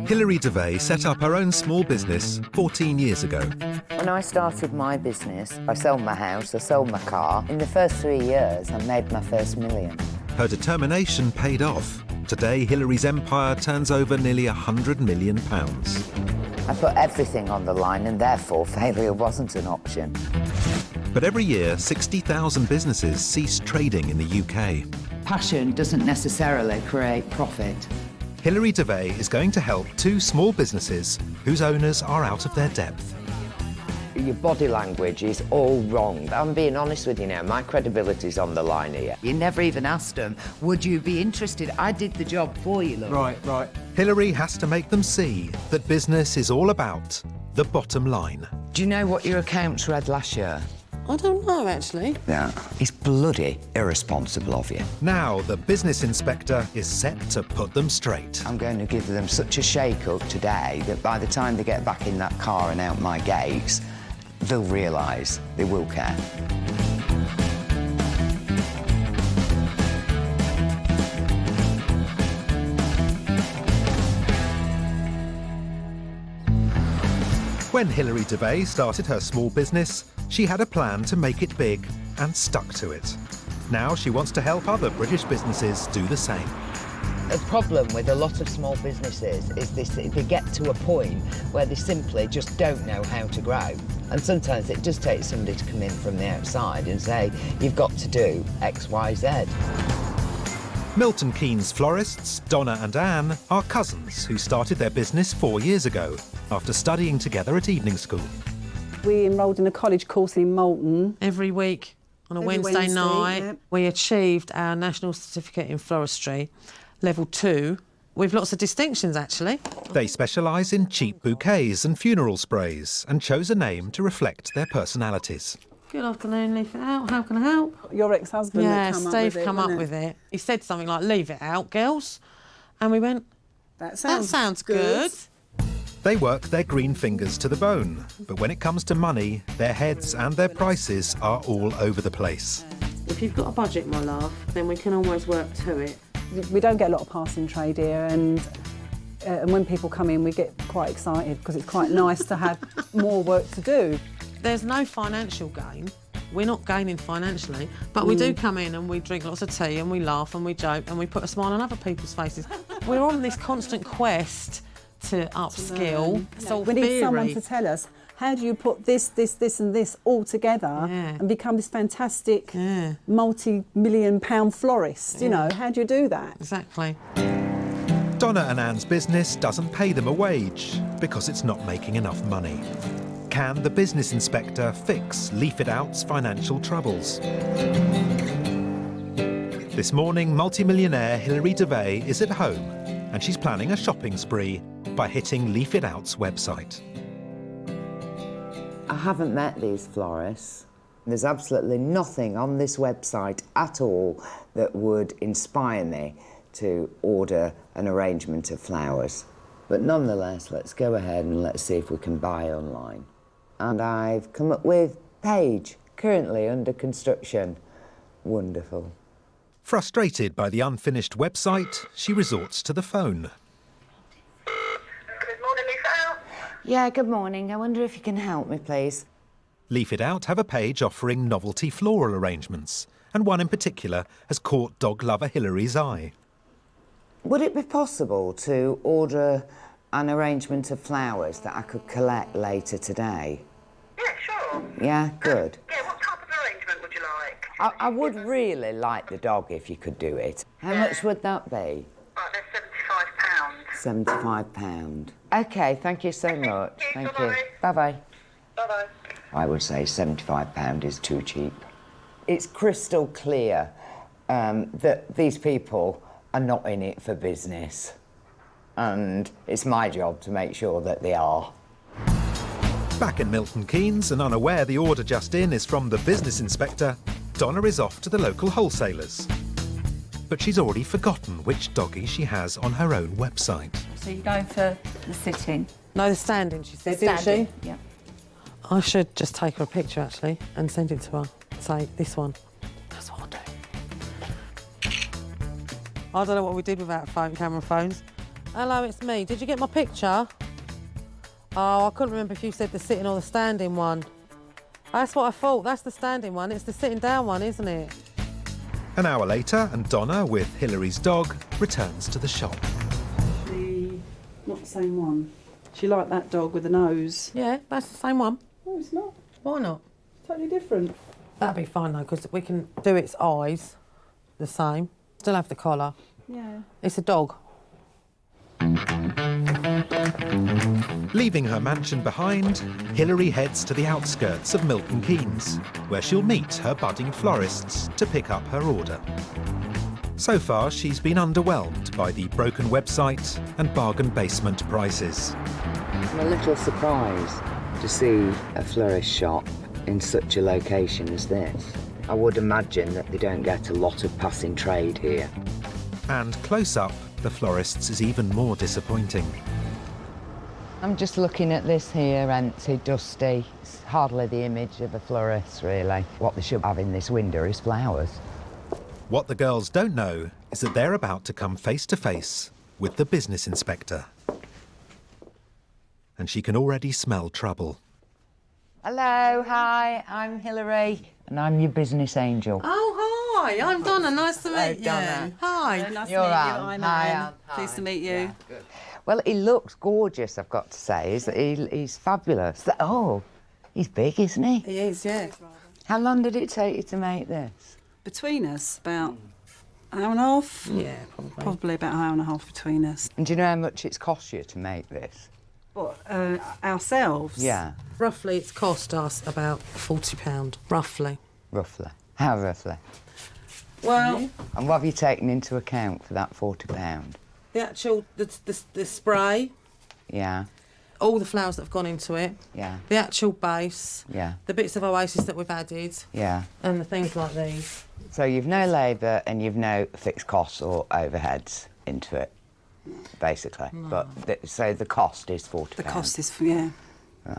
Hilary Devey set up her own small business 14 years ago. When I started my business, I sold my house, I sold my car. In the first 3 years, I made my first million. Her determination paid off. Today, Hilary's empire turns over nearly £100 million. I put everything on the line and therefore failure wasn't an option. But every year, 60,000 businesses cease trading in the UK. Passion doesn't necessarily create profit. Hilary Devey is going to help 2 small businesses whose owners are out of their depth. Your body language is all wrong. I'm being honest with you now, my credibility's on the line here. You never even asked them, would you be interested? I did the job for you, look. Right. Hilary has to make them see that business is all about the bottom line. Do you know what your accounts read last year? I don't know, actually. Yeah. It's bloody irresponsible of you. Now the business inspector is set to put them straight. I'm going to give them such a shake-up today that by the time they get back in that car and out my gates, they'll realise they will care. When Hilary Devey started her small business, she had a plan to make it big and stuck to it. Now she wants to help other British businesses do the same. The problem with a lot of small businesses is they get to a point where they simply just don't know how to grow. And sometimes it just takes somebody to come in from the outside and say, you've got to do X, Y, Z. Milton Keynes florists, Donna and Anne, are cousins who started their business 4 years ago after studying together at evening school. We enrolled in a college course in Milton. Every week on a Wednesday night, we achieved our National Certificate in Floristry, Level 2, with lots of distinctions, actually. They specialise in cheap bouquets and funeral sprays and chose a name to reflect their personalities. Good afternoon, leave it out. How can I help? Your ex-husband Yeah, that come Steve up with it, come up wasn't with it. He said something like, leave it out, girls. And we went, That sounds good. They work their green fingers to the bone, but when it comes to money, their heads and their prices are all over the place. If you've got a budget, my love, then we can always work to it. We don't get a lot of passing trade here, and when people come in, we get quite excited because it's quite nice to have more work to do. There's no financial gain. We're not gaining financially, but we do come in and we drink lots of tea and we laugh and we joke and we put a smile on other people's faces. We're on this constant quest to upskill, solve We need theory. someone to tell us, how do you put this and this all together and become this fantastic multi-million pound florist? You know, how do you do that? Exactly. Donna and Anne's business doesn't pay them a wage because it's not making enough money. Can the business inspector fix Leaf It Out's financial troubles? This morning, multimillionaire Hilary Devey is at home and she's planning a shopping spree by hitting Leaf It Out's website. I haven't met these florists. There's absolutely nothing on this website at all that would inspire me to order an arrangement of flowers. But nonetheless, let's go ahead and let's see if we can buy online. And I've come up with page, currently under construction. Wonderful. Frustrated by the unfinished website, she resorts to the phone. Good morning, Lisa. Yeah, good morning. I wonder if you can help me, please. Leaf It Out have a page offering novelty floral arrangements, and one in particular has caught dog lover Hilary's eye. Would it be possible to order an arrangement of flowers that I could collect later today? Yeah, sure. Yeah, good. Yeah, what type of arrangement would you like? I would really like the dog if you could do it. How much would that be? Right, they're £75. £75. OK, thank you so much. Thank you. Bye-bye. Bye-bye. I would say £75 is too cheap. It's crystal clear that these people are not in it for business. And it's my job to make sure that they are. Back in Milton Keynes and unaware the order just in is from the business inspector, Donna is off to the local wholesalers. But she's already forgotten which doggy she has on her own website. So you're going for the sitting? No, the standing, she said, didn't she? Yeah. I should just take her a picture, actually, and send it to her. Say, this one. That's what I'll do. I don't know what we did without camera phones. Hello, it's me. Did you get my picture? Oh, I couldn't remember if you said the sitting or the standing one. That's what I thought. That's the standing one. It's the sitting down one, isn't it? An hour later, and Donna, with Hilary's dog, returns to the shop. Not the same one. She liked that dog with the nose. Yeah, that's the same one. No, it's not. Why not? Totally different. That'd be fine though, because we can do its eyes the same. Still have the collar. Yeah. It's a dog. Leaving her mansion behind, Hilary heads to the outskirts of Milton Keynes, where she'll meet her budding florists to pick up her order. So far, she's been underwhelmed by the broken website and bargain basement prices. I'm a little surprised to see a florist shop in such a location as this. I would imagine that they don't get a lot of passing trade here. And close up, the florist's is even more disappointing. I'm just looking at this here, empty, dusty. It's hardly the image of a florist, really. What they should have in this window is flowers. What the girls don't know is that they're about to come face to face with the business inspector. And she can already smell trouble. Hello, hi, I'm Hilary, and I'm your business angel. Oh, hi, I'm Donna. Nice to meet you. Donna. Hi. Nice to meet you. You're I'm Hi, Anne. Anne. Pleased to meet you. Well, he looks gorgeous, I've got to say. He's fabulous. Oh, he's big, isn't he? He is, yeah. How long did it take you to make this? Between us, about an hour and a half. Yeah, probably. Probably about an hour and a half between us. And do you know how much it's cost you to make this? What, ourselves? Yeah, Roughly, it's cost us about £40, roughly. roughly. How roughly? Well, And what have you taken into account for that £40? the actual, the spray, Yeah, all the flowers that have gone into it, yeah, the actual base, yeah, the bits of oasis that we've added, yeah. and the things like these. So you've no labour and you've no fixed costs or overheads into it, basically. No. But so the cost is £40. The cost is, yeah. Right.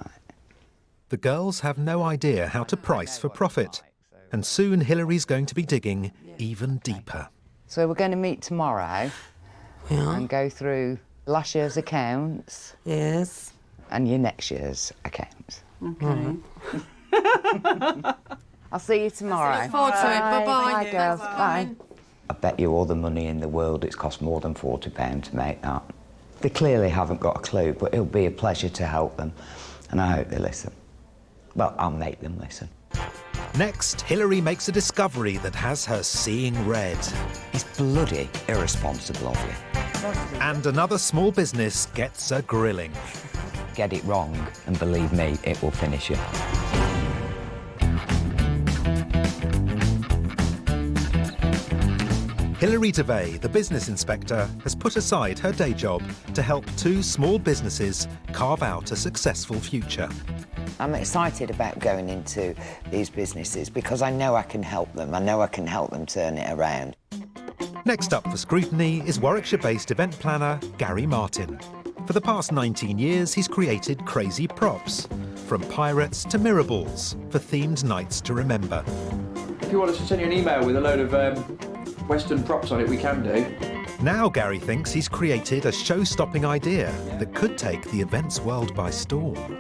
The girls have no idea how to price for profit. And soon Hilary's going to be digging even deeper. So we're going to meet tomorrow Yeah. and go through last year's accounts Yes. and your next year's accounts. Okay. I'll see you tomorrow. Look forward to it. Bye-bye. Bye, girls. Bye. I bet you all the money in the world it's cost more than £40 to make that. They clearly haven't got a clue, but it'll be a pleasure to help them, and I hope they listen. Well, I'll make them listen. Next, Hilary makes a discovery that has her seeing red. It's bloody irresponsible of you. And another small business gets a grilling. Get it wrong, and believe me, it will finish you. Hilary Devey, the business inspector, has put aside her day job to help two small businesses carve out a successful future. I'm excited about going into these businesses because I know I can help them. I know I can help them turn it around. Next up for scrutiny is Warwickshire-based event planner Gary Martin. For the past 19 years, he's created crazy props, from pirates to mirror balls, for themed nights to remember. If you want us to send you an email with a load of Western props on it, we can do. Now Gary thinks he's created a show-stopping idea that could take the events world by storm.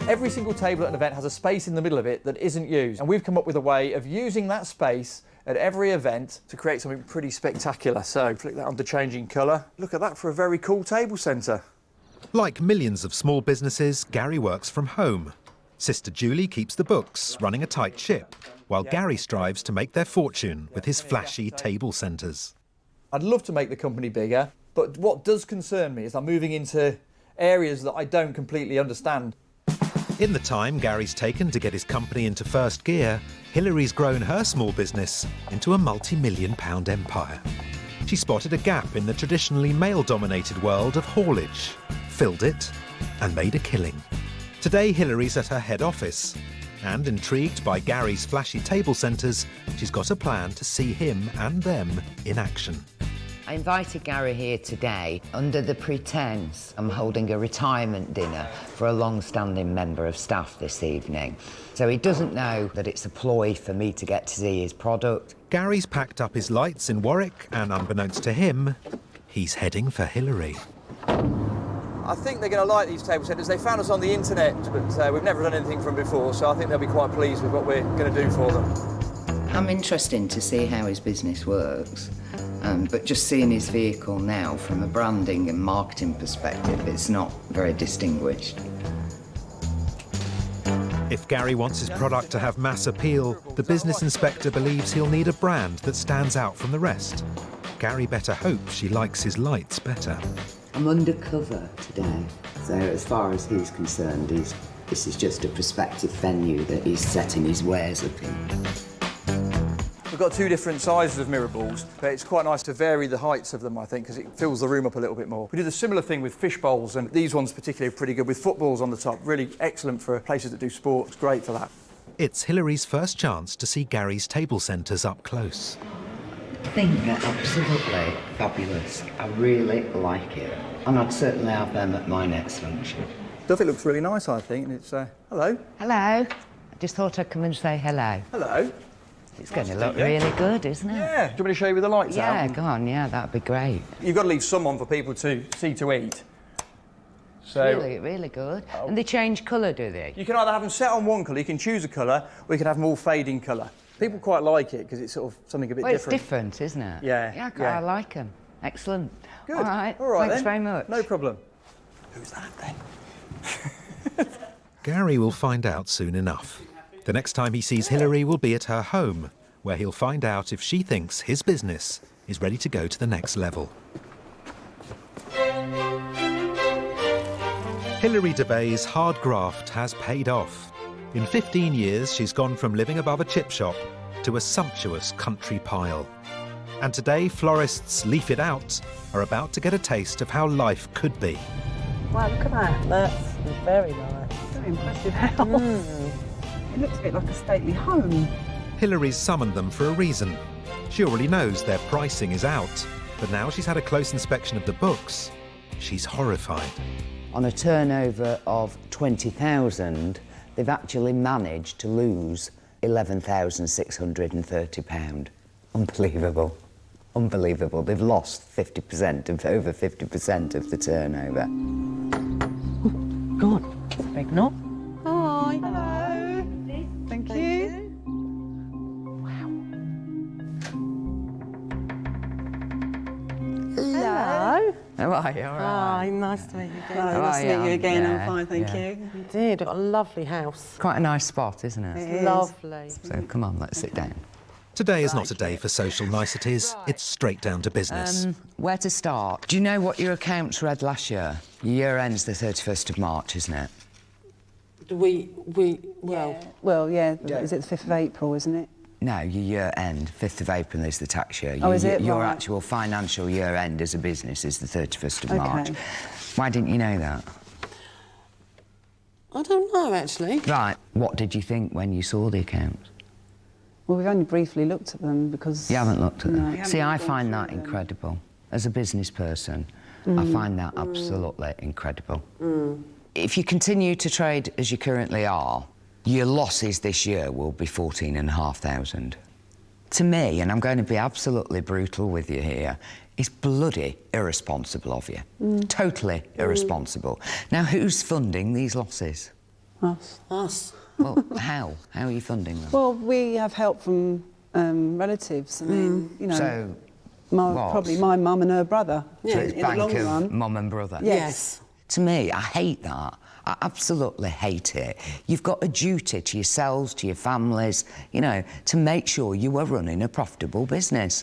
Every single table at an event has a space in the middle of it that isn't used, and we've come up with a way of using that space at every event to create something pretty spectacular. So flick that onto changing colour. Look at that for a very cool table centre. Like millions of small businesses, Gary works from home. Sister Julie keeps the books, running a tight ship, while Gary strives to make their fortune with his flashy table centres. I'd love to make the company bigger, but what does concern me is I'm moving into areas that I don't completely understand. In the time Gary's taken to get his company into first gear, Hilary's grown her small business into a multi-million-pound empire. She spotted a gap in the traditionally male-dominated world of haulage, filled it, and made a killing. Today, Hilary's at her head office, and intrigued by Gary's flashy table centres, she's got a plan to see him and them in action. I invited Gary here today under the pretence I'm holding a retirement dinner for a long-standing member of staff this evening. So he doesn't know that it's a ploy for me to get to see his product. Gary's packed up his lights in Warwick, and unbeknownst to him, he's heading for Hilary. I think they're going to like these table setters. They found us on the internet, but we've never done anything from before, so I think they'll be quite pleased with what we're going to do for them. I'm interested to see how his business works, but just seeing his vehicle now from a branding and marketing perspective, it's not very distinguished. If Gary wants his product to have mass appeal, the business inspector believes he'll need a brand that stands out from the rest. Gary better hope she likes his lights better. I'm undercover today, so as far as he's concerned, this is just a prospective venue that he's setting his wares up in. We've got two different sizes of mirror balls, but it's quite nice to vary the heights of them, I think, because it fills the room up a little bit more. We do the similar thing with fish bowls, and these ones particularly are pretty good with footballs on the top. Really excellent for places that do sport. It's great for that. It's Hilary's first chance to see Gary's table centres up close. I think they're absolutely fabulous. I really like it, and I'd certainly have them at my next function. Stuff, it looks really nice, I think, and it's... hello. Hello. I just thought I'd come and say hello. Hello. It's going to look really good, isn't it? Yeah. Do you want me to show you with the lights out? Yeah, go on, yeah, that'd be great. You've got to leave some on for people to see to eat. So Really, really good. And they change colour, do they? you can either have them set on one colour, you can choose a colour, or you can have them all fading colour. People quite like it because it's sort of something a bit different. Well, it's different, isn't it? Yeah. I like them. Excellent. Good. All right, thanks then. very much. No problem. Who's that then? Gary will find out soon enough. The next time he sees Hilary will be at her home, where he'll find out if she thinks his business is ready to go to the next level. Hilary Devey's hard graft has paid off. In 15 years, she's gone from living above a chip shop to a sumptuous country pile. And today, florists Leaf It Out are about to get a taste of how life could be. Wow, look at that. That's very nice. Very impressive house. It looks a bit like a stately home. Hilary's summoned them for a reason. She already knows their pricing is out, but now she's had a close inspection of the books. She's horrified. On a turnover of 20,000, they've actually managed to lose £11,630. Unbelievable. Unbelievable. They've lost 50% of over 50% of the turnover. God, it's a big knot. Hi. Hello. Thank you. Hello. How are you? All right. Hi, nice to meet you again. Hello, nice to meet you again. Yeah, I'm fine, thank yeah. you. You did. Got a lovely house. Quite a nice spot, isn't it? It is. Lovely. So come on, let's sit down. Today is not a day for social niceties. It's straight down to business. Where to start? Do you know what your accounts read last year? Your year ends the 31st of March, isn't it? Well, yeah, is it the 5th of April, isn't it? No, your year end, 5th of April is the tax year. Oh, is it? Your Right. actual financial year end as a business is the 31st of Okay. March. Why didn't you know that? I don't know, actually. Right, what did you think when you saw the accounts? Well, we've only briefly looked at them because... You haven't looked at them? No. See, I find that incredible. As a business person, I find that absolutely incredible. If you continue to trade as you currently are, your losses this year will be 14,500. To me, and I'm going to be absolutely brutal with you here, it's bloody irresponsible of you. Totally irresponsible. Now, who's funding these losses? Us. Us. Well, how? How are you funding them? Well, we have help from relatives. I mean, you know, So, probably my mum and her brother. so it's in the bank long of run. mum and brother? Yes. To me, I hate that. I absolutely hate it. You've got a duty to yourselves, to your families, you know, to make sure you are running a profitable business.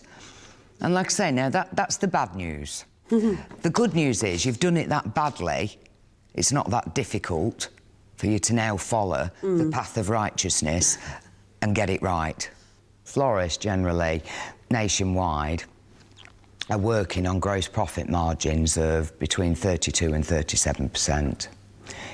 And like I say, now that's the bad news. The good news is you've done it that badly, it's not that difficult for you to now follow the path of righteousness and get it right. Florists generally, nationwide, are working on gross profit margins of between 32 and 37%.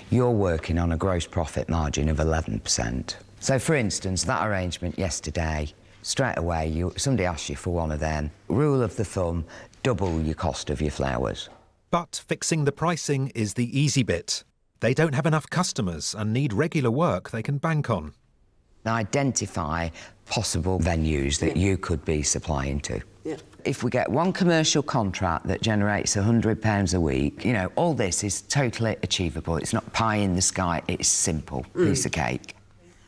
You're working on a gross profit margin of 11%. So, for instance, that arrangement yesterday, straight away, somebody asked you for one of them. Rule of the thumb, double your cost of your flowers. But fixing the pricing is the easy bit. They don't have enough customers and need regular work they can bank on. Identify possible venues that you could be supplying to. Yeah. If we get one commercial contract that generates £100 a week, you know, all this is totally achievable. It's not pie in the sky, it's simple, piece of cake.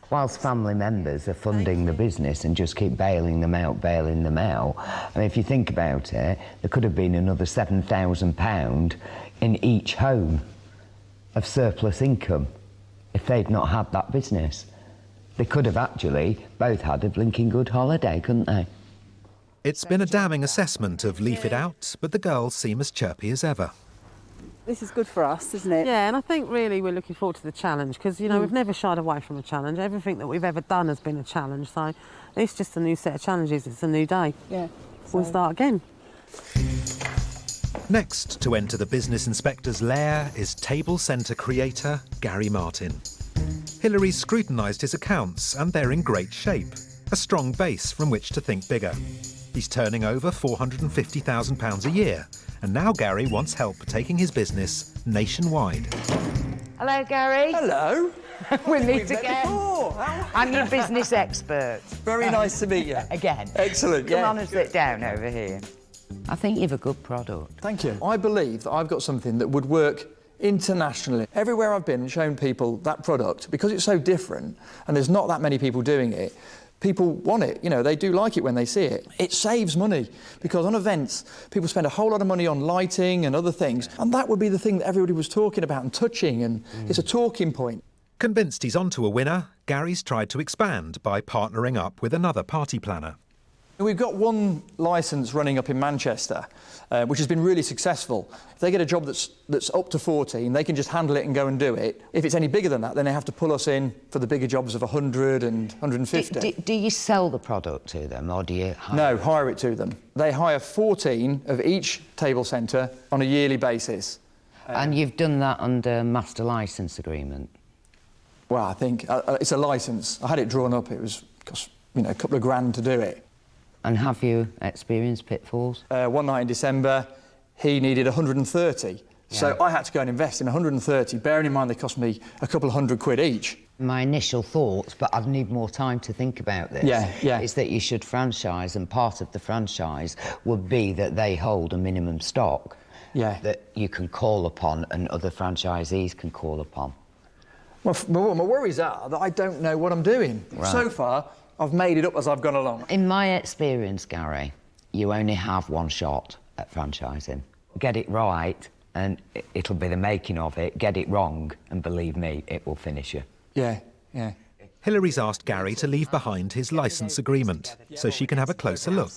Whilst family members are funding the business and just keep bailing them out. I mean, if you think about it, there could have been another £7,000 in each home of surplus income if they'd not had that business. They could have actually both had a blinking good holiday, couldn't they? It's been a damning assessment of Leaf It Out, but the girls seem as chirpy as ever. This is good for us, isn't it? Yeah, and I think really we're looking forward to the challenge because, you know, we've never shied away from a challenge. Everything that we've ever done has been a challenge, so it's just a new set of challenges. It's a new day. Yeah. We'll start again. Next to enter the business inspector's lair is table centre creator Gary Martin. Hilary's scrutinised his accounts and they're in great shape, a strong base from which to think bigger. He's turning over £450,000 a year, and now Gary wants help taking his business nationwide. Hello, Gary. Hello. We meet again. I'm your business expert. Very nice to meet you. Again. Excellent, Come yeah. on and sit down over here. I think you've a good product. Thank you. I believe that I've got something that would work internationally. Everywhere I've been and shown people that product, because it's so different and there's not that many people doing it, people want it, you know, they do like it when they see it. It saves money, because on events, people spend a whole lot of money on lighting and other things, and that would be the thing that everybody was talking about and touching, and it's a talking point. Convinced he's onto a winner, Gary's tried to expand by partnering up with another party planner. We've got one licence running up in Manchester, which has been really successful. If they get a job that's up to 14, they can just handle it and go and do it. If it's any bigger than that, then they have to pull us in for the bigger jobs of 100 and 150. Do you sell the product to them, or do you hire No, hire it to them. They hire 14 of each table centre on a yearly basis. And you've done that under master licence agreement? Well, I think it's a licence. I had it drawn up. It was, you know, a couple of grand to do it. And have you experienced pitfalls? One night in December, he needed 130. Yeah. So I had to go and invest in 130, bearing in mind they cost me a couple of £100 each. My initial thoughts, but I'd need more time to think about this, Yeah. is that you should franchise, and part of the franchise would be that they hold a minimum stock that you can call upon and other franchisees can call upon. Well, my worries are that I don't know what I'm doing. Right. So far, I've made it up as I've gone along. In my experience, Gary, you only have one shot at franchising. Get it right, and it'll be the making of it. Get it wrong, and believe me, it will finish you. Yeah. Hilary's asked Gary to leave behind his licence agreement so she can have a closer look.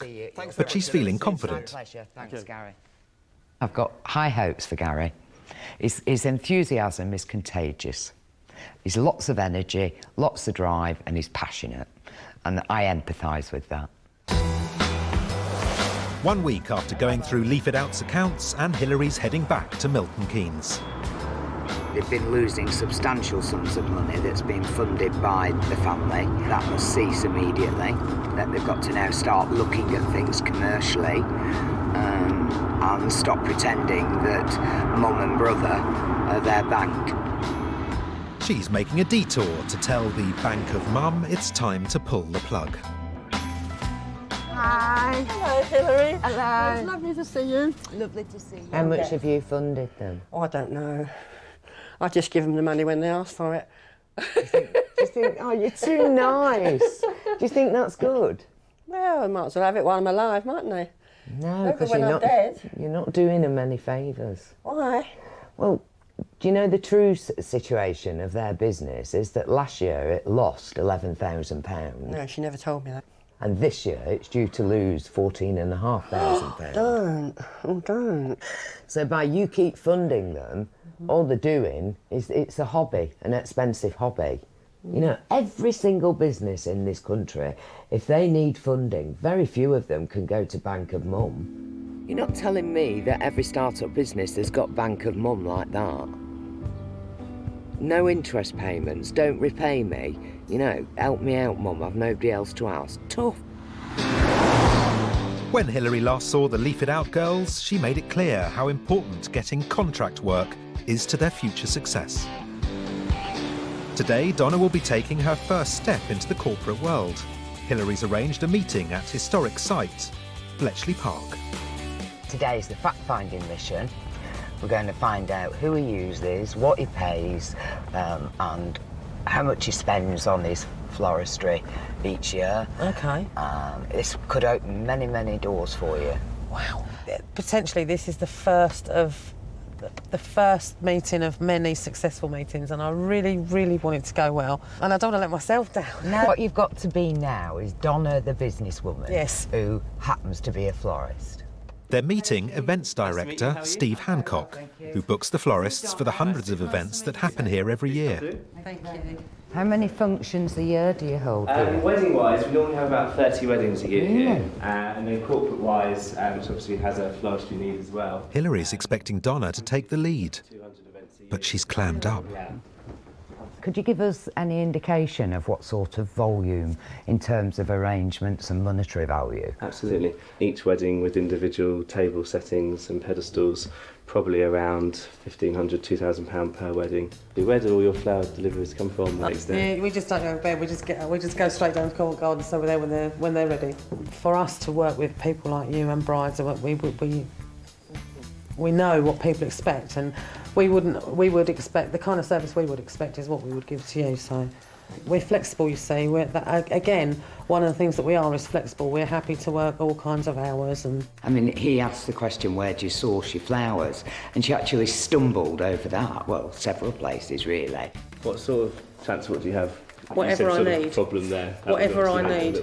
But she's feeling confident. Thanks, Gary. I've got high hopes for Gary. His enthusiasm is contagious. He's lots of energy, lots of drive, and he's passionate. And I empathise with that. 1 week after going through Leaf It Out's accounts, and Hilary's heading back to Milton Keynes. They've been losing substantial sums of money that's been funded by the family. That must cease immediately. That they've got to now start looking at things commercially and stop pretending that mum and brother are their bank. She's making a detour to tell the Bank of Mum it's time to pull the plug. Hi. Hello, Hilary. Hello. It's lovely to see you. Lovely to see you. How much have you funded them? Oh, I don't know. I just give them the money when they ask for it. Do you think, oh, you're too nice. Do you think that's good? Well, I might as well have it while I'm alive, mightn't I? No, because when I'm dead. You're not doing them any favours. Why? Well, do you know the true situation of their business is that last year it lost £11,000. No, she never told me that. And this year it's due to lose £14,500. Don't. So by you keep funding them, all they're doing is it's a hobby, an expensive hobby. You know, every single business in this country, if they need funding, very few of them can go to Bank of Mum. You're not telling me that every start-up business has got Bank of Mum like that. No interest payments, don't repay me. You know, help me out, Mum, I've nobody else to ask. Tough. When Hilary last saw the Leaf It Out girls, she made it clear how important getting contract work is to their future success. Today, Donna will be taking her first step into the corporate world. Hilary's arranged a meeting at historic site, Bletchley Park. Today's the fact-finding mission. We're going to find out who he uses, what he pays, and how much he spends on his floristry each year. Okay. This could open many, many doors for you. Wow. Potentially this is the first meeting of many successful meetings, and I really, really want it to go well. And I don't want to let myself down. Now, what you've got to be now is Donna, the businesswoman. Yes. Who happens to be a florist. They're meeting events director Steve Hancock, who books the florists for the hundreds of events that happen here every year. Thank you. How many functions a year do you hold here? Wedding-wise, we normally have about 30 weddings a year here. And then corporate-wise, which obviously has a floristry need as well. Hilary's expecting Donna to take the lead, but she's clammed up. Could you give us any indication of what sort of volume in terms of arrangements and monetary value? Absolutely. Each wedding with individual table settings and pedestals, probably around £1,500, £2,000 per wedding. Where do all your flower deliveries come from the next day? Yeah, we just don't go to bed. We just go straight down to Covent Garden, so we're there when they're ready. For us to work with people like you and brides, we know what people expect, and we would expect the kind of service we would expect is what we would give to you. So we're flexible, you see. Again, one of the things that we are is flexible. We're happy to work all kinds of hours. And I mean, he asked the question, where do you source your flowers? And she actually stumbled over that. Well, several places, really. What sort of transport do you have? Whatever I need. Problem there. Whatever I need.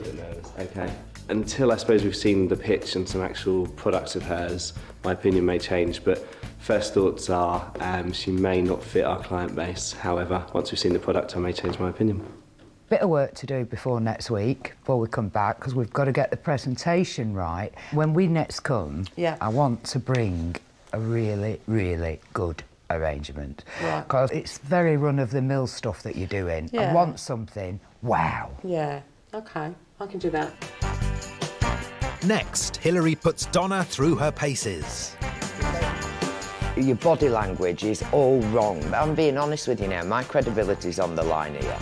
Okay. Until I suppose we've seen the pitch and some actual products of hers, my opinion may change, but first thoughts are she may not fit our client base. However, once we've seen the product, I may change my opinion. Bit of work to do before next week, before we come back, because we've got to get the presentation right. When we next come, I want to bring a really, really good arrangement. Right. Because it's very run-of-the-mill stuff that you're doing. Yeah. I want something, wow. Yeah, okay, I can do that. Next, Hilary puts Donna through her paces. Your body language is all wrong. I'm being honest with you now, my credibility's on the line here.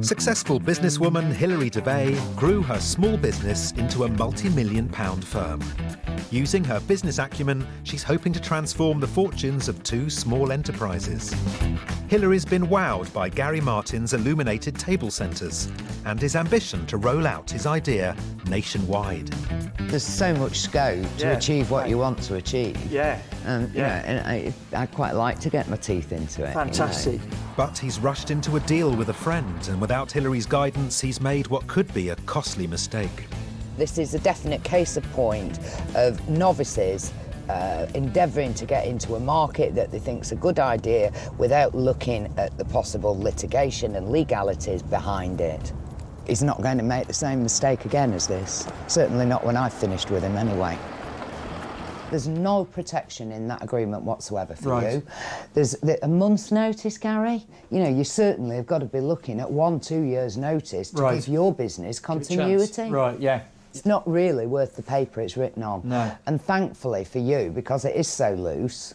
Successful businesswoman Hilary Devey grew her small business into a multi-million-pound firm. Using her business acumen, she's hoping to transform the fortunes of two small enterprises. Hilary's been wowed by Gary Martin's illuminated table centres and his ambition to roll out his idea nationwide. There's so much scope to achieve what you want to achieve. Yeah. You know, and I'd quite like to get my teeth into it. Fantastic. You know. But he's rushed into a deal with a friend, and without Hilary's guidance, he's made what could be a costly mistake. This is a definite case in point of novices endeavouring to get into a market that they think's a good idea without looking at the possible litigation and legalities behind it. He's not going to make the same mistake again as this. Certainly not when I've finished with him anyway. There's no protection in that agreement whatsoever for you. There's a month's notice, Gary. You know, you certainly have got to be looking at 1-2 years' notice to give your business continuity. Right, yeah. It's not really worth the paper it's written on. No. And thankfully for you, because it is so loose,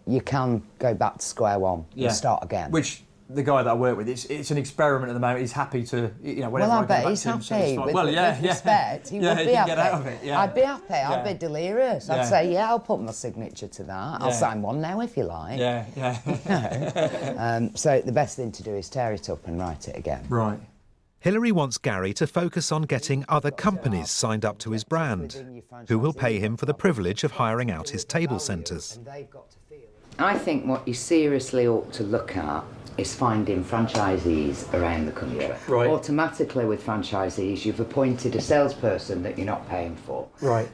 you can go back to square one and start again. Which the guy that I work with, it's an experiment at the moment. He's happy to, you know, whenever well, I go bet back he's to him, so happy. it's fine. With respect, he would be happy. Get out of it, I'd be happy. I'd be delirious. I'd say, yeah, I'll put my signature to that. I'll sign one now if you like. So the best thing to do is tear it up and write it again. Right. Hilary wants Gary to focus on getting other companies signed up to his brand, who will pay him for the privilege of hiring out his table centres. I think what you seriously ought to look at is finding franchisees around the country. Right. Automatically with franchisees, you've appointed a salesperson that you're not paying for. Right.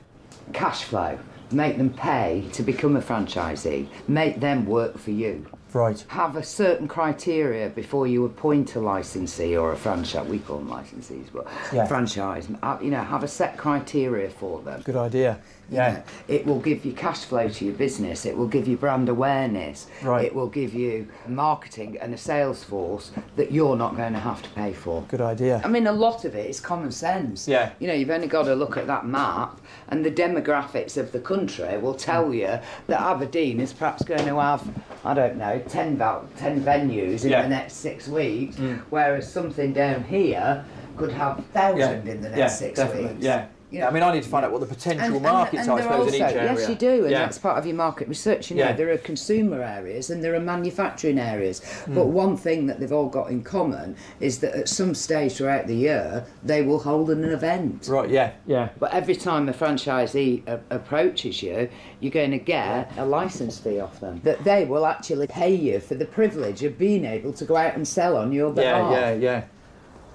Cash flow. Make them pay to become a franchisee. Make them work for you. Right. Have a certain criteria before you appoint a licensee or a franchise. We call them licensees, but franchise. You know, have a set criteria for them. Good idea. Yeah. You know, it will give you cash flow to your business. It will give you brand awareness. Right. It will give you marketing and a sales force that you're not going to have to pay for. Good idea. I mean, a lot of it is common sense. Yeah. You know, you've only got to look at that map, and the demographics of the country will tell you that Aberdeen is perhaps going to have, I don't know, 10 venues in the next 6 weeks, whereas something down here could have 1,000 in the next 6 weeks. Yeah. You know, I mean, I need to find out what the potential markets are, I suppose, in each area. Yes, you do, and that's part of your market research. You know, there are consumer areas and there are manufacturing areas. But one thing that they've all got in common is that at some stage throughout the year, they will hold an event. Right, yeah. But every time a franchisee approaches you, you're going to get a licence fee off them. That they will actually pay you for the privilege of being able to go out and sell on your behalf. Yeah.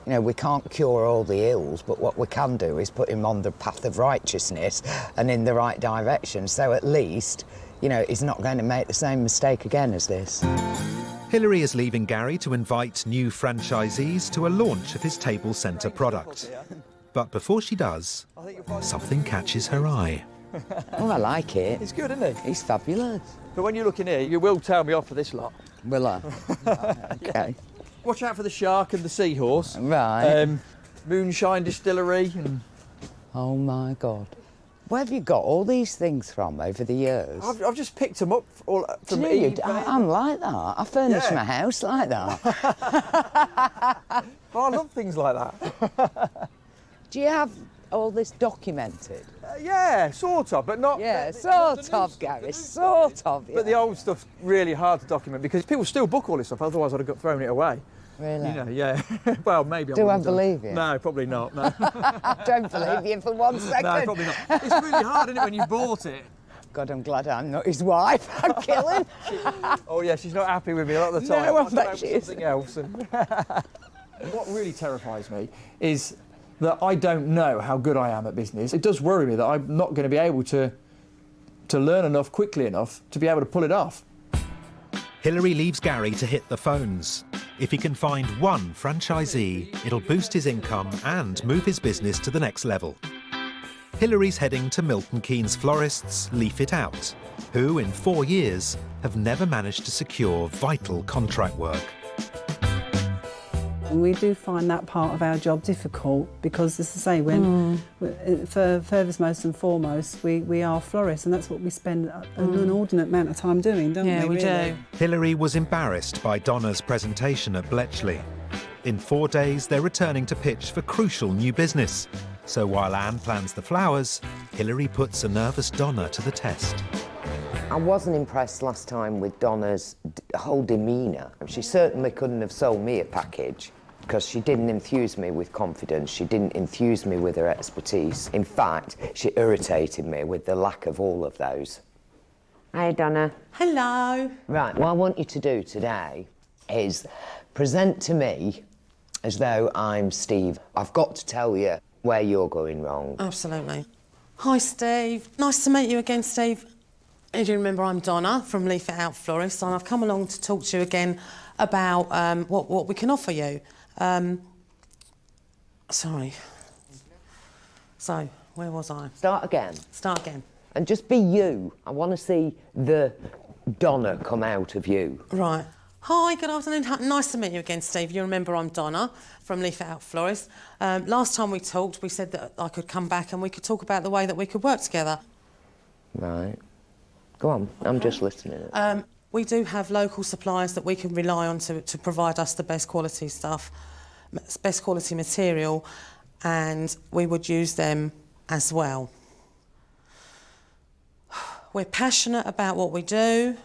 You know, we can't cure all the ills, but what we can do is put him on the path of righteousness and in the right direction, so at least, you know, he's not going to make the same mistake again as this. Hilary is leaving Gary to invite new franchisees to a launch of his table centre product. But before she does, something catches her eye. Oh, I like it. It's good, isn't it? He's fabulous. But when you look in here, you will tell me off for this lot. Will I? Okay. Watch out for the shark and the seahorse. Right. Moonshine distillery. Oh, my God. Where have you got all these things from over the years? I've just picked them up all from eBay. I'm like that. I furnish my house like that. Well, I love things like that. Do you have all this documented? Yeah, sort of, but not... Yeah, sort of, Gary, sort of. But the old stuff's really hard to document because people still book all this stuff, otherwise I'd have thrown it away. Really? You know, yeah. Well, maybe I Do I wouldn't have believe you? No, probably not, no. I don't believe you for 1 second. No, probably not. It's really hard, isn't it, when you bought it? God, I'm glad I'm not his wife. I'd kill him. Oh, yeah, she's not happy with me a lot of the time. No, I bet she something else. What really terrifies me is that I don't know how good I am at business. It does worry me that I'm not going to be able to learn enough quickly enough to be able to pull it off. Hilary leaves Gary to hit the phones. If he can find one franchisee, it'll boost his income and move his business to the next level. Hilary's heading to Milton Keynes florists Leaf It Out, who in 4 years have never managed to secure vital contract work. And we do find that part of our job difficult because, as I say, for furthest and foremost, we are florists, and that's what we spend an inordinate amount of time doing, don't we? Yeah, we really? do. Hilary was embarrassed by Donna's presentation at Bletchley. In 4 days, they're returning to pitch for crucial new business. So while Anne plans the flowers, Hilary puts a nervous Donna to the test. I wasn't impressed last time with Donna's whole demeanour. She certainly couldn't have sold me a package because she didn't infuse me with confidence. She didn't infuse me with her expertise. In fact, she irritated me with the lack of all of those. Hi, Donna. Hello. Right, what I want you to do today is present to me as though I'm Steve. I've got to tell you where you're going wrong. Absolutely. Hi, Steve. Nice to meet you again, Steve. As you remember, I'm Donna from Leaf It Out Florists, and I've come along to talk to you again about what we can offer you. Sorry. So, where was I? Start again. Start again. And just be you. I want to see the Donna come out of you. Right. Hi, good afternoon. Nice to meet you again, Steve. You remember I'm Donna from Leaf It Out Florists. Last time we talked, we said that I could come back and we could talk about the way that we could work together. Right. Go on, I'm just listening. We do have local suppliers that we can rely on to provide us the best quality stuff, best quality material, and we would use them as well. We're passionate about what we do.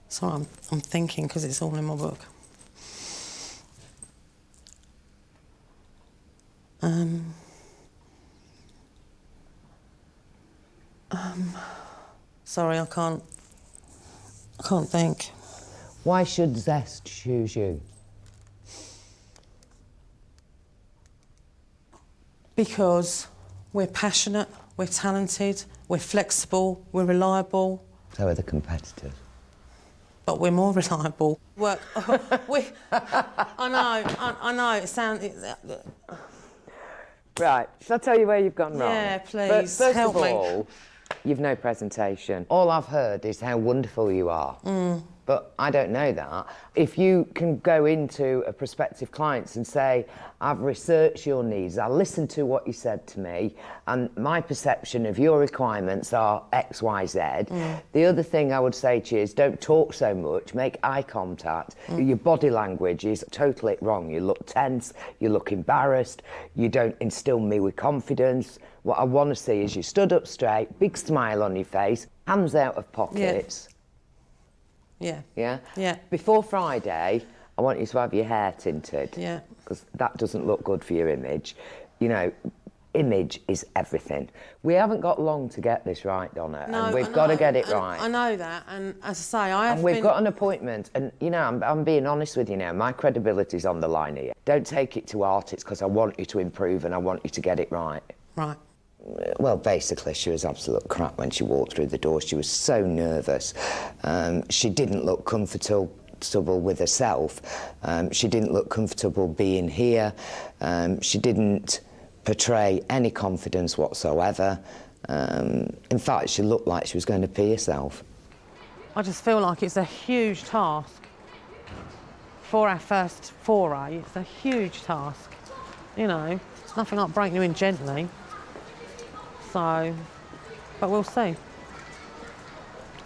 Sorry, I'm thinking because it's all in my book. Sorry, I can't think. Why should Zest choose you? Because we're passionate, we're talented, we're flexible, we're reliable. So are the competitors. but we're more reliable. Work. I know. It sounds. Right, shall I tell you where you've gone wrong? Yeah, please, First help of me. all, you've no presentation. All I've heard is how wonderful you are. But I don't know that. If you can go into a prospective clients and say, I've researched your needs, I listened to what you said to me, and my perception of your requirements are X, Y, Z. The other thing I would say to you is don't talk so much, make eye contact. Your body language is totally wrong. You look tense, you look embarrassed, you don't instill me with confidence. What I want to see is you stood up straight, big smile on your face, hands out of pockets. Yeah? Before Friday, I want you to have your hair tinted. Yeah. Because that doesn't look good for your image. You know, image is everything. We haven't got long to get this right, Donna, and we've got to get it right. I know that, and as I say, And we've got an appointment, and you know, I'm being honest with you now, my credibility's on the line here. Don't take it to heart, it's because I want you to improve and I want you to get it right. Right. Well, basically, she was absolute crap when she walked through the door. She was so nervous. She didn't look comfortable with herself. She didn't look comfortable being here. She didn't portray any confidence whatsoever. In fact, she looked like she was going to pee herself. I just feel like it's a huge task for our first foray. It's a huge task. You know, it's nothing like breaking you in gently. So, but we'll see.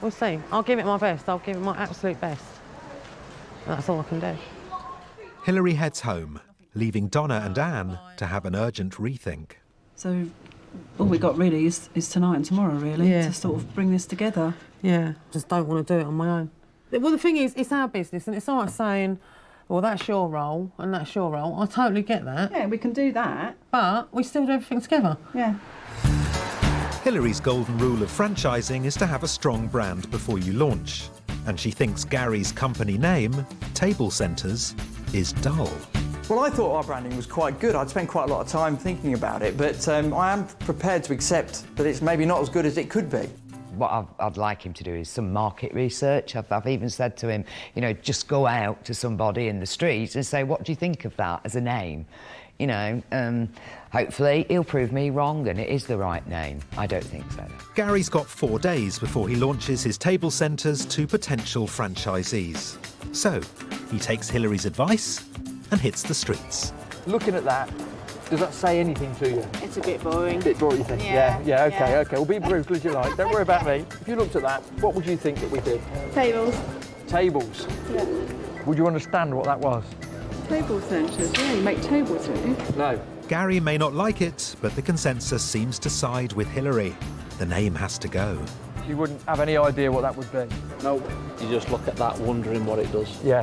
We'll see. I'll give it my best. I'll give it my absolute best. And that's all I can do. Hilary heads home, leaving Donna and Anne to have an urgent rethink. So all we got really is tonight and tomorrow, really, to sort of bring this together. Yeah, just don't want to do it on my own. Well, the thing is, it's our business, and it's all right saying, well, that's your role and that's your role. I totally get that. Yeah, we can do that. But we still do everything together. Yeah. Hilary's golden rule of franchising is to have a strong brand before you launch. And she thinks Gary's company name, Table Centres, is dull. Well, I thought our branding was quite good. I'd spent quite a lot of time thinking about it, but I am prepared to accept that it's maybe not as good as it could be. What I'd like him to do is some market research. I've even said to him, you know, just go out to somebody in the street and say, what do you think of that as a name? You know, hopefully he'll prove me wrong and it is the right name. I don't think so. Gary's got 4 days before he launches his Table Centres to potential franchisees. So, he takes Hilary's advice and hits the streets. Looking at that, does that say anything to you? It's a bit boring. Bit boring, you think? Yeah, Okay. Well, be brutal as you like. Don't worry about me. If you looked at that, what would you think that we did? Tables. Tables? Yeah. Would you understand what that was? Table centres, yeah, you make tables, don't you? No. Gary may not like it, but the consensus seems to side with Hilary. The name has to go. You wouldn't have any idea what that would be? No, you just look at that wondering what it does. Yeah.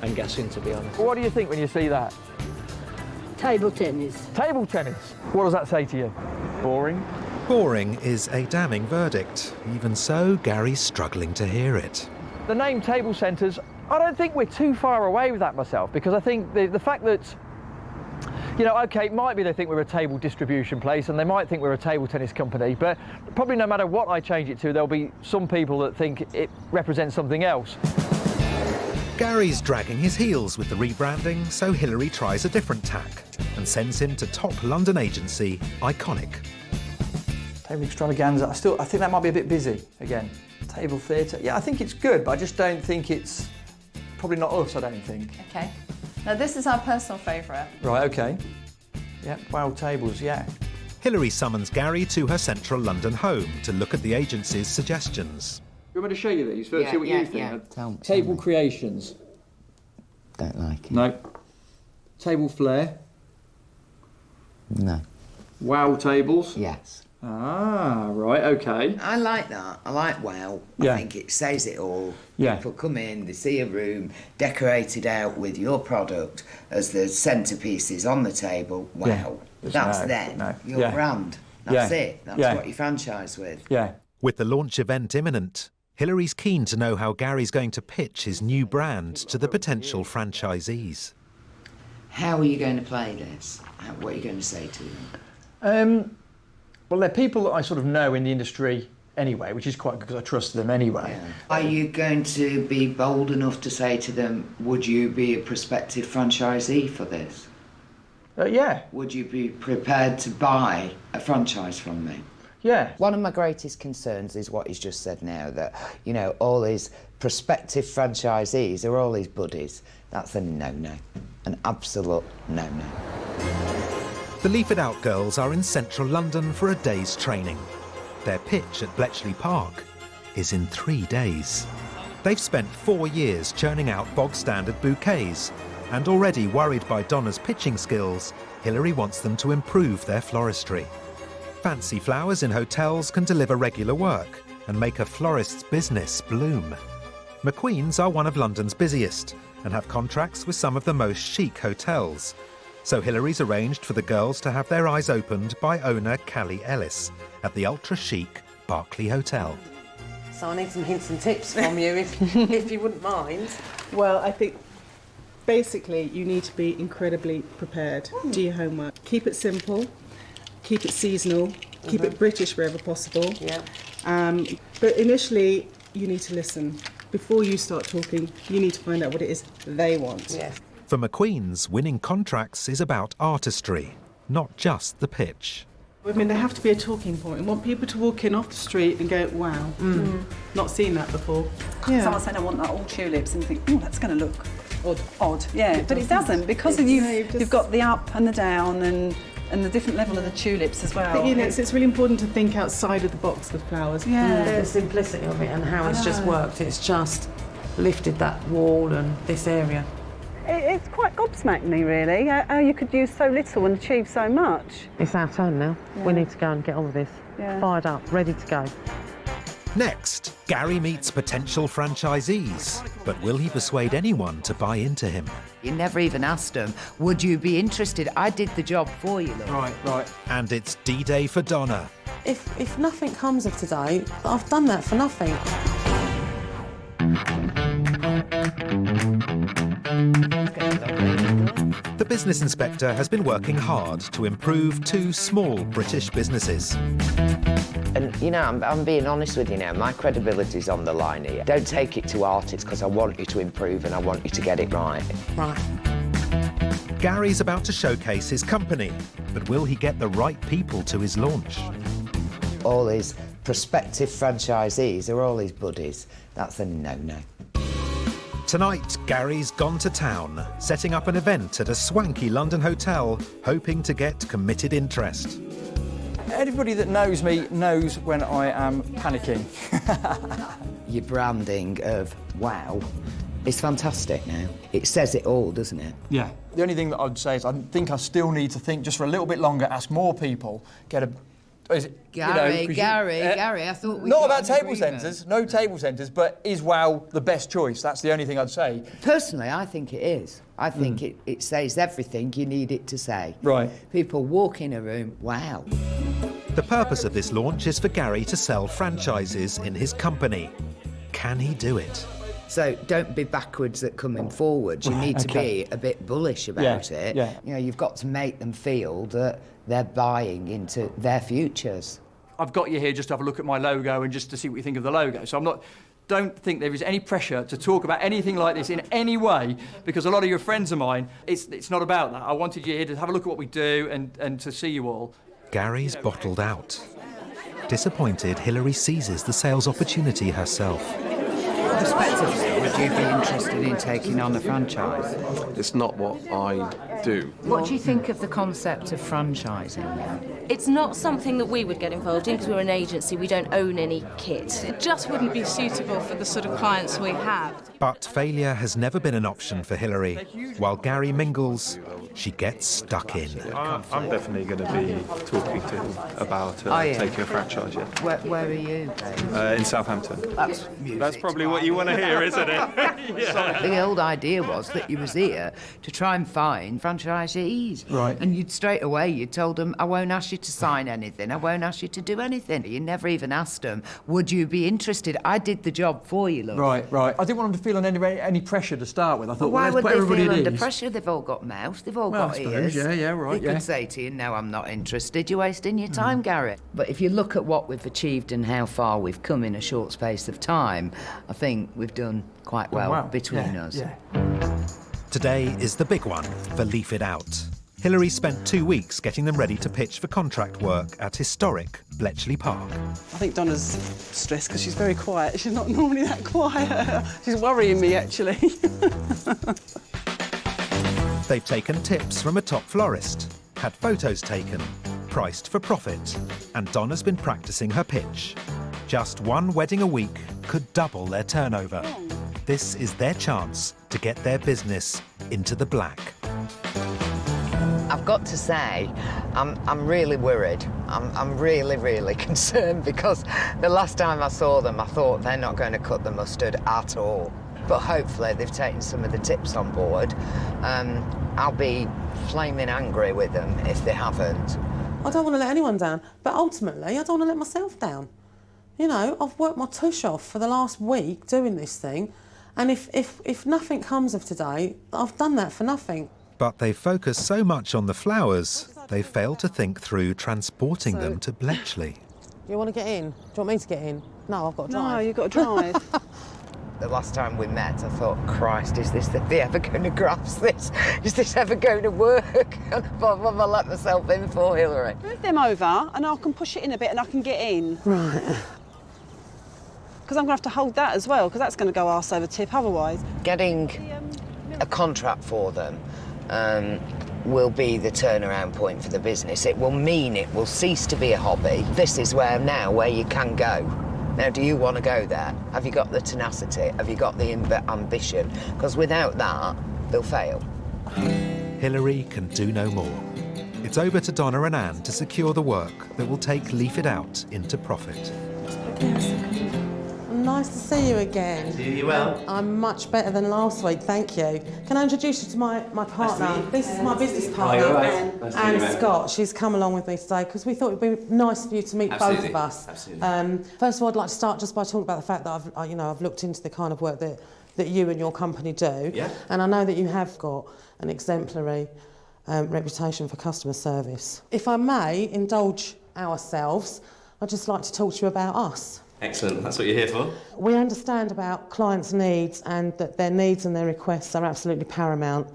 And guessing, to be honest. Well, what do you think when you see that? Table tennis. Table tennis? What does that say to you? Boring? Boring is a damning verdict. Even so, Gary's struggling to hear it. The name Table Centres, I don't think we're too far away with that myself, because I think the fact that, you know, OK, it might be they think we're a table distribution place and they might think we're a table tennis company, but probably no matter what I change it to, there'll be some people that think it represents something else. Gary's dragging his heels with the rebranding, so Hilary tries a different tack and sends him to top London agency, Iconic. Table extravaganza, I think that might be a bit busy again. Table theatre, yeah, I think it's good, but I just don't think it's, probably not us, I don't think. Okay. Now this is our personal favourite. Right, OK. Yeah, wow, tables, yeah. Hilary summons Gary to her central London home to look at the agency's suggestions. You want me to show you these first, see what you think? Tell Table me. creations. Don't like it. No. Table flair. No. Wow tables. Yes. Ah, right, OK. I like that. I like wow. Yeah. I think it says it all. Yeah. People come in, they see a room decorated out with your product as the centerpieces on the table. Wow. Yeah. That's No, them. no. Your Yeah. brand. That's Yeah. it. That's Yeah. what you franchise with. Yeah. With the launch event imminent, Hilary's keen to know how Gary's going to pitch his new brand to the potential franchisees. How are you going to play this? What are you going to say to them? Well, they're people that I sort of know in the industry anyway, which is quite good because I trust them anyway. Are you going to be bold enough to say to them, would you be a prospective franchisee for this? Yeah. Would you be prepared to buy a franchise from me? Yeah. One of my greatest concerns is what he's just said now, that, you know, all his prospective franchisees are all his buddies. That's a no-no, an absolute no-no. The Leaf It Out girls are in central London for a day's training. Their pitch at Bletchley Park is in 3 days. They've spent 4 years churning out bog-standard bouquets, and already worried by Donna's pitching skills, Hilary wants them to improve their floristry. Fancy flowers in hotels can deliver regular work and make a florist's business bloom. McQueen's are one of London's busiest and have contracts with some of the most chic hotels. So Hilary's arranged for the girls to have their eyes opened by owner Callie Ellis at the ultra-chic Berkeley Hotel. So I need some hints and tips from you, if you wouldn't mind. Well, I think basically you need to be incredibly prepared. Do your homework. Keep it simple, keep it seasonal, keep it British wherever possible. Yeah. But initially, you need to listen. Before you start talking, you need to find out what it is they want. Yeah. For McQueen's, winning contracts is about artistry, not just the pitch. I mean, there have to be a talking point. I want people to walk in off the street and go, wow, not seen that before. Yeah. Someone said, I want that all tulips, and you think, oh, that's going to look odd. Yeah, but it doesn't, because you've got the up and the down and the different level of the tulips as well. But, you know, it's really important to think outside of the box with flowers. Yeah. The simplicity of it and how it's just worked. It's just lifted that wall and this area. It's quite gobsmacked me, really, how you could use so little and achieve so much. It's our turn now. Yeah. We need to go and get on with this. Yeah. Fired up, ready to go. Next, Gary meets potential franchisees, but will he persuade anyone to buy into him? You never even asked them, would you be interested? I did the job for you, look. Right. And it's D-Day for Donna. If nothing comes of today, I've done that for nothing. The business inspector has been working hard to improve 2 small British businesses. And, you know, I'm being honest with you now, my credibility's on the line here. Don't take it to heart, it's because I want you to improve and I want you to get it right. Right. Gary's about to showcase his company, but will he get the right people to his launch? All his prospective franchisees are all his buddies. That's a no-no. Tonight, Gary's gone to town, setting up an event at a swanky London hotel, hoping to get committed interest. Everybody that knows me knows when I am panicking. Your branding of wow is fantastic now. It says it all, doesn't it? Yeah. The only thing that I'd say is I think I still need to think just for a little bit longer, ask more people, get a... Gary, I thought we not got about an table agreement. centres, no table centres, but is wow the best choice? That's the only thing I'd say. Personally, I think it is. I think it says everything you need it to say. Right. People walk in a room, wow. The purpose of this launch is for Gary to sell franchises in his company. Can he do it? So don't be backwards at coming forwards. You need to be a bit bullish about it. Yeah. You know, you've got to make them feel that they're buying into their futures. I've got you here just to have a look at my logo and just to see what you think of the logo. So don't think there is any pressure to talk about anything like this in any way, because a lot of your friends of mine, it's not about that. I wanted you here to have a look at what we do and to see you all. Gary's bottled out. Disappointed, Hilary seizes the sales opportunity herself. Prospectively, would you be interested in taking on a franchise? It's not what I do. What do you think of the concept of franchising? It's not something that we would get involved in because we're an agency, we don't own any kit. It just wouldn't be suitable for the sort of clients we have. But failure has never been an option for Hilary. While Gary mingles, she gets stuck in. I'm definitely going to be talking to him about taking a franchise, yeah. Where are you? In Southampton. That's music. That's probably what you want to hear, isn't it? The old idea was that you was here to try and find franchisees. Right. And you'd told them, I won't ask you to sign anything, I won't ask you to do anything. You never even asked them, would you be interested? I did the job for you, love. Right. I didn't want them to feel under any pressure to start with. I thought, why well, would let's put they everybody feel at under ease. pressure? They've all got mouths, they've all Well, got I suppose, ears. yeah, right, They yeah. could say to you, no, I'm not interested, you're wasting your time, Gary. But if you look at what we've achieved and how far we've come in a short space of time, I think we've done quite well between us. Yeah. Today is the big one for Leaf It Out. Hilary spent 2 weeks getting them ready to pitch for contract work at historic Bletchley Park. I think Donna's stressed because she's very quiet. She's not normally that quiet. She's worrying me, actually. They've taken tips from a top florist, had photos taken, priced for profit, and Donna's been practicing her pitch. Just one wedding a week could double their turnover. This is their chance to get their business into the black. I've got to say, I'm really worried. I'm really, really concerned because the last time I saw them, I thought they're not going to cut the mustard at all. But hopefully they've taken some of the tips on board. I'll be flaming angry with them if they haven't. I don't want to let anyone down, but ultimately I don't want to let myself down. You know, I've worked my tush off for the last week doing this thing, and if nothing comes of today, I've done that for nothing. But they focus so much on the flowers, they fail to think through transporting them to Bletchley. You want to get in? Do you want me to get in? No, I've got to drive. No, you've got to drive. The last time we met, I thought, Christ, are they ever going to grasp this? Is this ever going to work? What have I let myself in for, Hilary? Move them over and I can push it in a bit and I can get in. Right. Because I'm going to have to hold that as well, because that's going to go arse over tip otherwise. Getting a contract for them will be the turnaround point for the business. It will mean it will cease to be a hobby. This is where you can go. Now, do you want to go there? Have you got the tenacity? Have you got the ambition? Because without that, they'll fail. Hilary can do no more. It's over to Donna and Anne to secure the work that will take Leaf It Out into profit. Nice to see you again. See you well. I'm much better than last week, thank you. Can I introduce you to my partner? This is my business partner, Anne Scott. She's come along with me today because we thought it'd be nice for you to meet both of us. Absolutely. First of all, I'd like to start just by talking about the fact that I've looked into the kind of work that you and your company do. Yeah. And I know that you have got an exemplary reputation for customer service. If I may indulge ourselves, I'd just like to talk to you about us. Excellent, that's what you're here for. We understand about clients' needs and that their needs and their requests are absolutely paramount.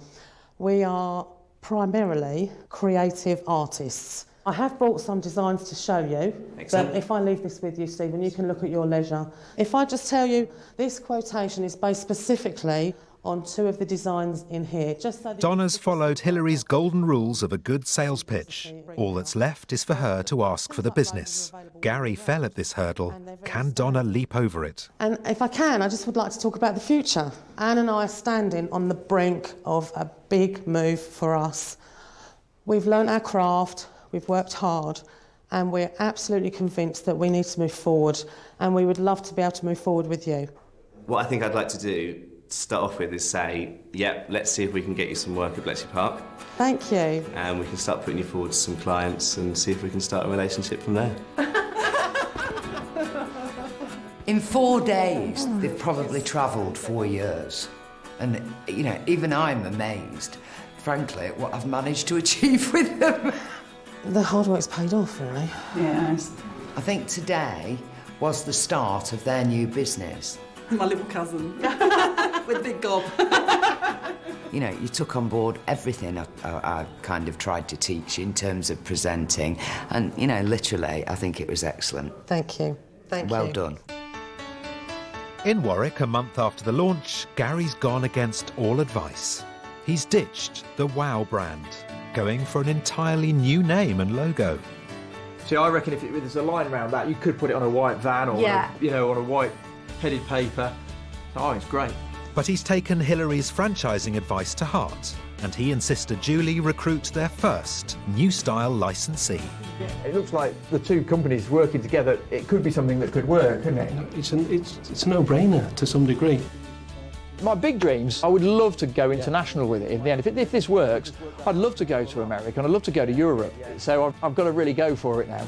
We are primarily creative artists. I have brought some designs to show you. Excellent. But if I leave this with you, Stephen, you can look at your leisure. If I just tell you, this quotation is based specifically on 2 of the designs in here. Just so Donna's followed Hilary's golden rules of a good sales pitch. All that's left is for her to ask for the business. Gary fell at this hurdle. Can Donna leap over it? And if I can, I just would like to talk about the future. Anne and I are standing on the brink of a big move for us. We've learnt our craft, we've worked hard, and we're absolutely convinced that we need to move forward, and we would love to be able to move forward with you. What I think I'd like to do to start off with is say, yep, let's see if we can get you some work at Bletchley Park. Thank you. And we can start putting you forward to some clients and see if we can start a relationship from there. In 4 days, they've probably travelled 4 years. And, you know, even I'm amazed, frankly, at what I've managed to achieve with them. The hard work's paid off, really. Yes. I think today was the start of their new business. My little cousin with a big gob. You know, you took on board everything I kind of tried to teach in terms of presenting. And, you know, literally, I think it was excellent. Thank you. Thank you. Well done. In Warwick, a month after the launch, Gary's gone against all advice. He's ditched the WOW brand, going for an entirely new name and logo. See, I reckon if there's a line around that, you could put it on a white van or on a white headed paper. Oh, it's great. But he's taken Hilary's franchising advice to heart, and he and sister Julie recruit their first new-style licensee. It looks like the 2 companies working together, it could be something that could work, couldn't it? It's a no-brainer to some degree. My big dreams, I would love to go international with it in the end. If this works, I'd love to go to America and I'd love to go to Europe. So I've got to really go for it now.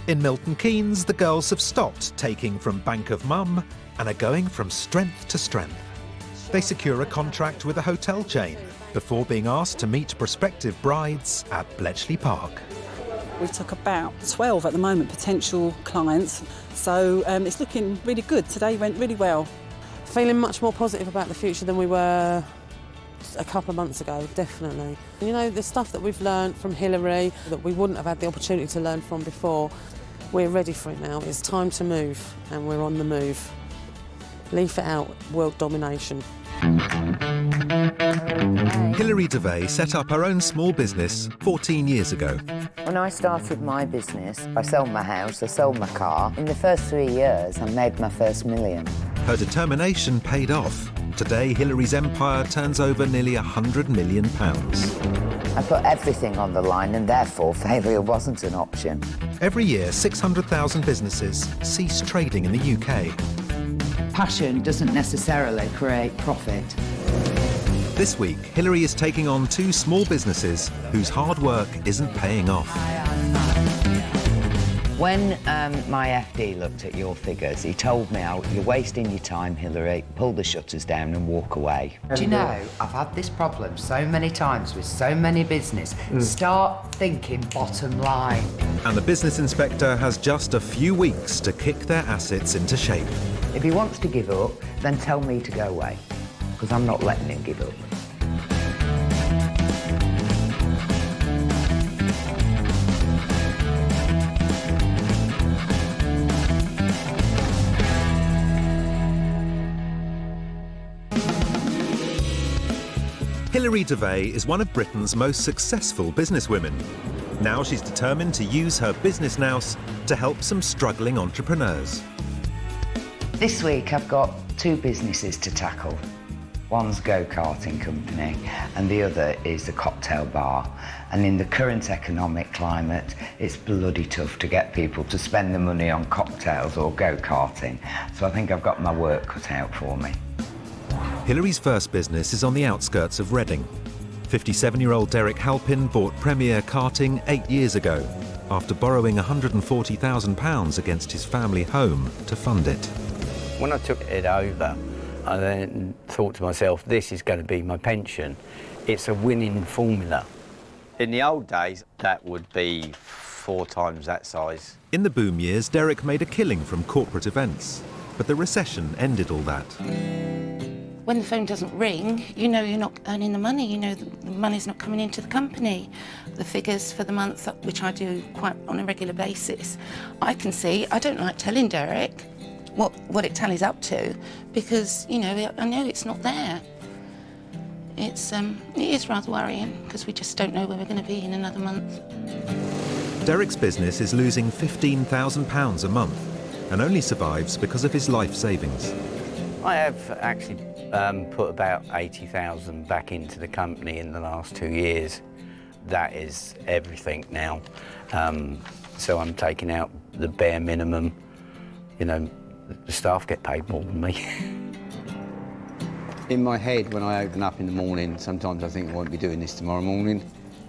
In Milton Keynes, the girls have stopped taking from Bank of Mum and are going from strength to strength. They secure a contract with a hotel chain before being asked to meet prospective brides at Bletchley Park. We took about 12 at the moment potential clients, so it's looking really good. Today went really well. Feeling much more positive about the future than we were a couple of months ago, definitely. You know, the stuff that we've learned from Hilary that we wouldn't have had the opportunity to learn from before, we're ready for it now. It's time to move, and we're on the move. Leave it out, world domination. Hilary Devey set up her own small business 14 years ago. When I started my business, I sold my house, I sold my car. In the first 3 years, I made my first million. Her determination paid off. Today, Hilary's empire turns over nearly £100 million. I put everything on the line, and therefore failure wasn't an option. Every year, 600,000 businesses cease trading in the UK. Passion doesn't necessarily create profit. This week, Hilary is taking on 2 small businesses whose hard work isn't paying off. When my FD looked at your figures, he told me, you're wasting your time, Hilary, pull the shutters down and walk away. Do you know, I've had this problem so many times with so many business. Start thinking bottom line. And the business inspector has just a few weeks to kick their assets into shape. If he wants to give up, then tell me to go away, because I'm not letting him give up. Hilary Devey is one of Britain's most successful businesswomen. Now she's determined to use her business nous to help some struggling entrepreneurs. This week I've got 2 businesses to tackle. One's a go-karting company and the other is a cocktail bar. And in the current economic climate, it's bloody tough to get people to spend the money on cocktails or go-karting. So I think I've got my work cut out for me. Hilary's first business is on the outskirts of Reading. 57-year-old Derek Halpin bought Premier Karting 8 years ago after borrowing £140,000 against his family home to fund it. When I took it over, I then thought to myself, this is going to be my pension. It's a winning formula. In the old days, that would be 4 times that size. In the boom years, Derek made a killing from corporate events, but the recession ended all that. When the phone doesn't ring, you know you're not earning the money, you know the money's not coming into the company. The figures for the month, which I do quite on a regular basis, I can see. I don't like telling Derek what it tallies up to, because, you know, I know it's not there. It is rather worrying, because we just don't know where we're going to be in another month. Derek's business is losing £15,000 a month and only survives because of his life savings. I have actually put about 80,000 back into the company in the last 2 years. That is everything now. So I'm taking out the bare minimum. You know, the staff get paid more than me. In my head, when I open up in the morning, sometimes I think I won't be doing this tomorrow morning.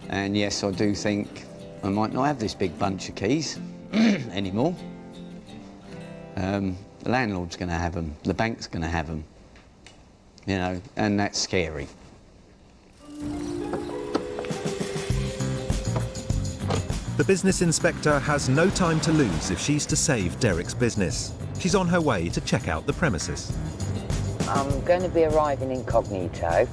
And yes, I do think I might not have this big bunch of keys anymore. The landlord's going to have them, the bank's going to have them, you know, and that's scary. The business inspector has no time to lose if she's to save Derek's business. She's on her way to check out the premises. I'm going to be arriving incognito.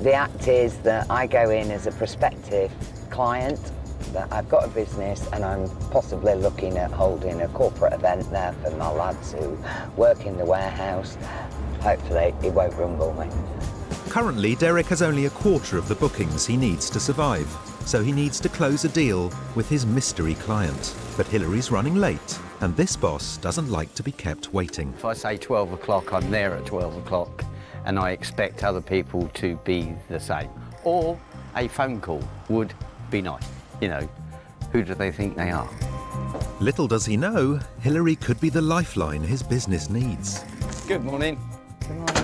The act is that I go in as a prospective client, that I've got a business and I'm possibly looking at holding a corporate event there for my lads who work in the warehouse. Hopefully it won't rumble me. Currently, Derek has only a quarter of the bookings he needs to survive, so he needs to close a deal with his mystery client. But Hilary's running late, and this boss doesn't like to be kept waiting. If I say 12 o'clock, I'm there at 12 o'clock, and I expect other people to be the same. Or a phone call would be nice. You know, who do they think they are? Little does he know, Hilary could be the lifeline his business needs. Good morning. Good morning.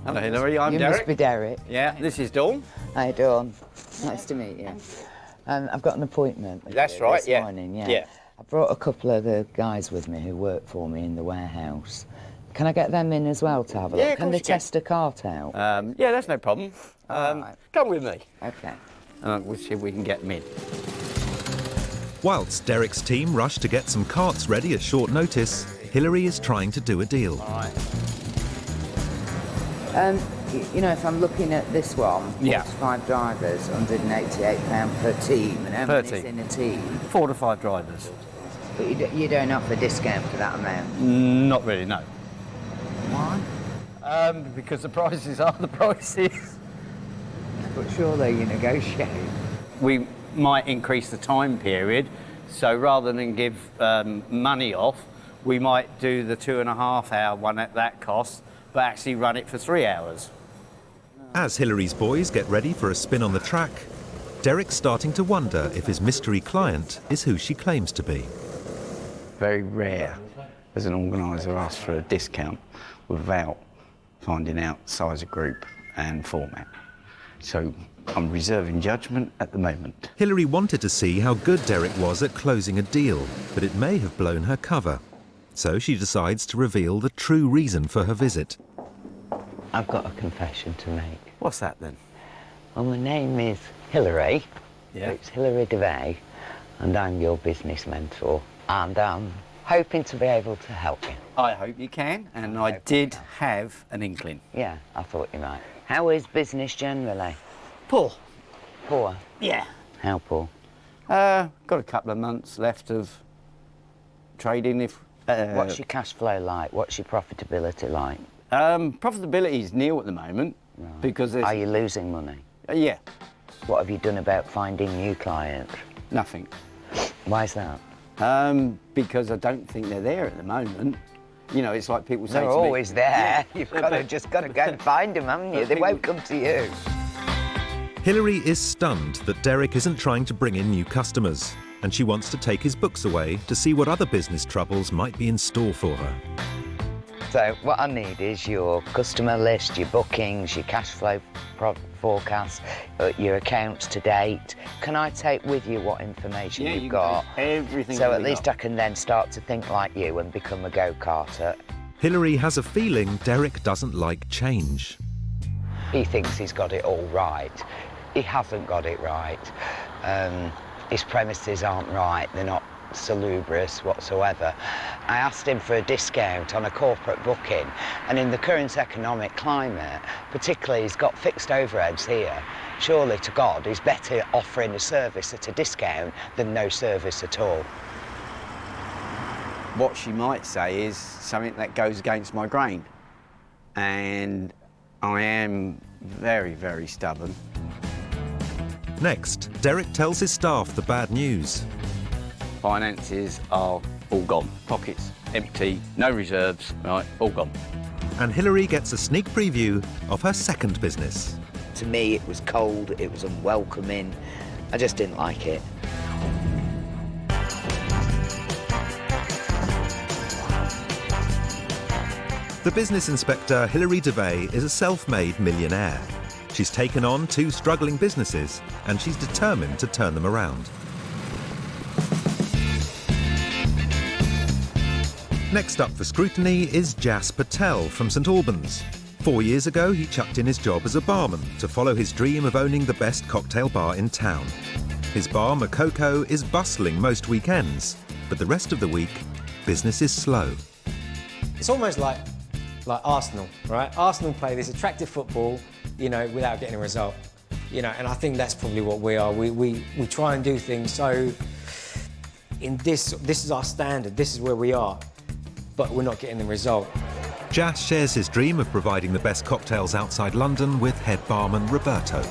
Hello, Hilary. I'm you Derek. You must be Derek. Yeah, this is Dawn. Hi, Dawn. Nice to meet you. I've got an appointment with That's you right, this yeah. morning, Yeah. I brought a couple of the guys with me who work for me in the warehouse. Can I get them in as well to have a look? Yeah, of Can course they you can. test a cart out? Yeah, that's no problem. Right. Come with me. Okay. We'll see if we can get them in. Whilst Derek's team rush to get some carts ready at short notice, Hilary is trying to do a deal. All right. You know, if I'm looking at this one, Yeah. 5 drivers, £188 per team, and how Per many's team. in a team? 4 to 5 drivers. But you don't offer a discount for that amount? Not really, no. Why? Because the prices are the prices. But surely you negotiate. We might increase the time period, so rather than give money off, we might do the 2.5 hour one at that cost, but actually run it for 3 hours. As Hilary's boys get ready for a spin on the track, Derek's starting to wonder if his mystery client is who she claims to be. Very rare as an organiser asks for a discount without finding out size of group and format. So I'm reserving judgment at the moment. Hilary wanted to see how good Derek was at closing a deal, but it may have blown her cover. So she decides to reveal the true reason for her visit. I've got a confession to make. What's that then? Well, my name is Hilary. Yeah. It's Hilary Devey, and I'm your business mentor. And I'm hoping to be able to help you. I hope you can, and I did have an inkling. Yeah, I thought you might. How is business generally? Poor. Poor? Yeah. How poor? Got a couple of months left of trading. If What's your cash flow like? What's your profitability like? Profitability is nil at the moment. Right. Because there's... Are you losing money? Yeah. What have you done about finding new clients? Nothing. Why is that? Because I don't think they're there at the moment. You know, it's like people say They're to me... always there. Yeah. You've just got to go and find them, haven't you? They won't come to you. Hilary is stunned that Derek isn't trying to bring in new customers, and she wants to take his books away to see what other business troubles might be in store for her. So what I need is your customer list, your bookings, your cash flow forecast, your accounts to date. Can I take with you what information Yeah, you've you got? can take everything So that at we least got. I can then start to think like you and become a go-karter. Hilary has a feeling Derek doesn't like change. He thinks he's got it all right. He hasn't got it right. His premises aren't right. They're not salubrious whatsoever. I asked him for a discount on a corporate booking, and in the current economic climate, particularly he's got fixed overheads here, surely to God he's better offering a service at a discount than no service at all. What she might say is something that goes against my grain. And I am very, very stubborn. Next, Derek tells his staff the bad news. Finances are all gone. Pockets empty, no reserves, right, all gone. And Hilary gets a sneak preview of her second business. To me it was cold, it was unwelcoming. I just didn't like it. The business inspector, Hilary Devey, is a self-made millionaire. She's taken on 2 struggling businesses, and she's determined to turn them around. Next up for scrutiny is Jass Patel from St Albans. 4 years ago, he chucked in his job as a barman to follow his dream of owning the best cocktail bar in town. His bar, Makoko, is bustling most weekends, but the rest of the week, business is slow. It's almost like Arsenal, right? Arsenal play this attractive football, you know, without getting a result. You know, and I think that's probably what we are. We try and do things so, this is our standard, this is where we are, but we're not getting the result. Jass shares his dream of providing the best cocktails outside London with head barman Roberto.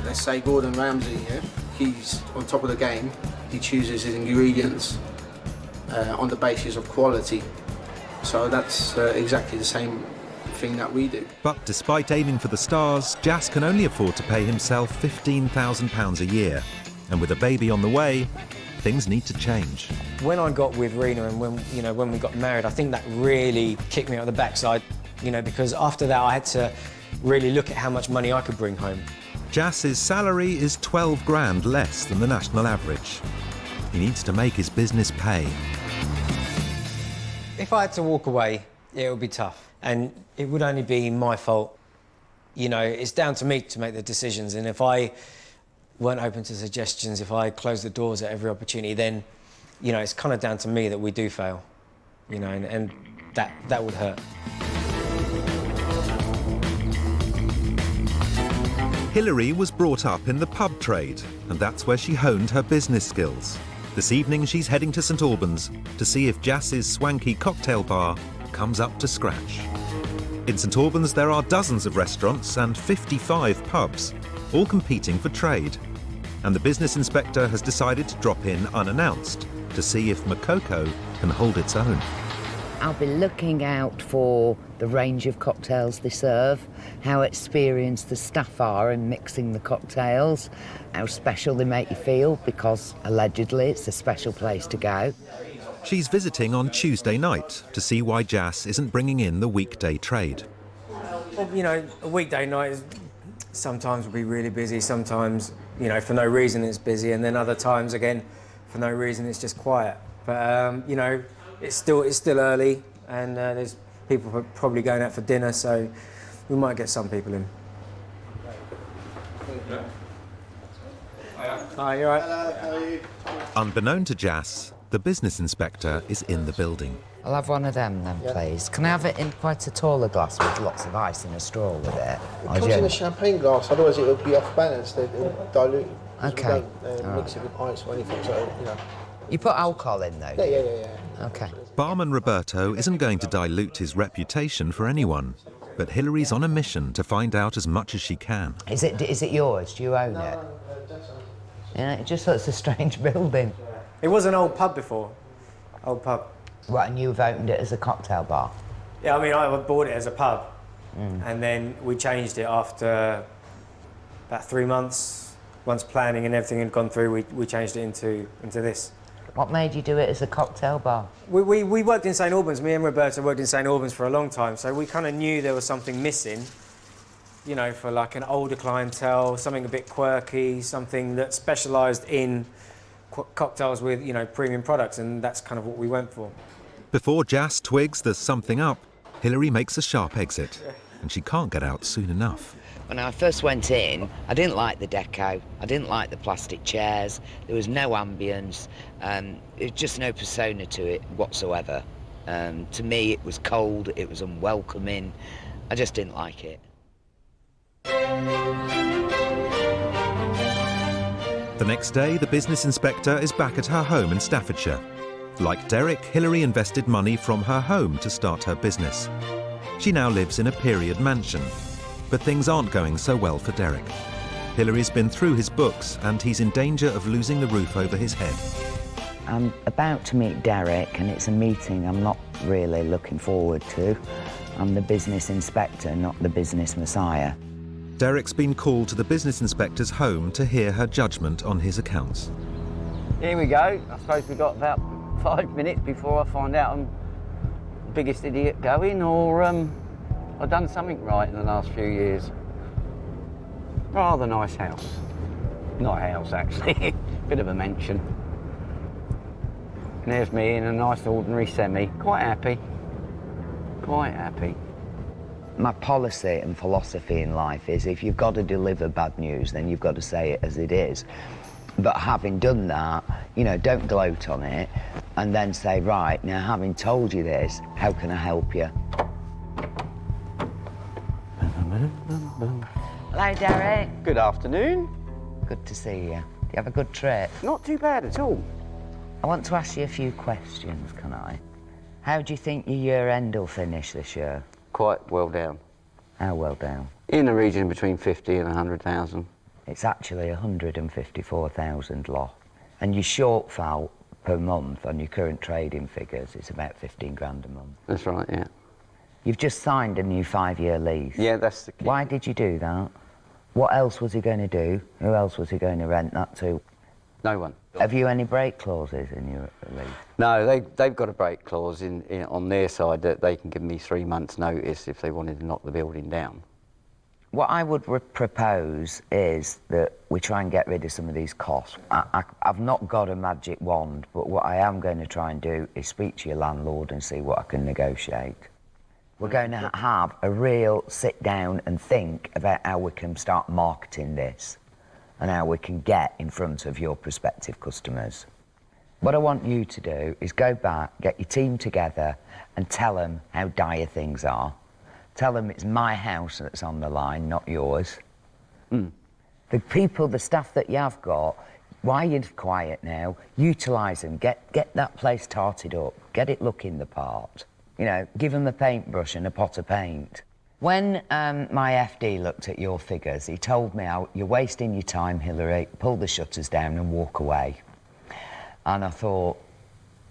Let's say Gordon Ramsay, yeah? He's on top of the game. He chooses his ingredients on the basis of quality. So that's exactly the same thing that we do. But despite aiming for the stars, Jass can only afford to pay himself £15,000 a year. And with a baby on the way, things need to change. When I got with Rena and when we got married, I think that really kicked me out the backside. you know, because after that I had to really look at how much money I could bring home. Jass's salary is 12 grand less than the national average. He needs to make his business pay. If I had to walk away, it would be tough. And it would only be my fault. You know, it's down to me to make the decisions. And if I weren't open to suggestions, if I closed the doors at every opportunity, then, you know, it's kind of down to me that we do fail. You know, and that would hurt. Hilary was brought up in the pub trade, and that's where she honed her business skills. This evening, she's heading to St Albans to see if Jass's swanky cocktail bar comes up to scratch. In St Albans, there are dozens of restaurants and 55 pubs, all competing for trade. And the business inspector has decided to drop in unannounced to see if Makoko can hold its own. I'll be looking out for the range of cocktails they serve, how experienced the staff are in mixing the cocktails, how special they make you feel, because allegedly it's a special place to go. She's visiting on Tuesday night to see why Jass isn't bringing in the weekday trade. Well, you know, a weekday night is sometimes will be really busy, sometimes, you know, for no reason it's busy, and then other times, again, for no reason it's just quiet. But, you know, it's still early, and there's people probably going out for dinner, so we might get some people in. Hi, you all right? Hello, how are you? Unbeknown to Jass, the business inspector is in the building. I'll have one of them then, please. Can I have it in quite a taller glass with lots of ice and a straw with it? It comes in a champagne glass, otherwise it would be off balance, it would dilute. Okay. We don't mix it with ice or anything, so, you know. You put alcohol in though? Yeah. Okay. Barman Roberto isn't going to dilute his reputation for anyone, but Hilary's on a mission to find out as much as she can. Is it yours? Do you own it? Yeah, it just looks a strange building. It was an old pub before. Old pub. Right, and you've opened it as a cocktail bar? Yeah, I mean, I bought it as a pub, and then we changed it after about 3 months. Once planning and everything had gone through, we changed it into this. What made you do it as a cocktail bar? We worked in St Albans. Me and Roberta worked in St Albans for a long time, so we kind of knew there was something missing, you know, for like an older clientele, something a bit quirky, something that specialised in cocktails with, you know, premium products, and that's kind of what we went for. Before Jass twigs there's something up, Hilary makes a sharp exit, and she can't get out soon enough. When I first went in, I didn't like the deco, I didn't like the plastic chairs, there was no ambience, there was just no persona to it whatsoever. To me, it was cold, it was unwelcoming, I just didn't like it. The next day, the business inspector is back at her home in Staffordshire. Like Derek, Hilary invested money from her home to start her business. She now lives in a period mansion. But things aren't going so well for Derek. Hilary's been through his books and he's in danger of losing the roof over his head. I'm about to meet Derek and it's a meeting I'm not really looking forward to. I'm the business inspector, not the business messiah. Derek's been called to the business inspector's home to hear her judgment on his accounts. Here we go. I suppose we've got about 5 minutes before I find out I'm the biggest idiot going, or I've done something right in the last few years. Rather nice house. Not a house, actually. Bit of a mansion. And there's me in a nice ordinary semi. Quite happy. Quite happy. My policy and philosophy in life is if you've got to deliver bad news, then you've got to say it as it is. But having done that, you know, don't gloat on it and then say, right, now having told you this, how can I help you? Hello, Derek. Good afternoon. Good to see you. Do you have a good trip? Not too bad at all. I want to ask you a few questions, can I? How do you think your year-end will finish this year? Quite well down. How well down? In a region between 50 and 100,000. It's actually 154,000 loss. And your shortfall per month on your current trading figures is about 15 grand a month. That's right, yeah. You've just signed a new 5-year lease. Yeah, that's the key. Why did you do that? What else was he going to do? Who else was he going to rent that to? No one. Have you any break clauses in your lease? No, they've got a break clause on their side that they can give me 3 months' notice if they wanted to knock the building down. What I would propose is that we try and get rid of some of these costs. I've not got a magic wand, but what I am going to try and do is speak to your landlord and see what I can negotiate. We're going to have a real sit down and think about how we can start marketing this and how we can get in front of your prospective customers. What I want you to do is go back, get your team together and tell them how dire things are. Tell them it's my house that's on the line, not yours. The people, the staff that you have got, while you're quiet now, utilise them, get that place tarted up, get it looking the part. You know, give them a paintbrush and a pot of paint. When my FD looked at your figures, he told me, you're wasting your time, Hilary, pull the shutters down and walk away. And I thought,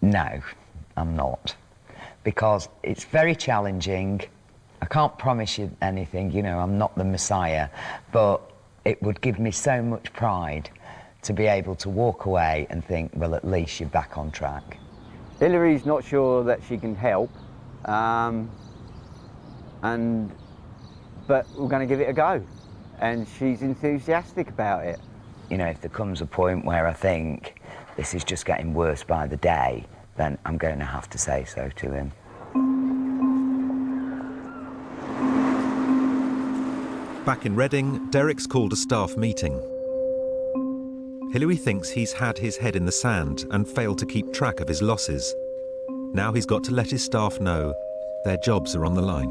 no, I'm not. Because it's very challenging. I can't promise you anything, you know, I'm not the Messiah, but it would give me so much pride to be able to walk away and think, well, at least you're back on track. Hilary's not sure that she can help, but we're going to give it a go, and she's enthusiastic about it. You know, if there comes a point where I think this is just getting worse by the day, then I'm going to have to say so to him. Back in Reading, Derek's called a staff meeting. Hilary thinks he's had his head in the sand and failed to keep track of his losses. Now he's got to let his staff know their jobs are on the line.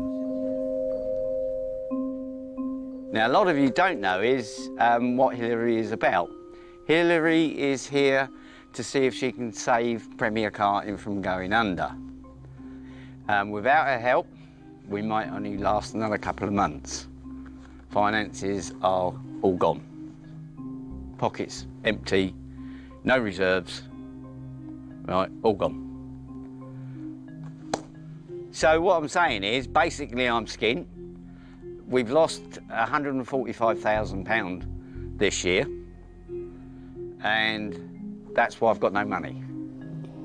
Now, a lot of you don't know is what Hilary is about. Hilary is here to see if she can save Premier Karting from going under. Without her help, we might only last another couple of months. Finances are all gone. Pockets empty, no reserves, right, all gone. So what I'm saying is, basically I'm skint. We've lost £145,000 this year, and that's why I've got no money.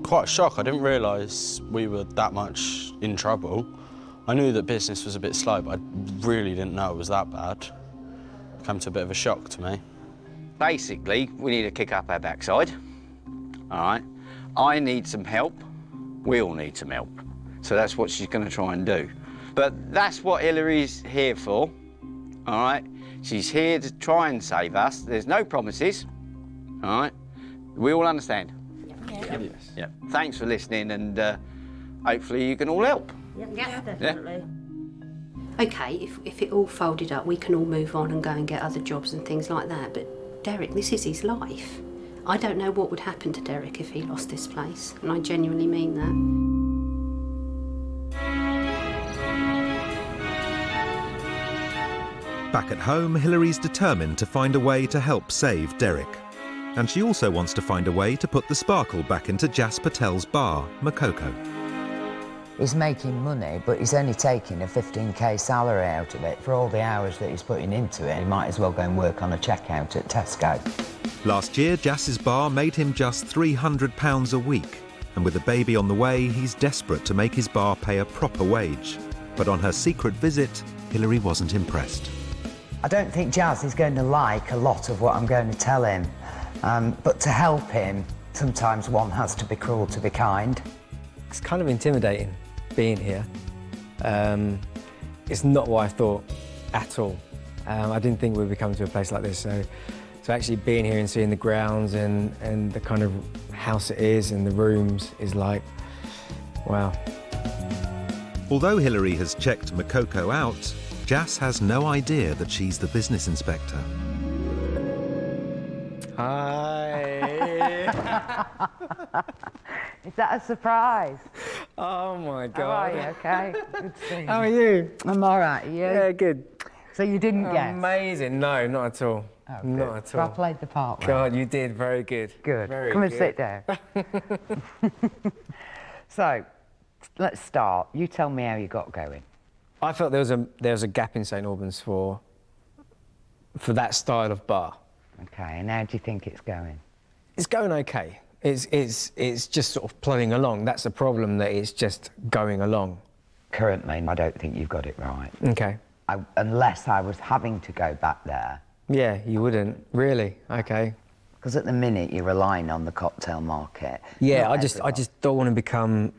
Quite a shock. I didn't realise we were that much in trouble. I knew that business was a bit slow, but I really didn't know it was that bad. It came to a bit of a shock to me. Basically, we need to kick up our backside, all right? I need some help. We all need some help. So that's what she's going to try and do. But that's what Hilary's here for, all right? She's here to try and save us. There's no promises, all right? We all understand? Yes. Yeah. Thanks for listening, and hopefully you can all help. Yeah, definitely. OK, if it all folded up, we can all move on and go and get other jobs and things like that, but Derek, this is his life. I don't know what would happen to Derek if he lost this place, and I genuinely mean that. Back at home, Hilary's determined to find a way to help save Derek. And she also wants to find a way to put the sparkle back into Jass Patel's bar, Makoko. He's making money, but he's only taking a 15k salary out of it. For all the hours that he's putting into it, he might as well go and work on a checkout at Tesco. Last year, Jass's bar made him just £300 a week. And with a baby on the way, he's desperate to make his bar pay a proper wage. But on her secret visit, Hilary wasn't impressed. I don't think Jass is going to like a lot of what I'm going to tell him. But to help him, sometimes one has to be cruel to be kind. It's kind of intimidating being here. It's not what I thought at all. I didn't think we'd be coming to a place like this. So actually being here and seeing the grounds and the kind of house it is and the rooms is like, wow. Although Hilary has checked Makoko out, Jass has no idea that she's the business inspector. Hi. Is that a surprise? Oh my God. How are you? Okay. Good to see you. How are you? I'm all right. Are you? Yeah, good. So you didn't guess? Amazing. No, not at all. Oh, not at all. I played the part well. God, you did. Very good. Good. Very Come and good. sit down. So, let's start. You tell me how you got going. I felt there was a gap in St Albans for that style of bar. Okay, and how do you think it's going? It's going okay. It's just sort of plodding along. That's the problem, that it's just going along. Currently, I don't think you've got it right. Okay. Unless I was having to go back there. Yeah, you wouldn't. Really? Okay. Because at the minute, you're relying on the cocktail market. Yeah, I just don't want to become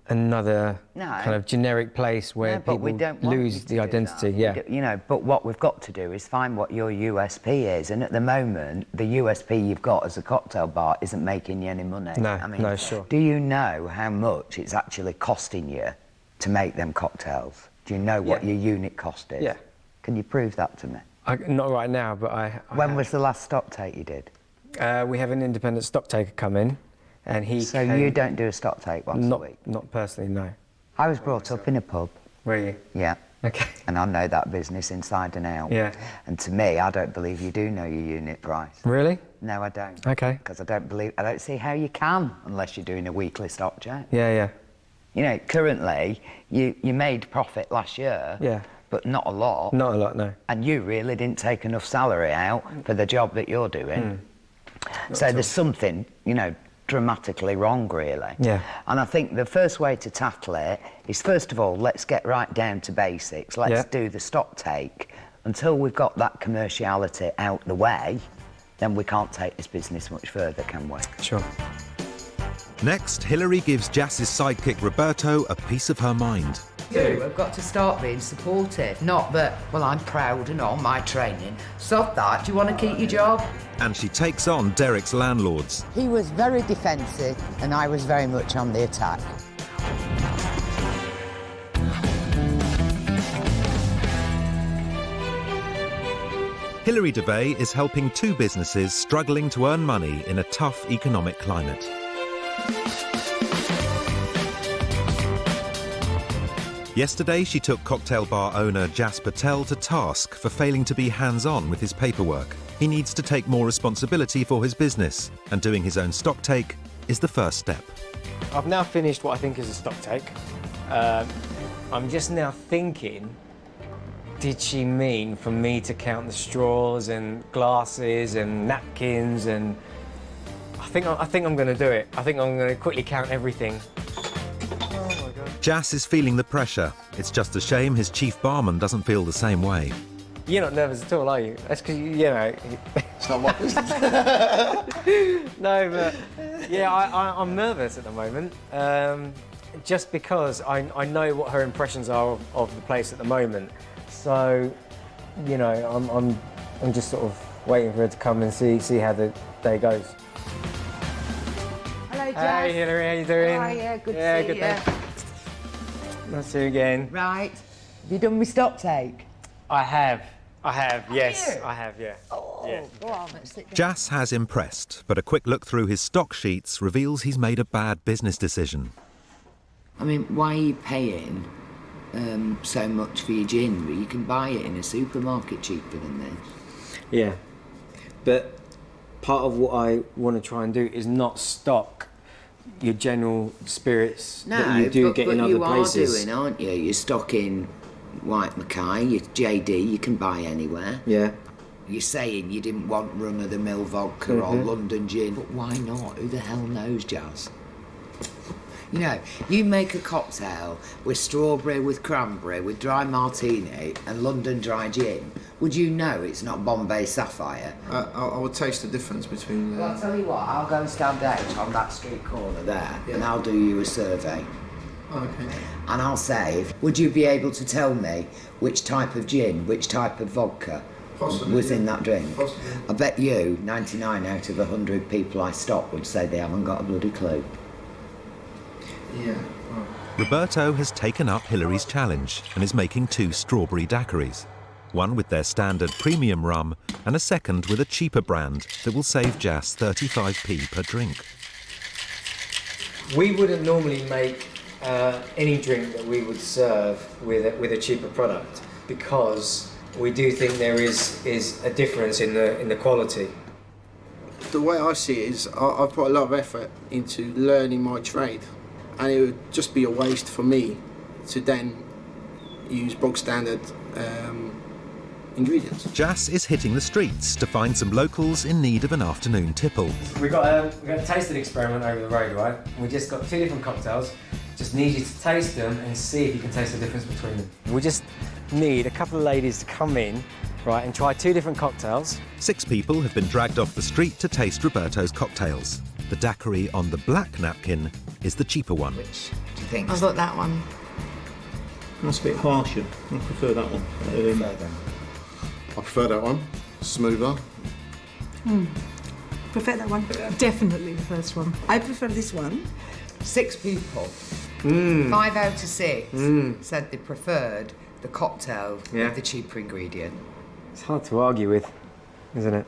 another kind of generic place where people lose the identity. Yeah. You know, but what we've got to do is find what your USP is. And at the moment, the USP you've got as a cocktail bar isn't making you any money. No, I mean, no, sure. Do you know how much it's actually costing you to make them cocktails? Do you know what your unit cost is? Yeah. Can you prove that to me? Not right now, but I When was the last stock take you did? We have an independent stock taker come in, and he. So you don't do a stock take once a week? Not personally, no. I was brought up in a pub. Were you? Yeah. Okay. And I know that business inside and out. Yeah. And to me, I don't believe you do know your unit price. Really? No, I don't. Okay. Because I don't see how you can unless you're doing a weekly stock check. Yeah, yeah. You know, currently, you made profit last year. Yeah. But not a lot. Not a lot, no. And you really didn't take enough salary out for the job that you're doing. So there's something, you know, dramatically wrong, really. Yeah. And I think the first way to tackle it is, first of all, let's get right down to basics. Let's do the stock take. Until we've got that commerciality out the way, then we can't take this business much further, can we? Sure. Next, Hilary gives Jass's sidekick Roberto a piece of her mind. I've got to start being supportive. Not that, well, I'm proud and all my training. Stop that. Do you want to keep your job? And she takes on Derek's landlords. He was very defensive and I was very much on the attack. Hilary Devey is helping two businesses struggling to earn money in a tough economic climate. Yesterday, she took cocktail bar owner Jass Patel to task for failing to be hands-on with his paperwork. He needs to take more responsibility for his business, and doing his own stock take is the first step. I've now finished what I think is a stock take. I'm just now thinking, did she mean for me to count the straws and glasses and napkins? And I think I'm going to do it. I think I'm going to quickly count everything. Jass is feeling the pressure. It's just a shame his chief barman doesn't feel the same way. You're not nervous at all, are you? That's because, you know... It's not my business. No, but... Yeah, I'm nervous at the moment. Just because I know what her impressions are of the place at the moment. So, you know, I'm just sort of waiting for her to come and see how the day goes. Hello, Jass. Hey, Hilary, how you doing? Hi, yeah, good to see you. Nice to see you again. Right. Have you done my stock take? I have, yes, I have, yeah. Oh, yeah. Go on, let's sit down. Jass has impressed, but a quick look through his stock sheets reveals he's made a bad business decision. I mean, why are you paying so much for your gin? You can buy it in a supermarket cheaper than this. Yeah, but part of what I want to try and do is not stock your general spirits that you do get in other places. But you are doing, aren't you? You're stocking White Mackay, your JD, you can buy anywhere. Yeah. You're saying you didn't want run-of-the-mill vodka or London gin, but why not? Who the hell knows, Jazz? You know, you make a cocktail with strawberry, with cranberry, with dry martini and London dry gin. Would you know it's not Bombay Sapphire? I would taste the difference between... Well, I'll tell you what, I'll go and stand out on that street corner there and I'll do you a survey. Okay. And I'll say, would you be able to tell me which type of gin, which type of vodka was in that drink? Possibly. I bet you 99 out of 100 people I stop would say they haven't got a bloody clue. Yeah. Roberto has taken up Hilary's challenge and is making 2 strawberry daiquiris. One with their standard premium rum and a second with a cheaper brand that will save Jass 35p per drink. We wouldn't normally make any drink that we would serve with a cheaper product because we do think there is a difference in the quality. The way I see it is I've put a lot of effort into learning my trade, and it would just be a waste for me to then use bog standard ingredients. Jass is hitting the streets to find some locals in need of an afternoon tipple. We got a tasting experiment over the road, right? We just got 2 different cocktails. Just need you to taste them and see if you can taste the difference between them. We just need a couple of ladies to come in, right, and try 2 different cocktails. 6 people have been dragged off the street to taste Roberto's cocktails. The daiquiri on the black napkin is the cheaper one. Which do you think? I've got that one. That's a bit harsher. I prefer that one. I prefer that one. Smoother. Prefer that one. Definitely the first one. I prefer this one. 6 people. 5 out of 6 said they preferred the cocktail with the cheaper ingredient. It's hard to argue with, isn't it?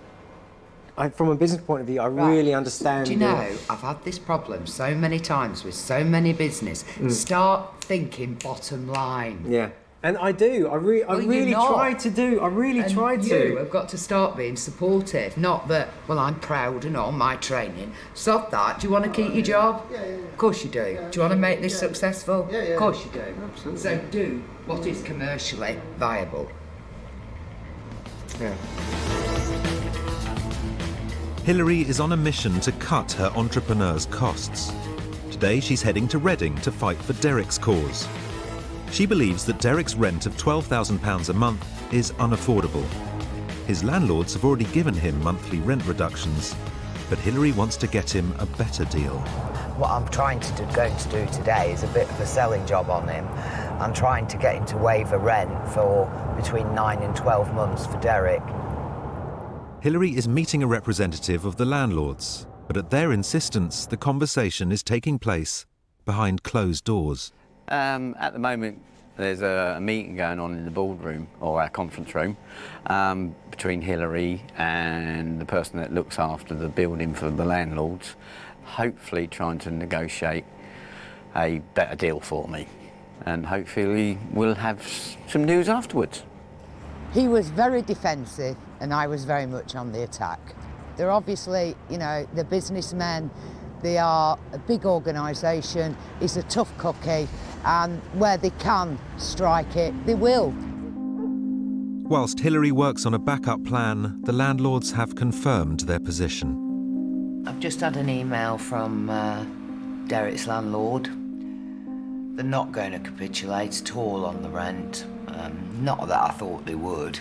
From a business point of view, I really understand. Do you know, I've had this problem so many times with so many business. Start thinking bottom line. Yeah. And I do. I really try to do. I really try to. You have got to start being supportive. Not that, well, I'm proud and all my training. Stop that. Do you want to keep your job? Yeah. Of course you do. Do you want to make this successful? Yeah. Of course you do. Absolutely. So do what is commercially viable. Yeah. Hilary is on a mission to cut her entrepreneur's costs. Today she's heading to Reading to fight for Derek's cause. She believes that Derek's rent of £12,000 a month is unaffordable. His landlords have already given him monthly rent reductions, but Hilary wants to get him a better deal. What I'm going to do today is a bit of a selling job on him. I'm trying to get him to waive a rent for between 9 and 12 months for Derek. Hilary is meeting a representative of the landlords, but at their insistence, the conversation is taking place behind closed doors. At the moment, there's a meeting going on in the boardroom, or our conference room, between Hilary and the person that looks after the building for the landlords, hopefully trying to negotiate a better deal for me. And hopefully we'll have some news afterwards. He was very defensive and I was very much on the attack. They're obviously, you know, they're businessmen. They are a big organisation. He's a tough cookie, and where they can strike it, they will. Whilst Hilary works on a backup plan, the landlords have confirmed their position. I've just had an email from Derek's landlord. They're not going to capitulate at all on the rent. Not that I thought they would.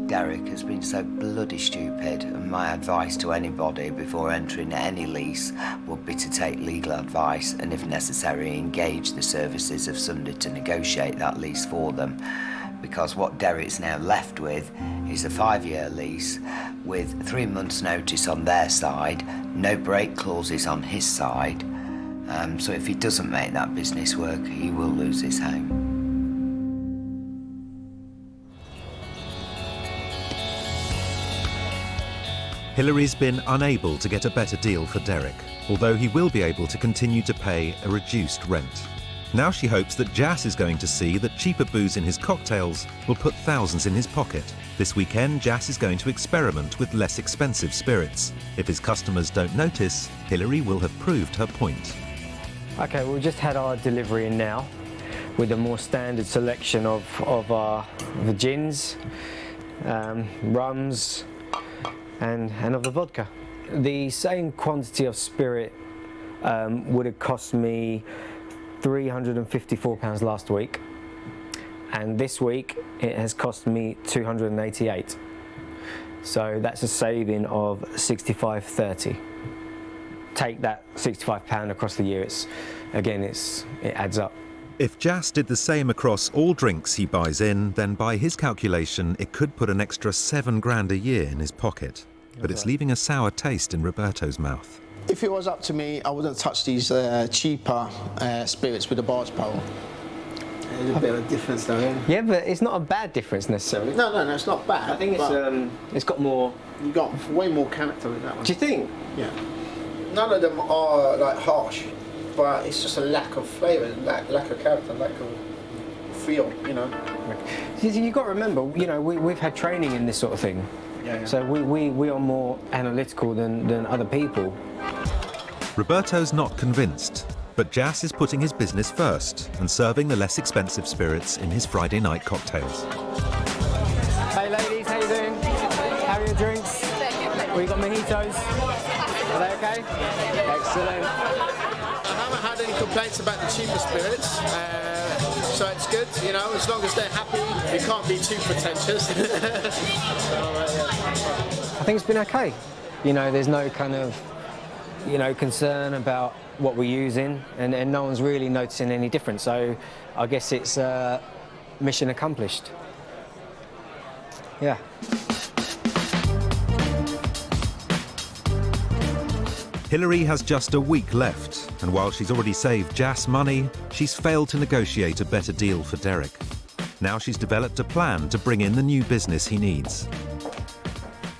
Derek has been so bloody stupid, and my advice to anybody before entering any lease would be to take legal advice and, if necessary, engage the services of somebody to negotiate that lease for them. Because what Derek's now left with is a 5-year lease with 3 months' notice on their side, no break clauses on his side. So if he doesn't make that business work, he will lose his home. Hilary's been unable to get a better deal for Derek, although he will be able to continue to pay a reduced rent. Now she hopes that Jass is going to see that cheaper booze in his cocktails will put thousands in his pocket. This weekend, Jass is going to experiment with less expensive spirits. If his customers don't notice, Hilary will have proved her point. Okay, well, we just had our delivery in now with a more standard selection of the gins, rums, and of the vodka. The same quantity of spirit would have cost me £354 last week, and this week it has cost me £288. So that's a saving of £65.30. Take that £65 across the year. It adds up. If Jass did the same across all drinks he buys in, then by his calculation, it could put an extra £7,000 a year in his pocket. But it's leaving a sour taste in Roberto's mouth. If it was up to me, I wouldn't touch these cheaper spirits with a barge pole. There's a bit of a difference though, yeah? Yeah, but it's not a bad difference necessarily. No, it's not bad. I think it's got more... You've got way more character with that one. Do you think? Yeah. None of them are like harsh, but it's just a lack of flavour, lack of character, lack of feel, you know. You've got to remember, you know, we've had training in this sort of thing. Yeah. So we are more analytical than other people. Roberto's not convinced, but Jass is putting his business first and serving the less expensive spirits in his Friday night cocktails. Hey ladies, drinks? We got mojitos. Are they okay? Excellent. I haven't had any complaints about the cheaper spirits, so it's good, you know, as long as they're happy. We can't be too pretentious. I think it's been okay. You know, there's no kind of, you know, concern about what we're using, and no one's really noticing any difference. So I guess it's mission accomplished. Yeah. Hilary has just a week left, and while she's already saved Jass money, she's failed to negotiate a better deal for Derek. Now she's developed a plan to bring in the new business he needs.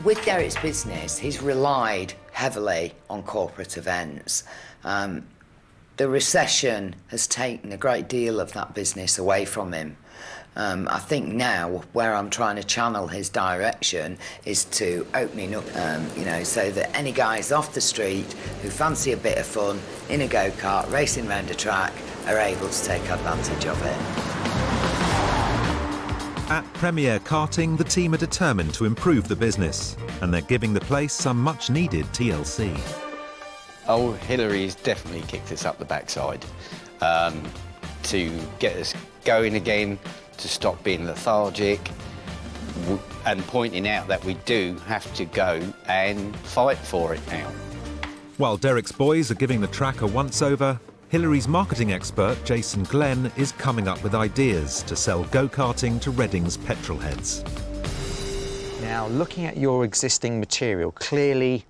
With Derek's business, he's relied heavily on corporate events. The recession has taken a great deal of that business away from him. I think now where I'm trying to channel his direction is to opening up, you know, so that any guys off the street who fancy a bit of fun in a go-kart, racing around a track, are able to take advantage of it. At Premier Karting, the team are determined to improve the business, and they're giving the place some much-needed TLC. Oh, Hilary's definitely kicked us up the backside to get us going again, to stop being lethargic, and pointing out that we do have to go and fight for it now. While Derek's boys are giving the track a once-over, Hilary's marketing expert, Jason Glenn, is coming up with ideas to sell go-karting to Reading's petrol heads. Now, looking at your existing material, clearly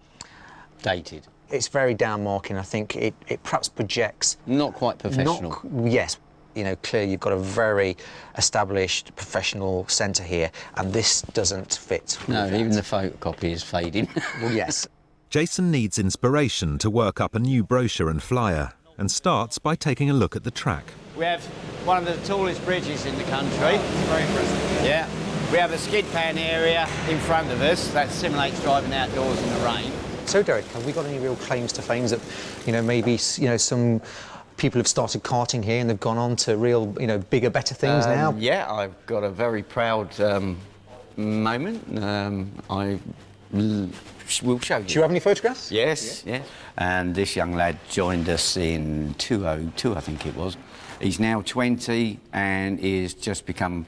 dated. It's very down-marking. I think it perhaps projects... Not quite professional. Yes. You know, clearly you've got a very established professional centre here, and this doesn't fit. No, even the photocopy is fading. Well, yes. Jason needs inspiration to work up a new brochure and flyer, and starts by taking a look at the track. We have one of the tallest bridges in the country. Very impressive. Yeah. We have a skid pan area in front of us that simulates driving outdoors in the rain. So, Derek, have we got any real claims to fame that, you know, maybe, you know, some people have started karting here and they've gone on to real, you know, bigger, better things now? Yeah, I've got a very proud moment. I will show you. Do you have any photographs? Yes, yes. And this young lad joined us in 2002, I think it was. He's now 20 and is just become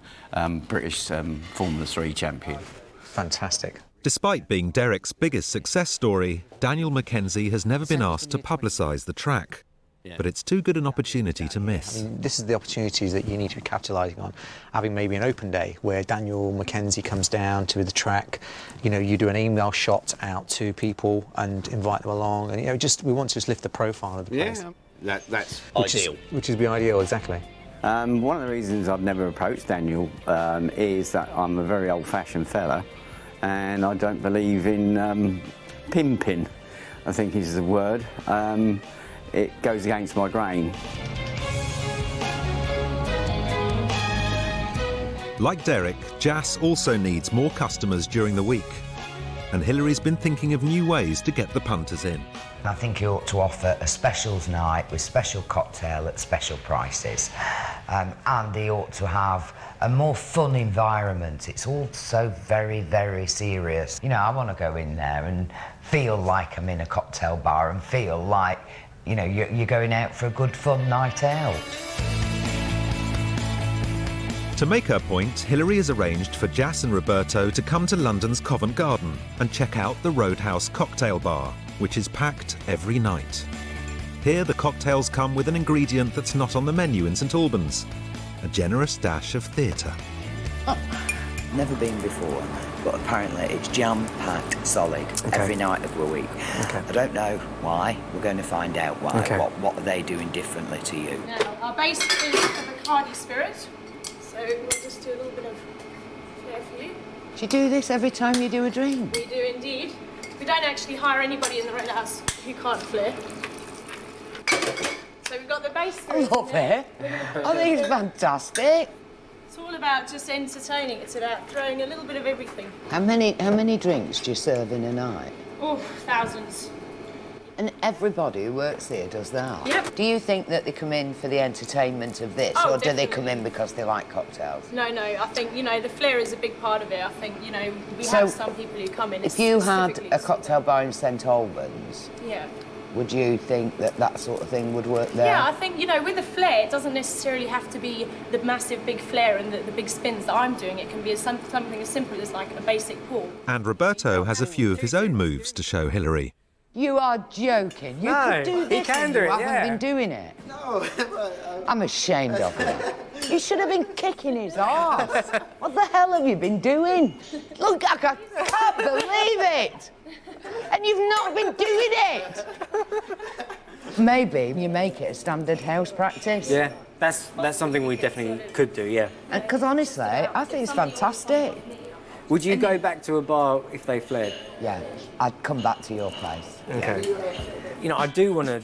British Formula 3 champion. Fantastic. Despite being Derek's biggest success story, Daniel Mackenzie has never been asked to publicise the track. But it's too good an opportunity to miss. I mean, this is the opportunities that you need to be capitalising on. Having maybe an open day where Daniel Mackenzie comes down to the track, you know, you do an email shot out to people and invite them along, and, you know, just we want to just lift the profile of the place. Yeah, that's ideal. Which is the ideal, exactly. One of the reasons I've never approached Daniel is that I'm a very old-fashioned fella, and I don't believe in pimping, I think is the word. It goes against my grain. Like Derek, Jass also needs more customers during the week. And Hilary's been thinking of new ways to get the punters in. I think he ought to offer a specials night with special cocktail at special prices. And he ought to have a more fun environment. It's all so very, very serious. You know, I want to go in there and feel like I'm in a cocktail bar and feel like, you know, you're going out for a good fun night out. To make her point, Hilary has arranged for Jass and Roberto to come to London's Covent Garden and check out the Roadhouse Cocktail Bar, which is packed every night. Here, the cocktails come with an ingredient that's not on the menu in St Albans, a generous dash of theatre. Never been before, but apparently it's jam-packed solid every night of the week. I don't know why. We're going to find out why. What are they doing differently to you? Now, our base is the Bacardi spirit, so we'll just do a little bit of flair for you. Do you do this every time you do a drink? We do indeed. We don't actually hire anybody in the Roadhouse who can't flair. So we've got the base spirit. I love it. I think it's fantastic. It's all about just entertaining. It's about throwing a little bit of everything. How many drinks do you serve in a night? Oh, thousands. And everybody who works here does that? Yep. Do you think that they come in for the entertainment of this, Oh, or do they definitely. come in because they like cocktails? No, I think, you know, the flair is a big part of it. I think, you know, we So, have some people who come in. If you had specifically- a cocktail bar in St Albans, Yeah. would you think that that sort of thing would work there? Yeah, I think, you know, with a flair, it doesn't necessarily have to be the massive big flair and the big spins that I'm doing. It can be something as simple as like a basic pull. And Roberto has a few of his own moves to show Hilary. You are joking. You No, could do he this can and do you it, haven't yeah. been doing it. No, I'm ashamed of you. You should have been kicking his arse. What the hell have you been doing? Look, I can't believe it. And you've not been doing it. Maybe you make it a standard house practice. Yeah, that's something we definitely could do, yeah. Because honestly, I think it's fantastic. Would you go back to a bar if they flared? Yeah, I'd come back to your place. Okay. You know, I do want to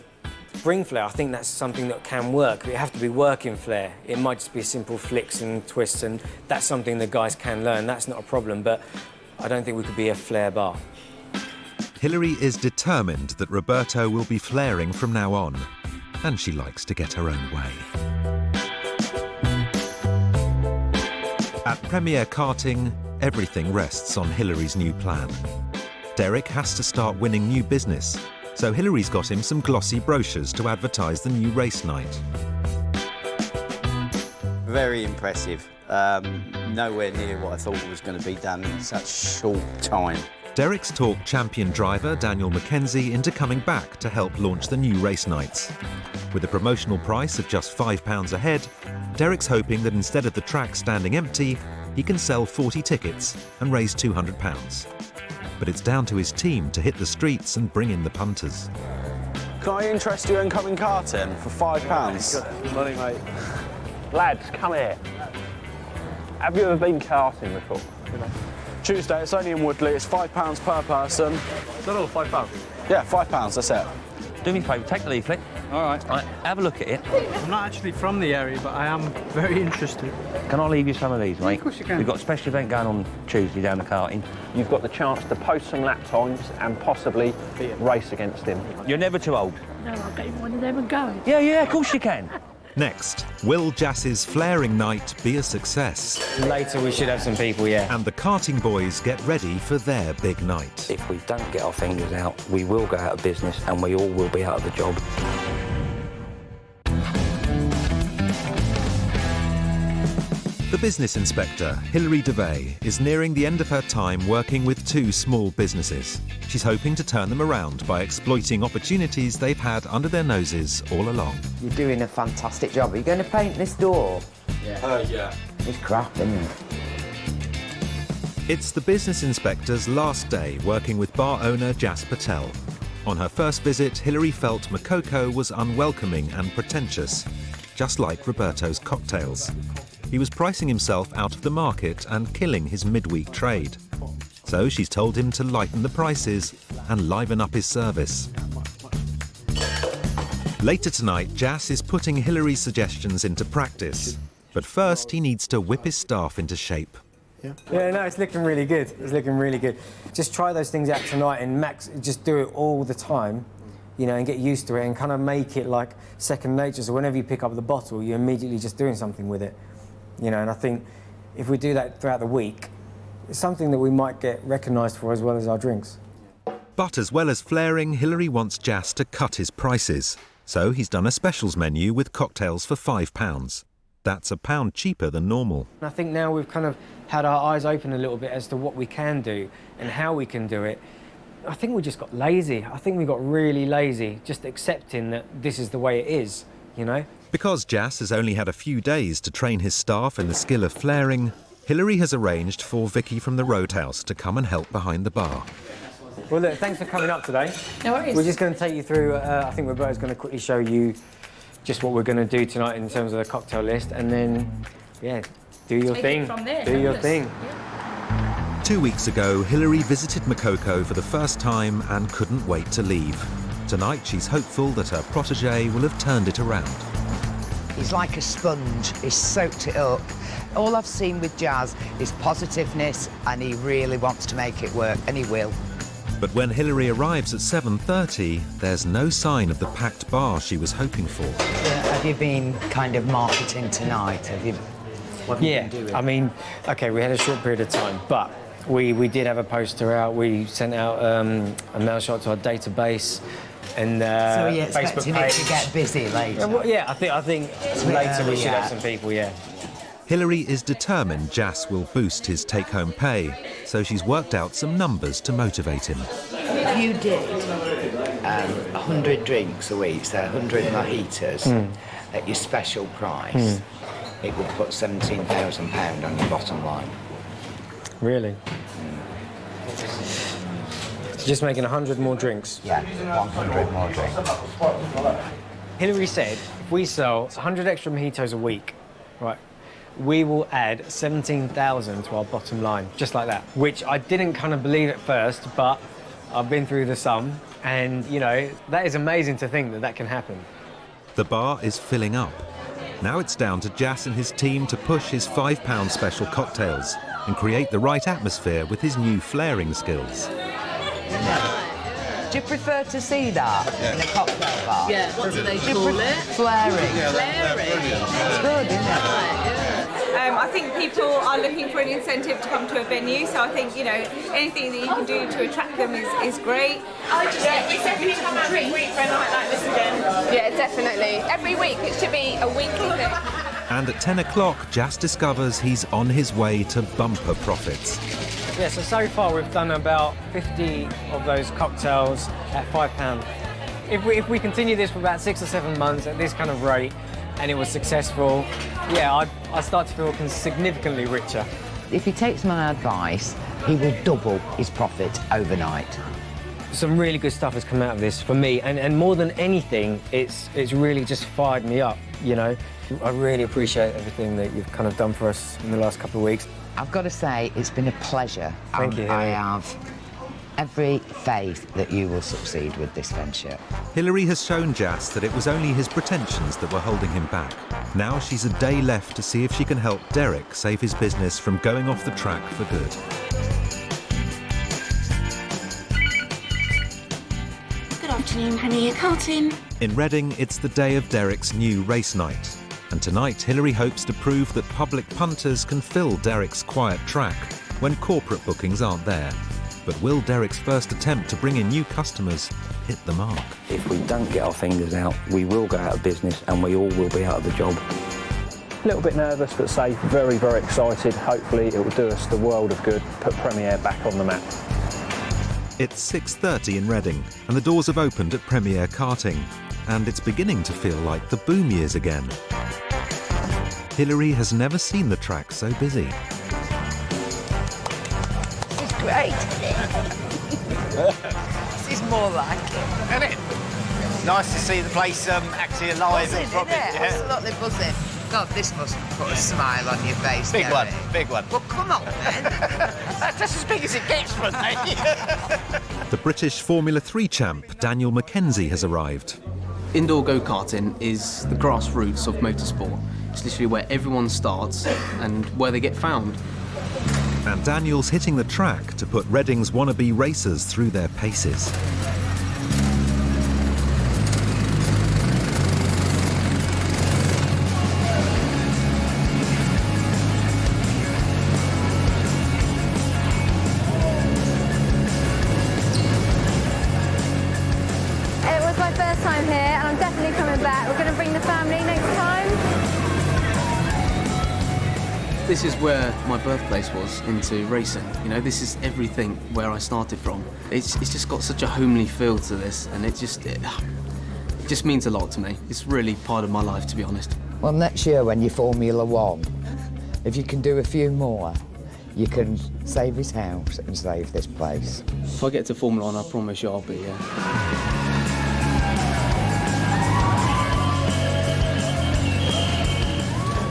bring flair. I think that's something that can work. But it have to be working flair. It might just be simple flicks and twists, and that's something the guys can learn. That's not a problem, but I don't think we could be a flair bar. Hilary is determined that Roberto will be flaring from now on, and she likes to get her own way. At Premier Karting, everything rests on Hilary's new plan. Derek has to start winning new business, so Hilary's got him some glossy brochures to advertise the new race night. Very impressive. Nowhere near what I thought was going to be done in such short time. Derek's talked champion driver Daniel Mackenzie into coming back to help launch the new race nights. With a promotional price of just £5 a head, Derek's hoping that instead of the track standing empty, he can sell 40 tickets and raise £200. But it's down to his team to hit the streets and bring in the punters. Can I interest you in coming karting for £5? Good money, mate. Lads, come here. Have you ever been karting before? Tuesday, it's only in Woodley, it's £5 per person. Is that all, £5? Yeah, £5, that's it. Do me a favour, take the leaflet. All right. Have a look at it. I'm not actually from the area, but I am very interested. Can I leave you some of these, mate? Of course you can. We've got a special event going on Tuesday down the karting. You've got the chance to post some lap times and possibly race against him. You're never too old. No, I'll get one of them and go. Yeah, of course you can. Next, will Jass's flaring night be a success? Later we should have some people, yeah. And the karting boys get ready for their big night. If we don't get our fingers out, we will go out of business and we all will be out of the job. The business inspector, Hilary Devey, is nearing the end of her time working with two small businesses. She's hoping to turn them around by exploiting opportunities they've had under their noses all along. You're doing a fantastic job. Are you going to paint this door? Yeah. It's crap, isn't it? It's the business inspector's last day working with bar owner Jass Patel. On her first visit, Hilary felt Makoko was unwelcoming and pretentious, just like Roberto's cocktails. He was pricing himself out of the market and killing his midweek trade. So she's told him to lighten the prices and liven up his service. Later tonight, Jass is putting Hilary's suggestions into practice. But first, he needs to whip his staff into shape. Yeah, no, it's looking really good. It's looking really good. Just try those things out tonight and just do it all the time, you know, and get used to it and kind of make it like second nature. So whenever you pick up the bottle, you're immediately just doing something with it. You know, and I think if we do that throughout the week, it's something that we might get recognised for as well as our drinks. But as well as flaring, Hilary wants Jass to cut his prices. So he's done a specials menu with cocktails for £5. That's £1 cheaper than normal. I think now we've kind of had our eyes open a little bit as to what we can do and how we can do it. I think we just got lazy. I think we got really lazy, just accepting that this is the way it is, you know? Because Jass has only had a few days to train his staff in the skill of flaring, Hilary has arranged for Vicky from the Roadhouse to come and help behind the bar. Well, look, thanks for coming up today. No worries. We're just going to take you through, I think Roberto's going to quickly show you just what we're going to do tonight in terms of the cocktail list, and then, yeah, do your Take it thing. from there, Do your fabulous. thing. 2 weeks ago, Hilary visited Makoko for the first time and couldn't wait to leave. Tonight, she's hopeful that her protégé will have turned it around. He's like a sponge. He's soaked it up. All I've seen with Jazz is positiveness, and he really wants to make it work, and he will. But when Hilary arrives at 7:30, there's no sign of the packed bar she was hoping for. Have you been kind of marketing tonight? What have you been doing? I mean, OK, we had a short period of time, but we did have a poster out. We sent out a mail shot to our database and so you're Facebook expecting page. it to get busy later? Yeah, I think later we should have some people, yeah. Hilary is determined Jass will boost his take-home pay, so she's worked out some numbers to motivate him. If you did 100 drinks a week, so 100 mojitos at your special price, it would put £17,000 on your bottom line. Really? So just making 100 more drinks? Yeah, 100 more drinks. Hilary said if we sell 100 extra mojitos a week, right, we will add 17,000 to our bottom line, just like that, which I didn't kind of believe at first, but I've been through the sum, and, you know, that is amazing to think that that can happen. The bar is filling up. Now it's down to Jass and his team to push his £5 special cocktails and create the right atmosphere with his new flaring skills. Do you prefer to see that in a cocktail bar? Yeah, what do they call it? Flaring. Flaring. It's good, isn't it? I think people are looking for an incentive to come to a venue, so I think, you know, anything that you can do to attract them is great. I just think we said we should have every week for a night like this again. Yeah, definitely. Every week, it should be a weekly thing. And at 10 o'clock, Jass discovers he's on his way to bumper profits. Yeah, so far we've done about 50 of those cocktails at £5. If we continue this for about 6 or 7 months at this kind of rate, and it was successful, yeah, I start to feel significantly richer. If he takes my advice, he will double his profit overnight. Some really good stuff has come out of this for me, and more than anything, it's really just fired me up, you know. I really appreciate everything that you've kind of done for us in the last couple of weeks. I've got to say, it's been a pleasure. Thank you. I have every faith that you will succeed with this venture. Hilary has shown Jass that it was only his pretensions that were holding him back. Now she's a day left to see if she can help Derek save his business from going off the track for good. Good afternoon, Premier Karting. In Reading, it's the day of Derek's new race night. And tonight, Hilary hopes to prove that public punters can fill Derek's quiet track when corporate bookings aren't there. But will Derek's first attempt to bring in new customers hit the mark? If we don't get our fingers out, we will go out of business and we all will be out of the job. A little bit nervous, but safe, very, very excited. Hopefully it will do us the world of good, put Premier back on the map. It's 6:30 in Reading, and the doors have opened at Premier Karting, and it's beginning to feel like the boom years again. Hilary has never seen the track so busy. This is great. This is more like it. Isn't it? Nice to see the place actually alive Buzzing, and throbbing. isn't it? Absolutely buzzing. God, this must put a smile on your face. Big one, Derek. big one. Well, come on, then. That's as big as it gets for me. The British Formula 3 champ, Daniel Mackenzie, has arrived. Indoor go-karting is the grassroots of motorsport. It's literally where everyone starts and where they get found. And Daniel's hitting the track to put Reading's wannabe racers through their paces. It was my first time here and I'm definitely coming back. We're going to bring the family next time. This is where my birthplace was into racing. You know, this is everything where I started from. It's just got such a homely feel to this, and it just means a lot to me. It's really part of my life, to be honest. Well, next year when you're Formula 1, if you can do a few more, you can save his house and save this place. If I get to Formula 1, I promise you I'll be here.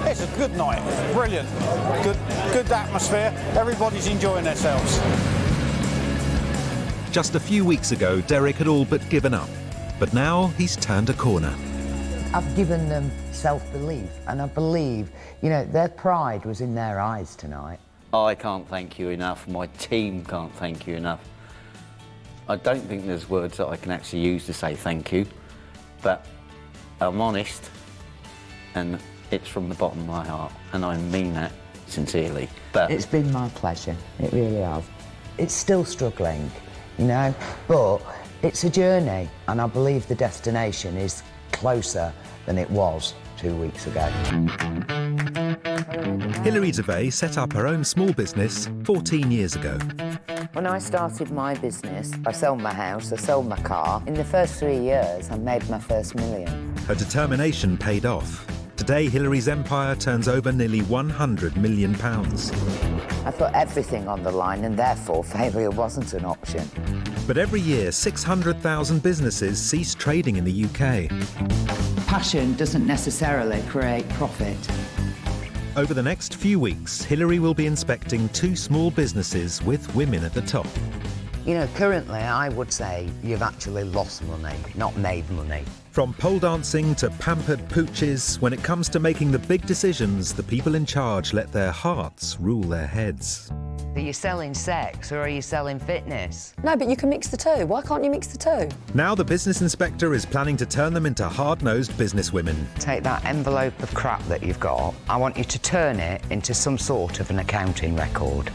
It's a good night, brilliant, good atmosphere, everybody's enjoying themselves. Just a few weeks ago, Derek had all but given up, but now he's turned a corner. I've given them self-belief, and I believe, you know, their pride was in their eyes tonight. I can't thank you enough. My team can't thank you enough. I don't think there's words that I can actually use to say thank you, but I'm honest, and it's from the bottom of my heart, and I mean that sincerely. But it's been my pleasure, it really has. It's still struggling, you know, but it's a journey, and I believe the destination is closer than it was 2 weeks ago. Hilary Devey set up her own small business 14 years ago. When I started my business, I sold my house, I sold my car. In the first 3 years, I made my first million. Her determination paid off. Today, Hilary's empire turns over nearly £100 million. I put everything on the line, and therefore failure wasn't an option. But every year, 600,000 businesses cease trading in the UK. Passion doesn't necessarily create profit. Over the next few weeks, Hilary will be inspecting 2 small businesses with women at the top. You know, currently I would say you've actually lost money, not made money. From pole dancing to pampered pooches, when it comes to making the big decisions, the people in charge let their hearts rule their heads. Are you selling sex or are you selling fitness? No, but you can mix the two. Why can't you mix the two? Now the business inspector is planning to turn them into hard-nosed businesswomen. Take that envelope of crap that you've got. I want you to turn it into some sort of an accounting record.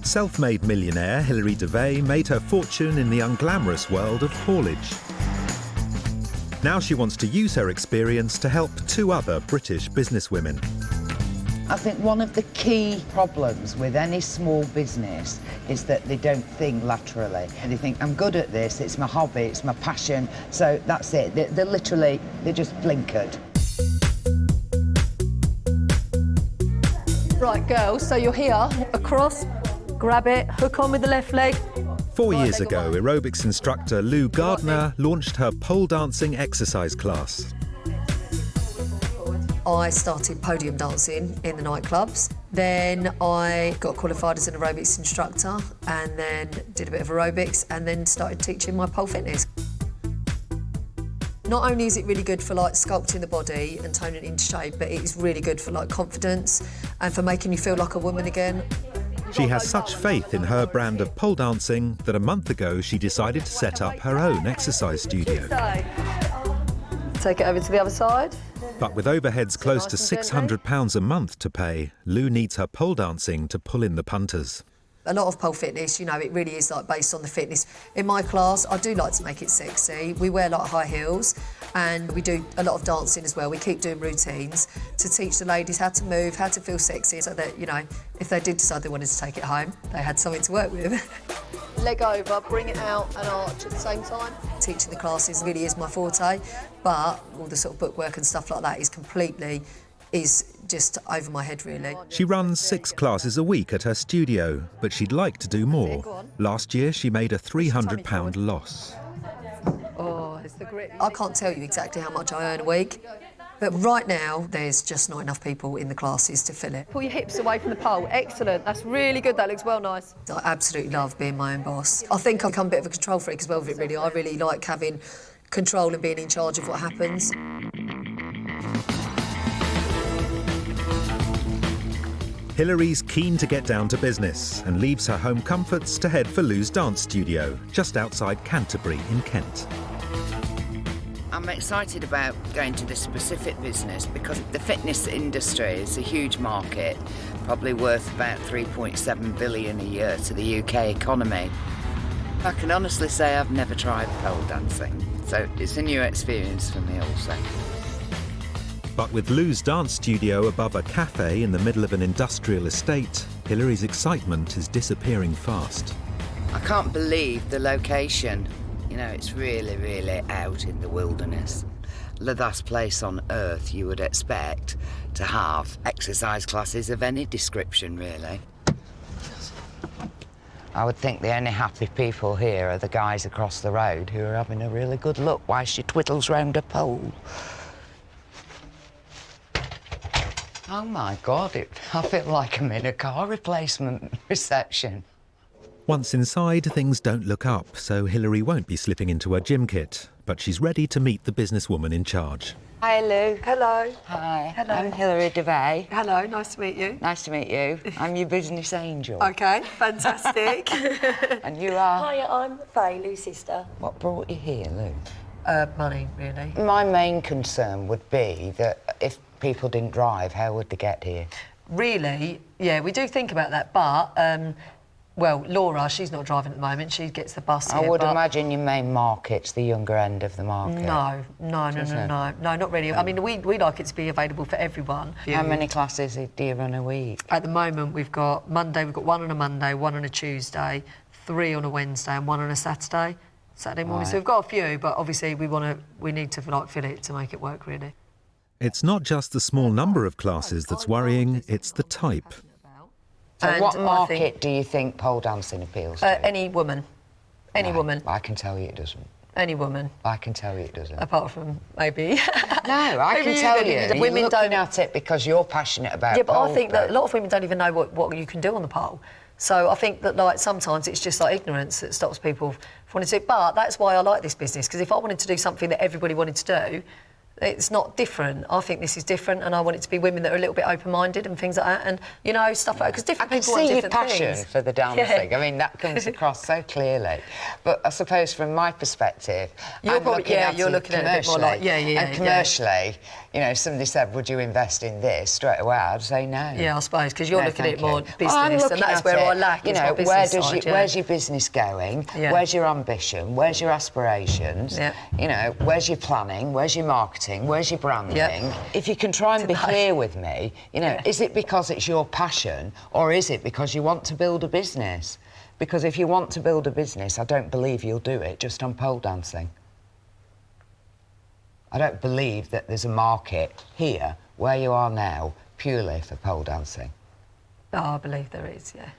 Self-made millionaire Hilary Devey made her fortune in the unglamorous world of haulage. Now she wants to use her experience to help 2 other British businesswomen. I think one of the key problems with any small business is that they don't think laterally. And they think, I'm good at this, it's my hobby, it's my passion, so that's it. They're just blinkered. Right, girls, so you're here, across, grab it, hook on with the left leg. 4 years ago, aerobics instructor Lou Gardner launched her pole dancing exercise class. I started podium dancing in the nightclubs. Then I got qualified as an aerobics instructor and then did a bit of aerobics and then started teaching my pole fitness. Not only is it really good for like sculpting the body and toning it into shape, but it is really good for like confidence and for making you feel like a woman again. She has such faith in her brand of pole dancing that a month ago she decided to set up her own exercise studio. Take it over to the other side. But with overheads close to £600 a month to pay, Lou needs her pole dancing to pull in the punters. A lot of pole fitness, you know, it really is like based on the fitness. In my class, I do like to make it sexy. We wear like high heels and we do a lot of dancing as well. We keep doing routines to teach the ladies how to move, how to feel sexy, so that, you know, if they did decide they wanted to take it home, they had something to work with. Leg over, bring it out and arch at the same time. Teaching the classes really is my forte, but all the sort of bookwork and stuff like that is just over my head, really. She runs 6 classes a week at her studio, but she'd like to do more. Last year, she made a £300 loss. Oh, it's the grit. I can't tell you exactly how much I earn a week, but right now, there's just not enough people in the classes to fill it. Pull your hips away from the pole. Excellent. That's really good. That looks well nice. I absolutely love being my own boss. I think I've become a bit of a control freak as well with it, really. I really like having control and being in charge of what happens. Hilary's keen to get down to business and leaves her home comforts to head for Lou's dance studio, just outside Canterbury in Kent. I'm excited about going to this specific business because the fitness industry is a huge market, probably worth about 3.7 billion a year to the UK economy. I can honestly say I've never tried pole dancing, so it's a new experience for me also. But with Lou's dance studio above a cafe in the middle of an industrial estate, Hilary's excitement is disappearing fast. I can't believe the location. You know, it's really, really out in the wilderness. The last place on earth you would expect to have exercise classes of any description, really. I would think the only happy people here are the guys across the road who are having a really good look while she twiddles round a pole. Oh my God, I feel like I'm in a car replacement reception. Once inside, things don't look up, so Hilary won't be slipping into her gym kit, but she's ready to meet the businesswoman in charge. Hi, Lou. Hello. Hi. Hello. I'm Hilary Devey. Hello, nice to meet you. Nice to meet you. I'm your business angel. OK, fantastic. And you are? Hiya, I'm Faye, Lou's sister. What brought you here, Lou? Money, really. My main concern would be that if people didn't drive, how would they get here? Really, yeah, we do think about that, but, well, Laura, she's not driving at the moment. She gets the bus here. I would imagine your main market's the younger end of the market. No, not really. I mean, we like it to be available for everyone. How many classes do you run a week? At the moment, we've got one on a Monday, one on a Tuesday, 3 on a Wednesday and 1 on a Saturday morning. Right. So we've got a few, but obviously we need to like fill it to make it work, really. It's not just the small number of classes that's worrying, it's the type. So And what I market do you think pole dancing appeals to? Any woman. Any woman. I can tell you it doesn't. Any woman. I can tell you it doesn't. Apart from maybe. No, I can tell you. You're Women looking at it because you're passionate about Yeah, but pole, I think that a lot of women don't even know what you can do on the pole. So I think that, like, sometimes it's just like ignorance that stops people from wanting to do it. But that's why I like this business, because if I wanted to do something that everybody wanted to do, it's not different. I think this is different, and I want it to be women that are a little bit open-minded and things like that, and, you know, stuff like that, because different people want different I can see your passion for the dancing. Yeah. I mean, that comes across so clearly. But I suppose from my perspective, you're looking at it a bit more like, and commercially, you know, if somebody said, would you invest in this? Straight away, I'd say no. Yeah, I suppose, because you're looking at it more business, well, and that's where I lack. You know, where's your business going? Yeah. Where's your ambition? Where's your aspirations? Yeah. You know, where's your planning? Where's your marketing? Where's your branding? If you can try and be clear with me, you know, is it because it's your passion, or is it because you want to build a business? Because if you want to build a business, I don't believe you'll do it just on pole dancing. I don't believe that there's a market here, where you are now, purely for pole dancing. Oh, I believe there is, yeah.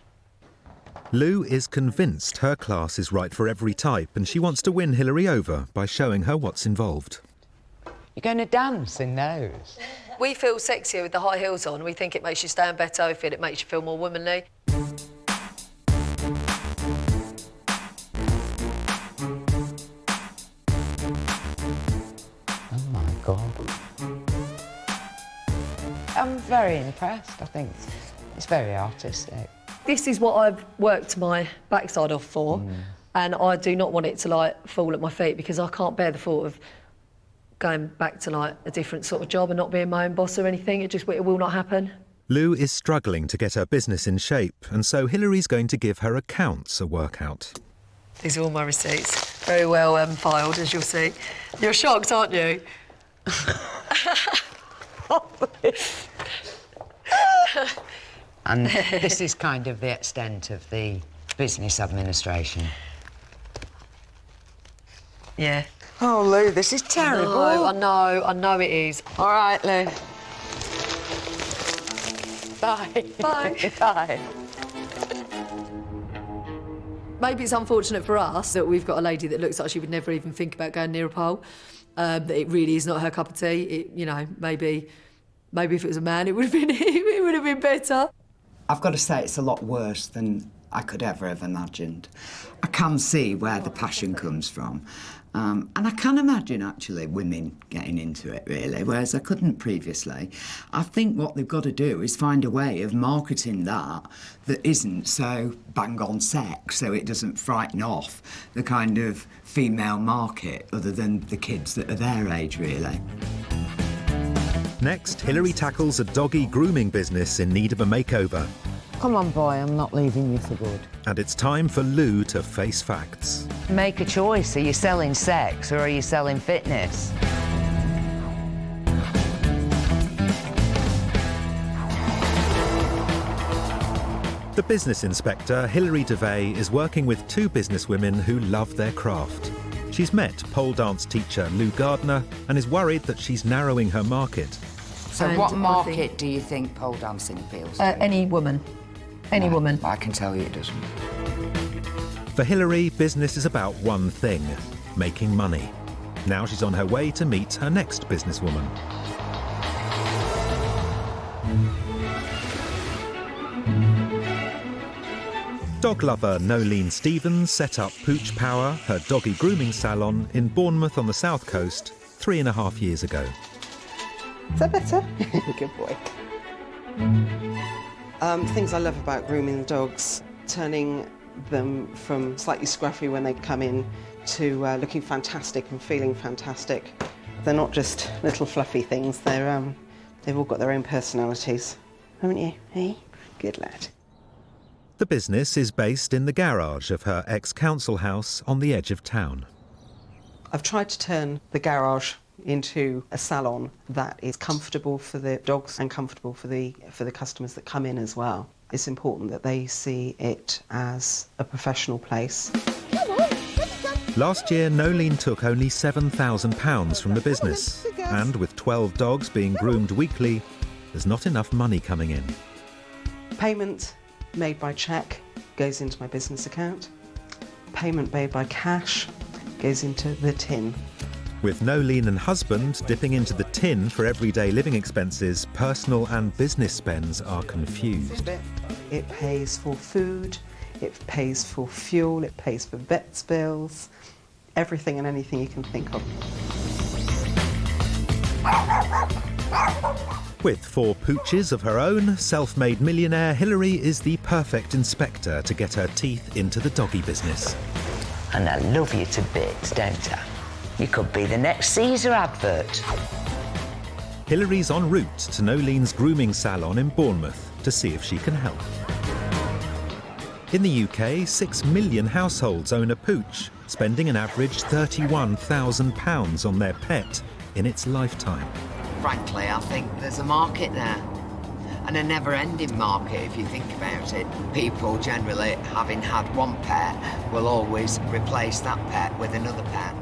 Lou is convinced her class is right for every type, and she wants to win Hilary over by showing her what's involved. You're going to dance in those? We feel sexier with the high heels on. We think it makes you stand better. We feel it makes you feel more womanly. Oh my God. I'm very impressed. I think it's very artistic. This is what I've worked my backside off for, and I do not want it to, like, fall at my feet, because I can't bear the thought of going back to, like, a different sort of job and not being my own boss or anything. It will not happen. Lou is struggling to get her business in shape, and so Hilary's going to give her accounts a workout. These are all my receipts. Very well filed, as you'll see. You're shocked, aren't you? And this is kind of the extent of the business administration. Yeah. Oh, Lou, this is terrible. I know it is. All right, Lou. Bye. Bye. Bye. Maybe it's unfortunate for us that we've got a lady that looks like she would never even think about going near a pole. That it really is not her cup of tea. You know, maybe if it was a man, it would have been better. I've got to say, it's a lot worse than I could ever have imagined. I can see where the passion comes from. And I can imagine, actually, women getting into it, really, whereas I couldn't previously. I think what they've got to do is find a way of marketing that isn't so bang-on sex, so it doesn't frighten off the kind of female market, other than the kids that are their age, really. Next, Hilary tackles a doggy grooming business in need of a makeover. Come on, boy, I'm not leaving you for good. And it's time for Lou to face facts. Make a choice. Are you selling sex or are you selling fitness? The business inspector, Hilary Devey, is working with 2 businesswomen who love their craft. She's met pole dance teacher Lou Gardner and is worried that she's narrowing her market. So what market do you think pole dancing appeals to? Any woman. Any woman. I can tell you it doesn't. For Hilary, business is about one thing, making money. Now she's on her way to meet her next businesswoman. Dog lover Nolene Stevens set up Pooch Power, her doggy grooming salon, in Bournemouth on the south coast 3.5 years ago. Is that better? Good boy. Things I love about grooming the dogs, turning them from slightly scruffy when they come in to looking fantastic and feeling fantastic. They're not just little fluffy things, they've all got their own personalities. Haven't you? Hey? Good lad. The business is based in the garage of her ex-council house on the edge of town. I've tried to turn the garage into a salon that is comfortable for the dogs and comfortable for the customers that come in as well. It's important that they see it as a professional place. Last year, Nolene took only £7,000 from the business, and with 12 dogs being groomed weekly, there's not enough money coming in. Payment made by cheque goes into my business account. Payment made by cash goes into the tin. With Nolene and husband dipping into the tin for everyday living expenses, personal and business spends are confused. It pays for food, it pays for fuel, it pays for vets bills, everything and anything you can think of. With 4 pooches of her own, self-made millionaire Hilary is the perfect inspector to get her teeth into the doggy business. And I love you to bits, don't I? You could be the next Caesar advert. Hilary's en route to Nolene's grooming salon in Bournemouth to see if she can help. In the UK, 6 million households own a pooch, spending an average £31,000 on their pet in its lifetime. Frankly, I think there's a market there. And a never-ending market, if you think about it. People generally, having had one pet, will always replace that pet with another pet.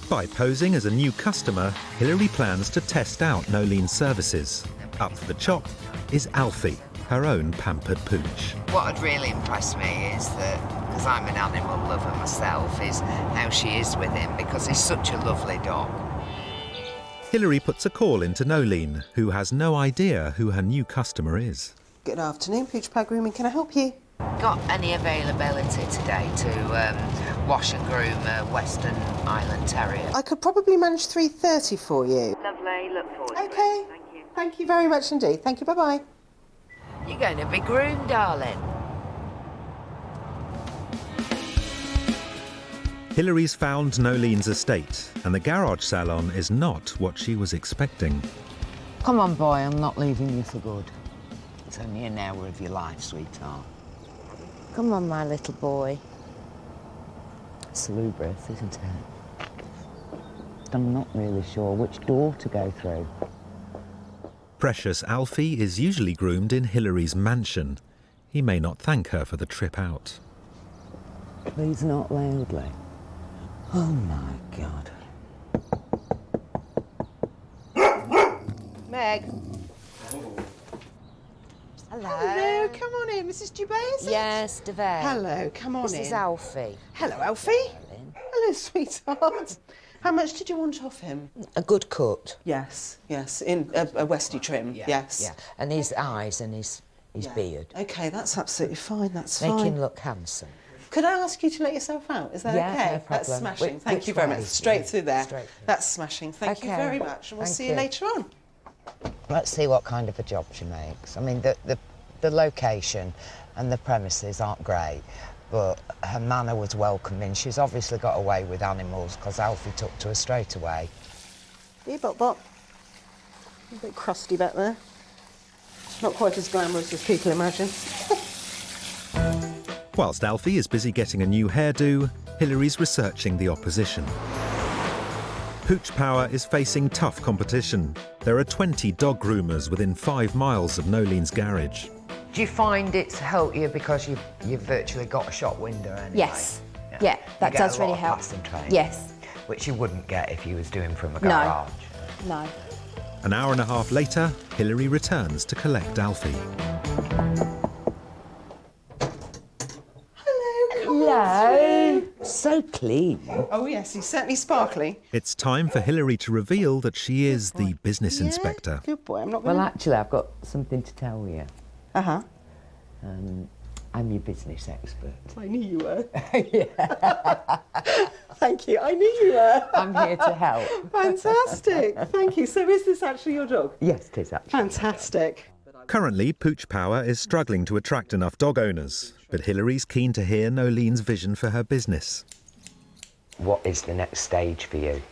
By posing as a new customer, Hilary plans to test out Nolene's services. Up for the chop is Alfie, her own pampered pooch. What had really impressed me is that, because I'm an animal lover myself, is how she is with him, because he's such a lovely dog. Hilary puts a call into Nolene, who has no idea who her new customer is. Good afternoon, Pooch Power Grooming. Can I help you? Got any availability today to wash and groom a Western Island Terrier? I could probably manage 3:30 for you. Lovely, look forward to it. Okay. Thank you. Thank you very much indeed. Thank you, bye-bye. You're going to be groomed, darling. Hilary's found Nolene's estate, and the garage salon is not what she was expecting. Come on, boy, I'm not leaving you for good. It's only an hour of your life, sweetheart. Come on, my little boy. Salubrious, isn't it? I'm not really sure which door to go through. Precious Alfie is usually groomed in Hilary's mansion. He may not thank her for the trip out. Please not loudly. Oh, my God. Meg. Hello. Hello, come on in. Mrs. Dubay, is it? Yes, Devey. Hello, come on in. This is Alfie. Hello, Alfie. Hello, sweetheart. How much did you want off him? A good cut. Yes, yes, in a Westie trim, yes. Yeah, and his eyes and his beard. OK, that's absolutely fine, that's Make fine. him look handsome. Could I ask you to let yourself out? Is that Yeah, OK? no problem. That's smashing. Thank Which you very way? much. Straight through there. Straight through. That's smashing. Thank you very much, and we'll see you later on. Let's see what kind of a job she makes. I mean, the location and the premises aren't great, but her manner was welcoming. She's obviously got away with animals because Alfie took to her straight away. Yeah, Bot. A bit crusty back there. Not quite as glamorous as people imagine. Whilst Alfie is busy getting a new hairdo, Hilary's researching the opposition. Pooch Power is facing tough competition. There are 20 dog groomers within 5 miles of Nolene's garage. Do you find it's helped you because you've virtually got a shop window anyway? Yes. Yeah, that does really help. Yes. Which you wouldn't get if you was doing from a garage. No. An hour and a half later, Hilary returns to collect Alfie. Hello. So clean. Oh yes, he's certainly sparkly. It's time for Hilary to reveal that she is the business inspector. Good boy, I'm not Well, going actually, I've got something to tell you. Uh-huh. I'm your business expert. I knew you were. Yeah. Thank you. I knew you were. I'm here to help. Fantastic. Thank you. So is this actually your dog? Yes, it is actually. Fantastic. Currently, Pooch Power is struggling to attract enough dog owners, but Hilary's keen to hear Nolene's vision for her business. What is the next stage for you?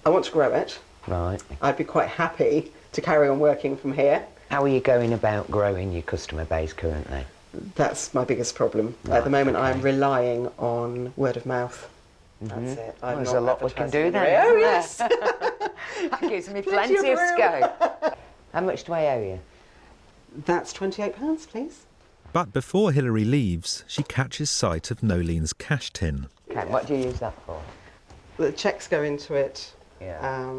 I want to grow it. Right. I'd be quite happy to carry on working from here. How are you going about growing your customer base currently? That's my biggest problem. Right, At the moment, okay. I'm relying on word of mouth. That's it. Well, I'm there's not a lot we can advertising do anyway. then. Oh, yes. That gives me Plenty plenty of of room. scope. How much do I owe you? That's £28, please. But before Hilary leaves, she catches sight of Nolene's cash tin. Okay, what do you use that for? The cheques go into it Yeah.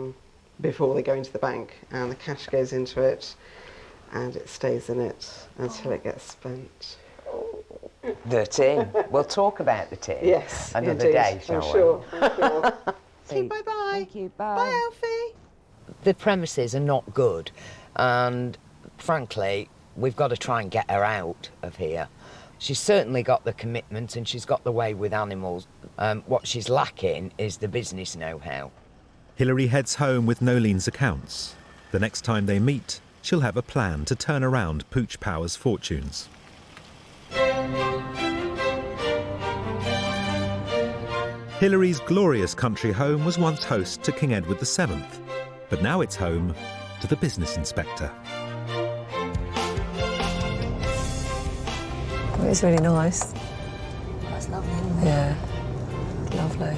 before they go into the bank, and the cash goes into it, and it stays in it until it gets spent. The tin. We'll talk about the tin Yes, another indeed. day, shall I'm we? sure. I'm sure. See, bye-bye. Thank you, bye. Bye, Alfie. The premises are not good, and frankly, we've got to try and get her out of here. She's certainly got the commitment and she's got the way with animals. What she's lacking is the business know-how. Hilary heads home with Nolene's accounts. The next time they meet, she'll have a plan to turn around Pooch Power's fortunes. Hilary's glorious country home was once host to King Edward VII, but now it's home to the business inspector. It's really nice. That's lovely, isn't it? Yeah, lovely.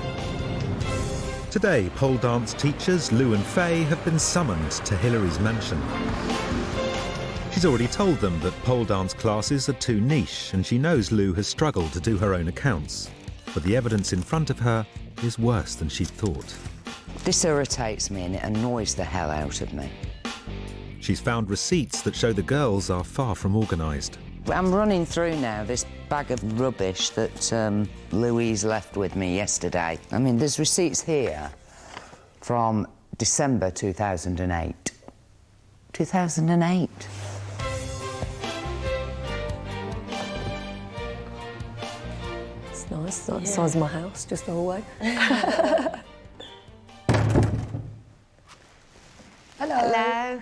Today, pole dance teachers Lou and Faye have been summoned to Hilary's mansion. She's already told them that pole dance classes are too niche, and she knows Lou has struggled to do her own accounts. But the evidence in front of her is worse than she'd thought. This irritates me and it annoys the hell out of me. She's found receipts that show the girls are far from organised. I'm running through now this bag of rubbish that Louise left with me yesterday. I mean, there's receipts here from December 2008. 2008. It's nice. It's like the size of my house, just the whole way. Hello. Hello.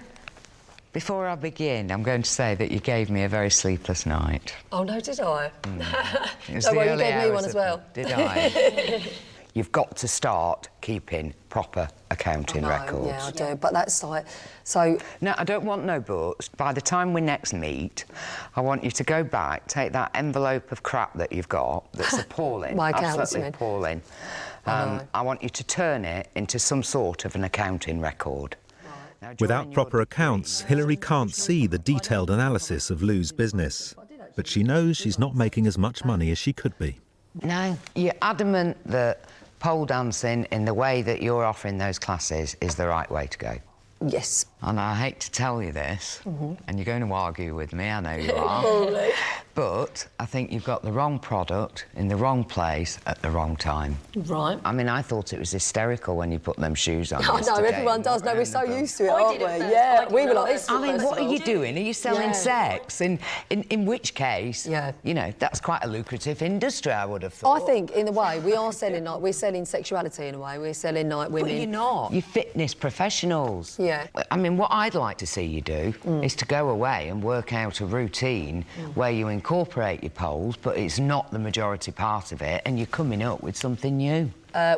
Before I begin, I'm going to say that you gave me a very sleepless night. Oh no, did I? It was Don't the worry, you early gave me hours one as of well. Did I? You've got to start keeping proper accounting records. Yeah, I do. But that's like so. No, I don't want no buts. By the time we next meet, I want you to go back, take that envelope of crap that you've got that's appalling, My accounts, absolutely you mean? appalling. I want you to turn it into some sort of an accounting record. Without proper accounts, Hilary can't see the detailed analysis of Lou's business. But she knows she's not making as much money as she could be. No, you're adamant that pole dancing in the way that you're offering those classes is the right way to go. Yes. And I hate to tell you this, and you're going to argue with me, I know you are. Probably. But I think you've got the wrong product in the wrong place at the wrong time. Right. I mean, I thought it was hysterical when you put them shoes on. I know, yesterday. everyone does. No, we're so used to it, I aren't did we? it first. Yeah, I we did were it like first. this. I mean, what are you doing? Are you selling Yeah. sex? In which case, you know, that's quite a lucrative industry, I would have thought. I think, in a way, we are selling, like, we're selling sexuality in a way. We're selling, like, women. But you're not. You're fitness professionals. Yeah. I mean, what I'd like to see you do is to go away and work out a routine where you incorporate your poles, but it's not the majority part of it, and you're coming up with something new.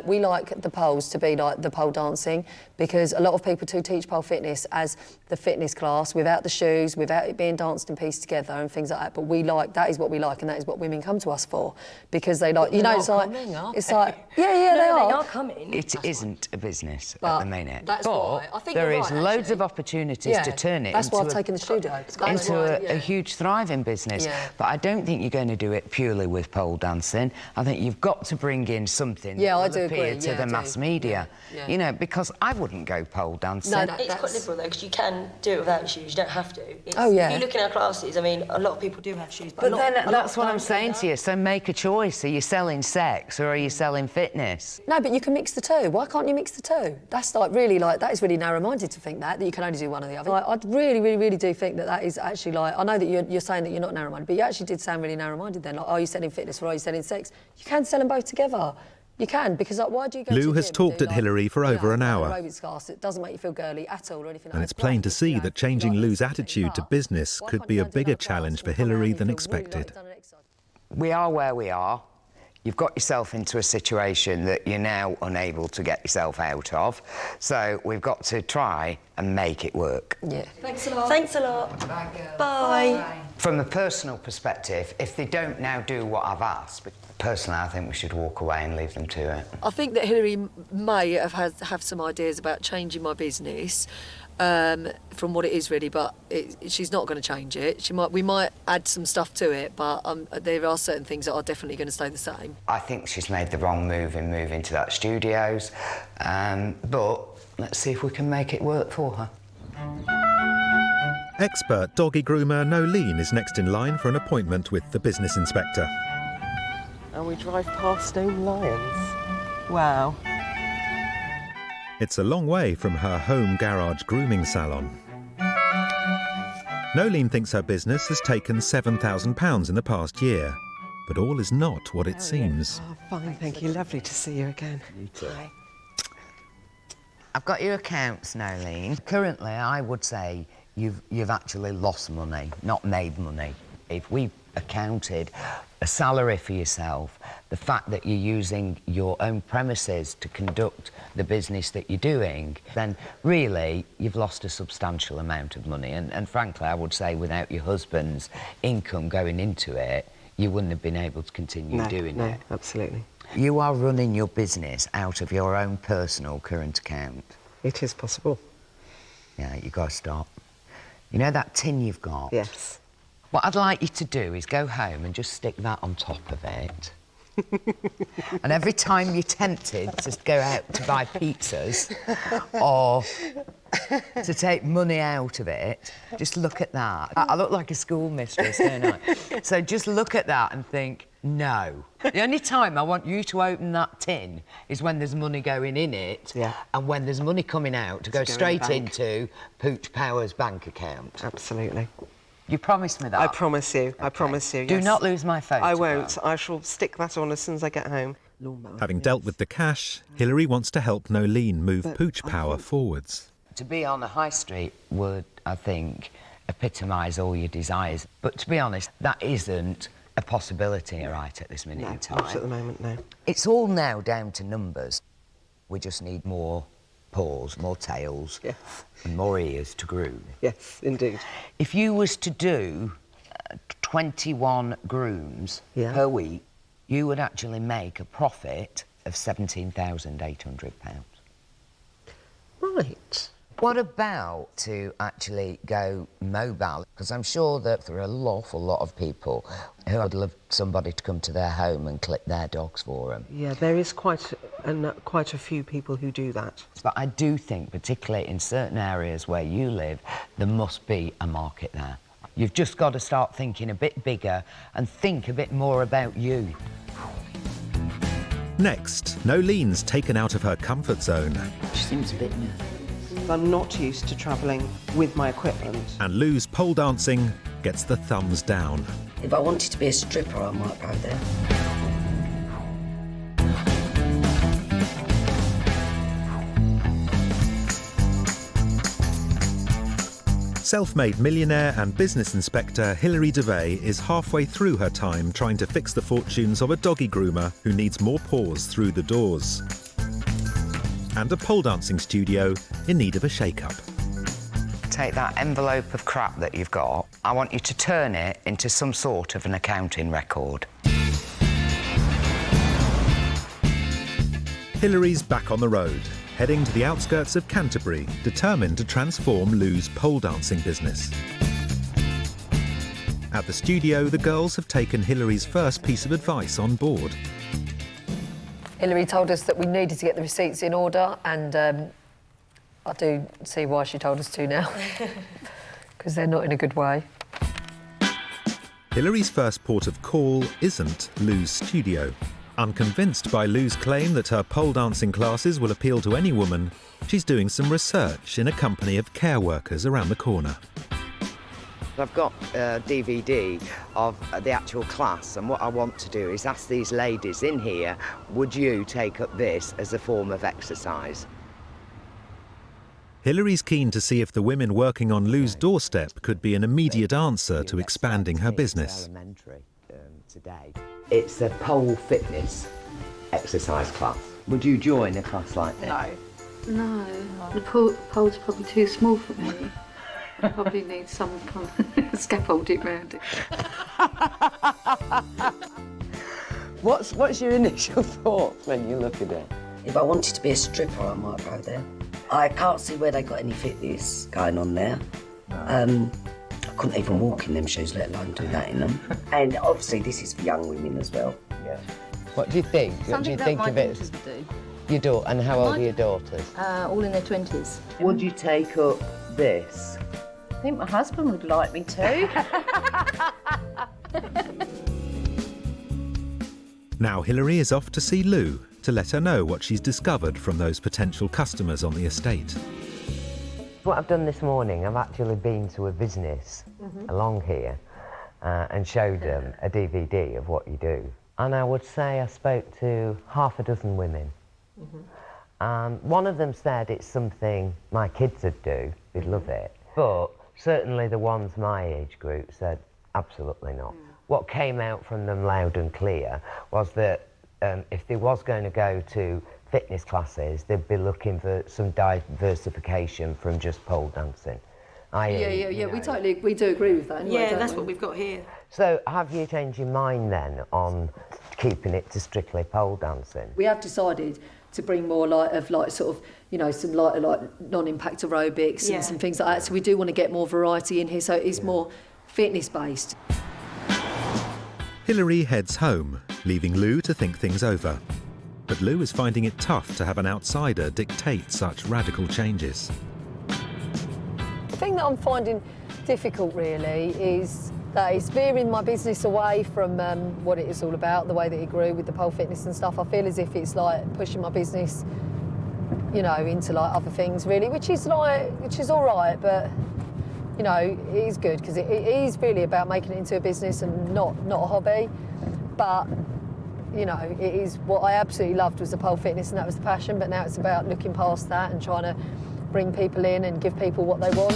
We like the poles to be like the pole dancing because a lot of people do teach pole fitness as the fitness class without the shoes, without it being danced and pieced together and things like that. But we like, that is what we like and that is what women come to us for because they like, you know, it's like, yeah, they are coming. It isn't a business But at the minute. that's but why. I think there you're is right, loads actually. of opportunities to turn it That's why I've into taken the studio. That's why, a huge thriving business. Yeah. But I don't think you're going to do it purely with pole dancing. I think you've got to bring in something Yeah, that do appear agree, to yeah, the I do. mass media. Yeah. You know, because I wouldn't go pole dancing. No, It's quite liberal though, because you can do it without shoes. You don't have to. Oh, yeah. If you look in our classes, I mean, a lot of people do have shoes, But not- then a lot that's of what I'm guys do saying that. to you. So make a choice. Are you selling sex or are you selling fitness? No, but you can mix the two. Why can't you mix the two? That's like really like that is really narrow-minded to think that you can only do one or the other. Like, I really, really, really do think that is actually like I know that you're saying that you're not narrow-minded, but you actually did sound really narrow-minded then. Like, are you selling fitness or are you selling sex? You can sell them both together. You can, because like, why do you go to Lou the has gym talked and at do, Hilary for over an hour. aerobics class? It doesn't make you feel girly at all or anything And like it's plain to see that changing Lou's attitude to business could be a bigger challenge for Hilary than expected. We are where we are. You've got yourself into a situation that you're now unable to get yourself out of. So we've got to try and make it work. Yeah. Thanks a lot. Thanks a lot. Bye, girl. Bye. From a personal perspective, if they don't now do what I've asked, personally, I think we should walk away and leave them to it. I think that Hilary may have some ideas about changing my business from what it is really, but she's not going to change it. We might add some stuff to it, but there are certain things that are definitely going to stay the same. I think she's made the wrong move in moving to that studios, but let's see if we can make it work for her. Expert doggy groomer Nolene is next in line for an appointment with the business inspector. And we drive past stone lions. Wow. It's a long way from her home garage grooming salon. Nolene thinks her business has taken £7,000 in the past year, but all is not what it seems. Oh, fine, thank you. Lovely to see you again. You too. I've got your accounts, Nolene. Currently, I would say you've actually lost money, not made money. If we accounted a salary for yourself, the fact that you're using your own premises to conduct the business that you're doing, then really you've lost a substantial amount of money. And frankly, I would say without your husband's income going into it, you wouldn't have been able to continue doing it. No, absolutely. You are running your business out of your own personal current account. It is possible. Yeah, you've got to stop. You know that tin you've got? Yes. What I'd like you to do is go home and just stick that on top of it. And every time you're tempted to go out to buy pizzas or to take money out of it, just look at that. I look like a schoolmistress, don't I? So just look at that and think, no. The only time I want you to open that tin is when there's money going in it, and when there's money coming out to go straight into Pooch Power's bank account. Absolutely. You promise me that? I promise you. I promise you, Do yes. not lose my photograph. I won't. I shall stick that on as soon as I get home. Having dealt with the cash, Hilary wants to help Nolene move Pooch Power forwards. To be on a high street would, I think, epitomise all your desires. But to be honest, that isn't a possibility right at this minute in time. Not at the moment, no. It's all now down to numbers. We just need more paws, more tails, and more ears to groom. Yes, indeed. If you was to do 21 grooms per week, you would actually make a profit of £17,800. Right. What about to actually go mobile? Because I'm sure that there are an awful lot of people who would love somebody to come to their home and clip their dogs for them. Yeah, there is quite a few people who do that. But I do think, particularly in certain areas where you live, there must be a market there. You've just got to start thinking a bit bigger and think a bit more about you. Next, Nolene's taken out of her comfort zone. She seems a bit nervous. I'm not used to travelling with my equipment. And Lou's pole dancing gets the thumbs down. If I wanted to be a stripper, I might go there. Self-made millionaire and business inspector Hilary Devey is halfway through her time trying to fix the fortunes of a doggy groomer who needs more paws through the doors. And a pole dancing studio in need of a shake-up. Take that envelope of crap that you've got. I want you to turn it into some sort of an accounting record. Hilary's back on the road, heading to the outskirts of Canterbury, determined to transform Lou's pole dancing business. At the studio, the girls have taken Hilary's first piece of advice on board. Hilary told us that we needed to get the receipts in order, and I do see why she told us to now, because they're not in a good way. Hilary's first port of call isn't Lou's studio. Unconvinced by Lou's claim that her pole dancing classes will appeal to any woman, she's doing some research in a company of care workers around the corner. I've got a DVD of the actual class, and what I want to do is ask these ladies in here, would you take up this as a form of exercise? Hilary's keen to see if the women working on Lou's doorstep could be an immediate answer to expanding her business. Today. It's a pole fitness exercise class. Would you join a class like this? No. The pole's probably too small for me. I probably need some kind of scaffolding around it. What's your initial thoughts when you look at it? If I wanted to be a stripper, I might go there. I can't see where they got any fitness going on there. I couldn't even walk in them shoes, let alone do that in them. And obviously this is for young women as well. Yeah. What do you think? What do you think of it? Daughters would do. Your daughter, and how old are your daughters? All in their 20s. Would you take up this? I think my husband would like me to. Now Hilary is off to see Lou to let her know what she's discovered from those potential customers on the estate. What I've done this morning, I've actually been to a business along here and showed them a DVD of what you do. And I would say I spoke to half a dozen women. One of them said it's something my kids would do, they'd love it. But certainly the ones my age group said absolutely not. What came out from them loud and clear was that if they was going to go to fitness classes, they'd be looking for some diversification from just pole dancing. We do agree with that. Yeah, that's what we've got here. So have you changed your mind then on keeping it to strictly pole dancing? We have decided to bring more some non-impact aerobics and some things like that. So we do want to get more variety in here, so it's more fitness based. Hilary heads home, leaving Lou to think things over. But Lou is finding it tough to have an outsider dictate such radical changes. The thing that I'm finding difficult really is that it's veering my business away from what it is all about, the way that it grew with the pole fitness and stuff. I feel as if it's like pushing my business, into like other things really, which is all right, but it is good because it is really about making it into a business and not a hobby. But it is what I absolutely loved was the pole fitness, and that was the passion. But now it's about looking past that and trying to bring people in and give people what they want.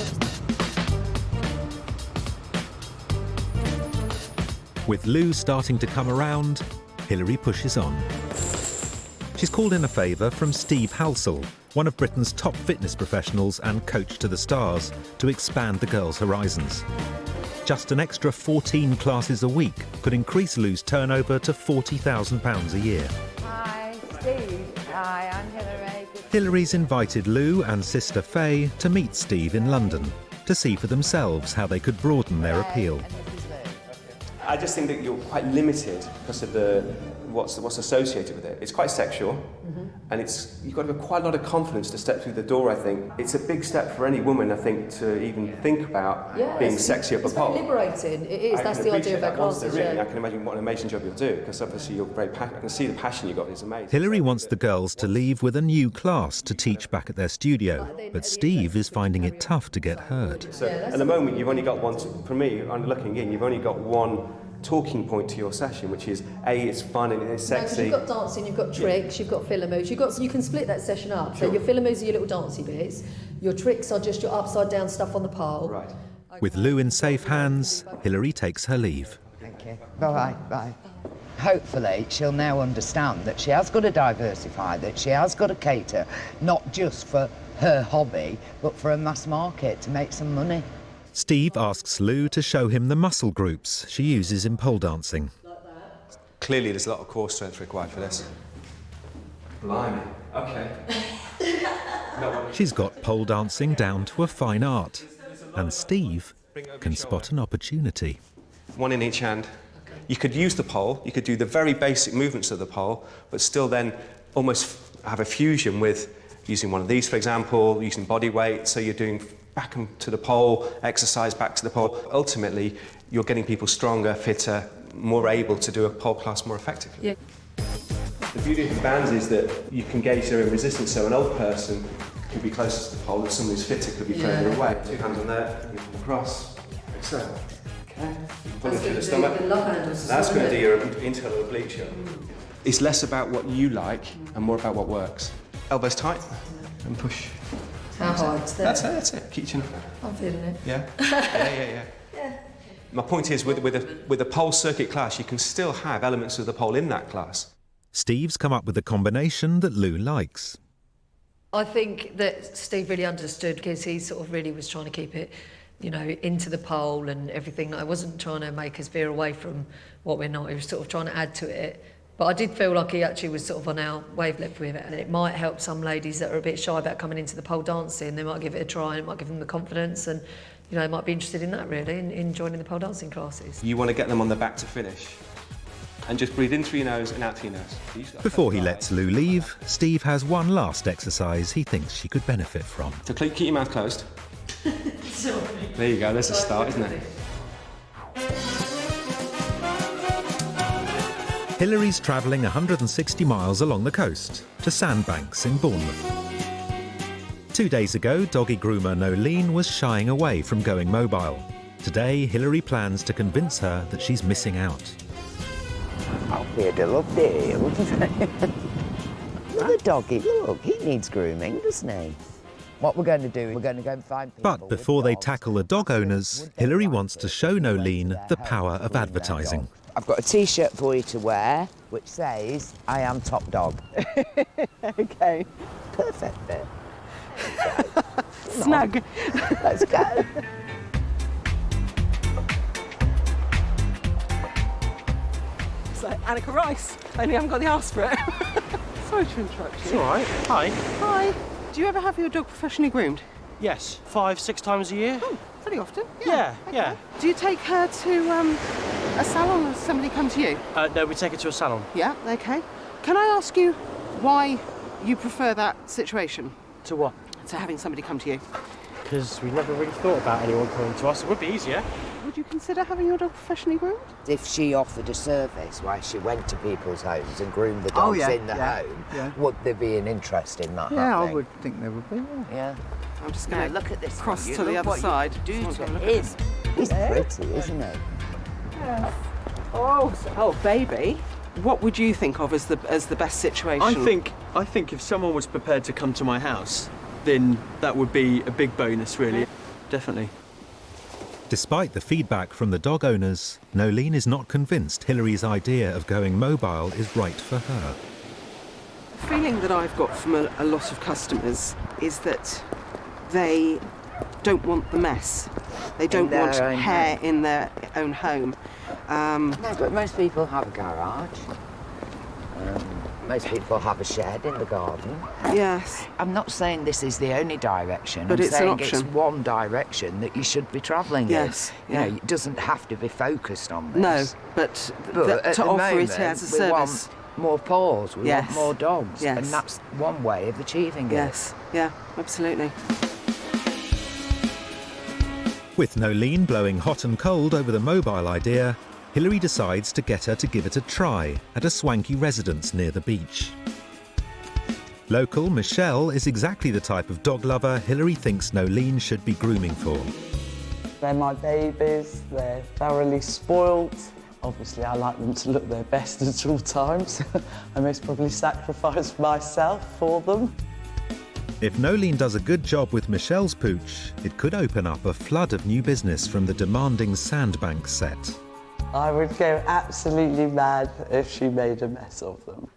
With Lou starting to come around, Hilary pushes on. She's called in a favour from Steve Halsell, one of Britain's top fitness professionals and coach to the stars, to expand the girls' horizons. Just an extra 14 classes a week could increase Lou's turnover to £40,000 a year. Hi, Steve. Hi, I'm Hilary. Hilary's invited Lou and sister Faye to meet Steve in London to see for themselves how they could broaden their appeal. I just think that you're quite limited because of what's associated with it. It's quite sexual, and you've got to have quite a lot of confidence to step through the door, I think. It's a big step for any woman, I think, to even think about being sexy up a pole. It's very liberating, it is, that's the idea of our classes. Really. I can imagine what an amazing job you'll do, because obviously you're very passionate. I can see the passion you've got is amazing. Hilary wants the girls to leave with a new class to teach back at their studio, but Steve is finding it tough to get heard. So at the moment, you've only got one, for me, I'm looking in, you've only got one talking point to your session, which is it's fun and it's sexy. No, you've got dancing, you've got tricks, you've got filler moves. You can split that session up. So your filler moves are your little dancey bits. Your tricks are just your upside down stuff on the pole. Right. With Lou in safe hands, Hilary takes her leave. Thank you. Bye. Hopefully she'll now understand that she has got to diversify, that she has got to cater not just for her hobby, but for a mass market to make some money. Steve asks Lou to show him the muscle groups she uses in pole dancing. Clearly there's a lot of core strength required for this. Blimey. Okay. She's got pole dancing down to a fine art, and Steve can spot an opportunity. One in each hand. You could use the pole, you could do the very basic movements of the pole, but still then almost have a fusion with using one of these, for example, using body weight, so you're doing back to the pole, exercise back to the pole. Ultimately, you're getting people stronger, fitter, more able to do a pole class more effectively. Yeah. The beauty of the bands is that you can gauge their own resistance, so an old person could be closest to the pole, and someone who's fitter could be further away. 2 hands on there, you come across, excellent. Okay. Pull it through the stomach. That's going to do your internal oblique. It's less about what you like and more about what works. Elbows tight and push. How hard? That's it. Keep your chin up. I'm feeling it. Yeah? Yeah. My point is, with a pole circuit class, you can still have elements of the pole in that class. Steve's come up with a combination that Lou likes. I think that Steve really understood, because he sort of really was trying to keep it, you know, into the pole and everything. I wasn't trying to make us veer away from what we're not. He was sort of trying to add to it. But I did feel like he actually was sort of on our wavelength with it, and it might help some ladies that are a bit shy about coming into the pole dancing. They might give it a try, and it might give them the confidence, and you know, they might be interested in that really, in joining the pole dancing classes. You want to get them on the back to finish, and just breathe in through your nose and out through your nose. Before he lets Lou leave, Steve has one last exercise he thinks she could benefit from. So keep your mouth closed. Sorry. There you go, there's a start, isn't it? Hilary's travelling 160 miles along the coast to Sandbanks in Bournemouth. 2 days ago, doggy groomer Nolene was shying away from going mobile. Today, Hilary plans to convince her that she's missing out. I'll be to love dear, wouldn't I? Look, the doggy, look, he needs grooming, doesn't he? What we're going to do, we're going to go and find people. But before they tackle the dog owners, Hilary wants to show Nolene the power of advertising. I've got a T-shirt for you to wear, which says, I am top dog. OK. Perfect bit. Snug. Let's go. It's like Annika Rice, only I haven't got the arse for it. Sorry to interrupt you. It's all right. Hi. Hi. Do you ever have your dog professionally groomed? Yes, 5-6 times a year. Oh, pretty often. Yeah. Do you take her to a salon, or does somebody come to you? No, we take her to a salon. Yeah, okay. Can I ask you why you prefer that situation? To what? To having somebody come to you. Because we never really thought about anyone coming to us. It would be easier. Would you consider having your dog professionally groomed? If she offered a service where she went to people's homes and groomed the dogs in the home, would there be an interest in that happening? I would think there would be. Yeah. I'm just going to look at this. cross You to the look other what side. You do Just to want to him. He's pretty, isn't he? Yes. Oh, baby. What would you think of as the best situation? I think if someone was prepared to come to my house, then that would be a big bonus, really. Definitely. Despite the feedback from the dog owners, Nolene is not convinced Hilary's idea of going mobile is right for her. The feeling that I've got from a lot of customers is that they don't want the mess. They don't want hair in their own home. No, but most people have a garage. Most people have a shed in the garden. Yes. I'm not saying this is the only direction. But it's an option. It's one direction that you should be travelling Yes. in. You know, it doesn't have to be focused on No, this. but to offer it as a service. We want more paws, we want more dogs. Yes. And that's one way of achieving it. Yes, yeah, absolutely. With Nolene blowing hot and cold over the mobile idea, Hilary decides to get her to give it a try at a swanky residence near the beach. Local Michelle is exactly the type of dog lover Hilary thinks Nolene should be grooming for. They're my babies, they're thoroughly spoilt. Obviously, I like them to look their best at all times. I most probably sacrifice myself for them. If Nolene does a good job with Michelle's pooch, it could open up a flood of new business from the demanding Sandbank set. I would go absolutely mad if she made a mess of them.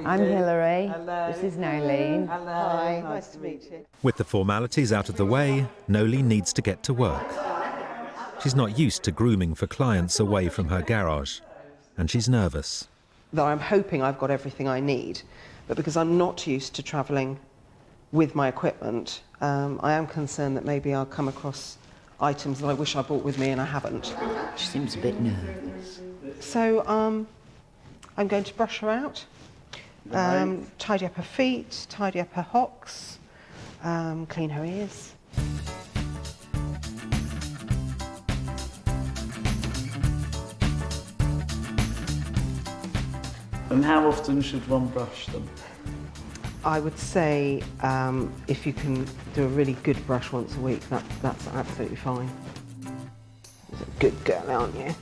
I'm Hilary. Hello. This is Nolene. Hello. Hi, nice to meet you. With the formalities out of the way, Nolene needs to get to work. She's not used to grooming for clients away from her garage, and she's nervous. Though I'm hoping I've got everything I need, but because I'm not used to travelling with my equipment, I am concerned that maybe I'll come across items that I wish I brought with me and I haven't. She seems a bit nervous. So I'm going to brush her out, tidy up her feet, tidy up her hocks, clean her ears. And how often should one brush them? I would say if you can do a really good brush once a week, that's absolutely fine. You're a good girl, aren't you?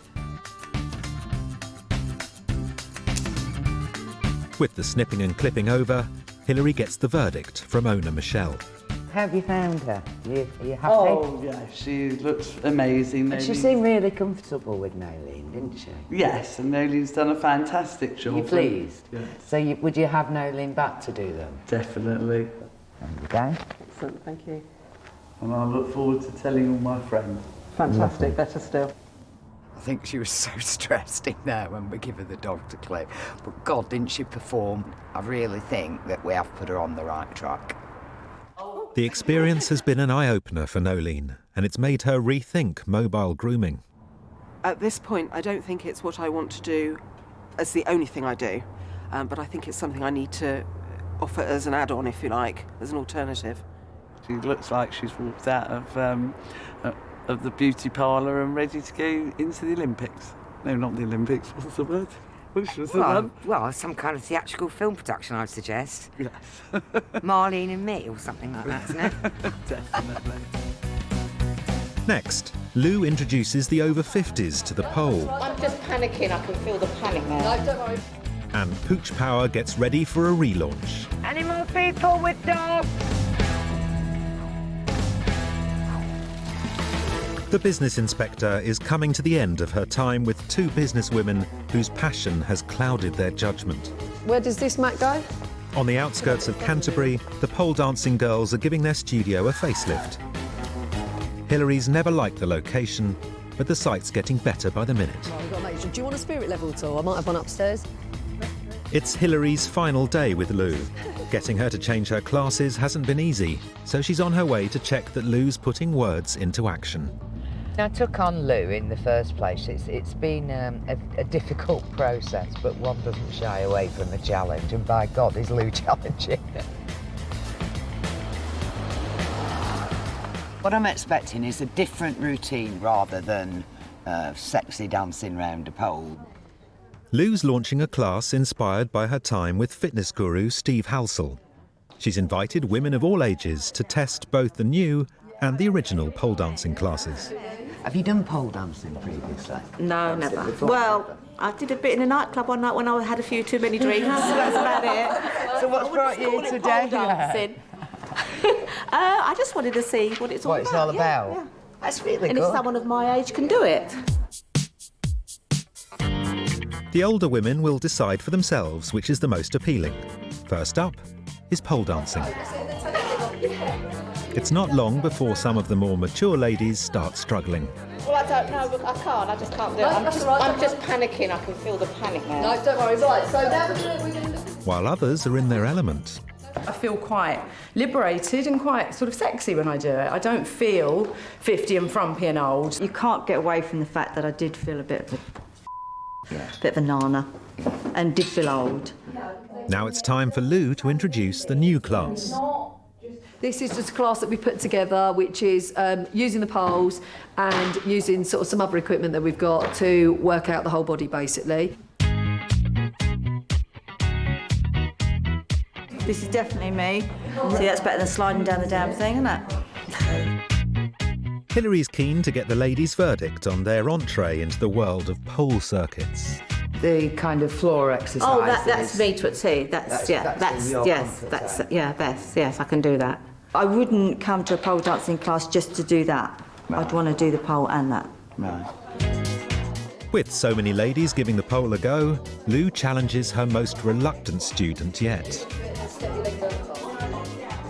With the snipping and clipping over, Hilary gets the verdict from owner Michelle. How have you found her? Are you happy? Oh, yeah, she looks amazing. And she seemed really comfortable with Nolene, didn't she? Yes, and Nolene's done a fantastic job. Are you pleased? Yes. So would you have Nolene back to do them? Definitely. There you go. Excellent, thank you. And I look forward to telling all my friends. Fantastic, better still. I think she was so stressed in there when we give her the dog to clip. But God, didn't she perform? I really think that we have put her on the right track. The experience has been an eye-opener for Nolene, and it's made her rethink mobile grooming. At this point, I don't think it's what I want to do as the only thing I do, but I think it's something I need to offer as an add-on, if you like, as an alternative. She looks like she's walked out of the beauty parlour and ready to go into the Olympics. No, not the Olympics. What's the word? Which was the one? Well, some kind of theatrical film production, I'd suggest. Yes. Marlene and Me or something like that, isn't it? Definitely. Next, Lou introduces the over-50s to the pole, I'm just panicking, I can feel the panic now. No, don't worry. and Pooch Power gets ready for a relaunch. Any more people with dogs? The business inspector is coming to the end of her time with two businesswomen whose passion has clouded their judgment. Where does this mat go? On the outskirts of Canterbury, the pole dancing girls are giving their studio a facelift. Hilary's never liked the location, but the site's getting better by the minute. Right, we've got to make sure. Do you want a spirit level at all? I might have one upstairs. It's Hilary's final day with Lou. Getting her to change her classes hasn't been easy, so she's on her way to check that Lou's putting words into action. I took on Lou in the first place. It's been a difficult process, but one doesn't shy away from a challenge, and by God, is Lou challenging. What I'm expecting is a different routine rather than sexy dancing round a pole. Lou's launching a class inspired by her time with fitness guru Steve Halsell. She's invited women of all ages to test both the new and the original pole dancing classes. Have you done pole dancing previously? No, never. Well, I did a bit in a nightclub one night when I had a few too many drinks. That's about it. So what's brought you here today? Pole dancing. I just wanted to see what it's all about. What it's all about? Yeah. That's really and good. if someone of my age can do it. The older women will decide for themselves which is the most appealing. First up is pole dancing. It's not long before some of the more mature ladies start struggling. Well, I don't know, but I can't. I just can't do it. I'm just panicking. I can feel the panic now. No, don't worry. Right, so now we're going to... While others are in their element. I feel quite liberated and quite sort of sexy when I do it. I don't feel 50 and frumpy and old. You can't get away from the fact that I did feel a bit of a nana and did feel old. Now it's time for Lou to introduce the new class. This is just a class that we put together, which is using the poles and using sort of some other equipment that we've got to work out the whole body, basically. This is definitely me. See, that's better than sliding down the damn thing, isn't it? Hilary's keen to get the ladies' verdict on their entree into the world of pole circuits. The kind of floor exercises. Oh, that's me to a T. That's Beth. Yes, I can do that. I wouldn't come to a pole dancing class just to do that. Right. I'd want to do the pole and that. Right. With so many ladies giving the pole a go, Lou challenges her most reluctant student yet.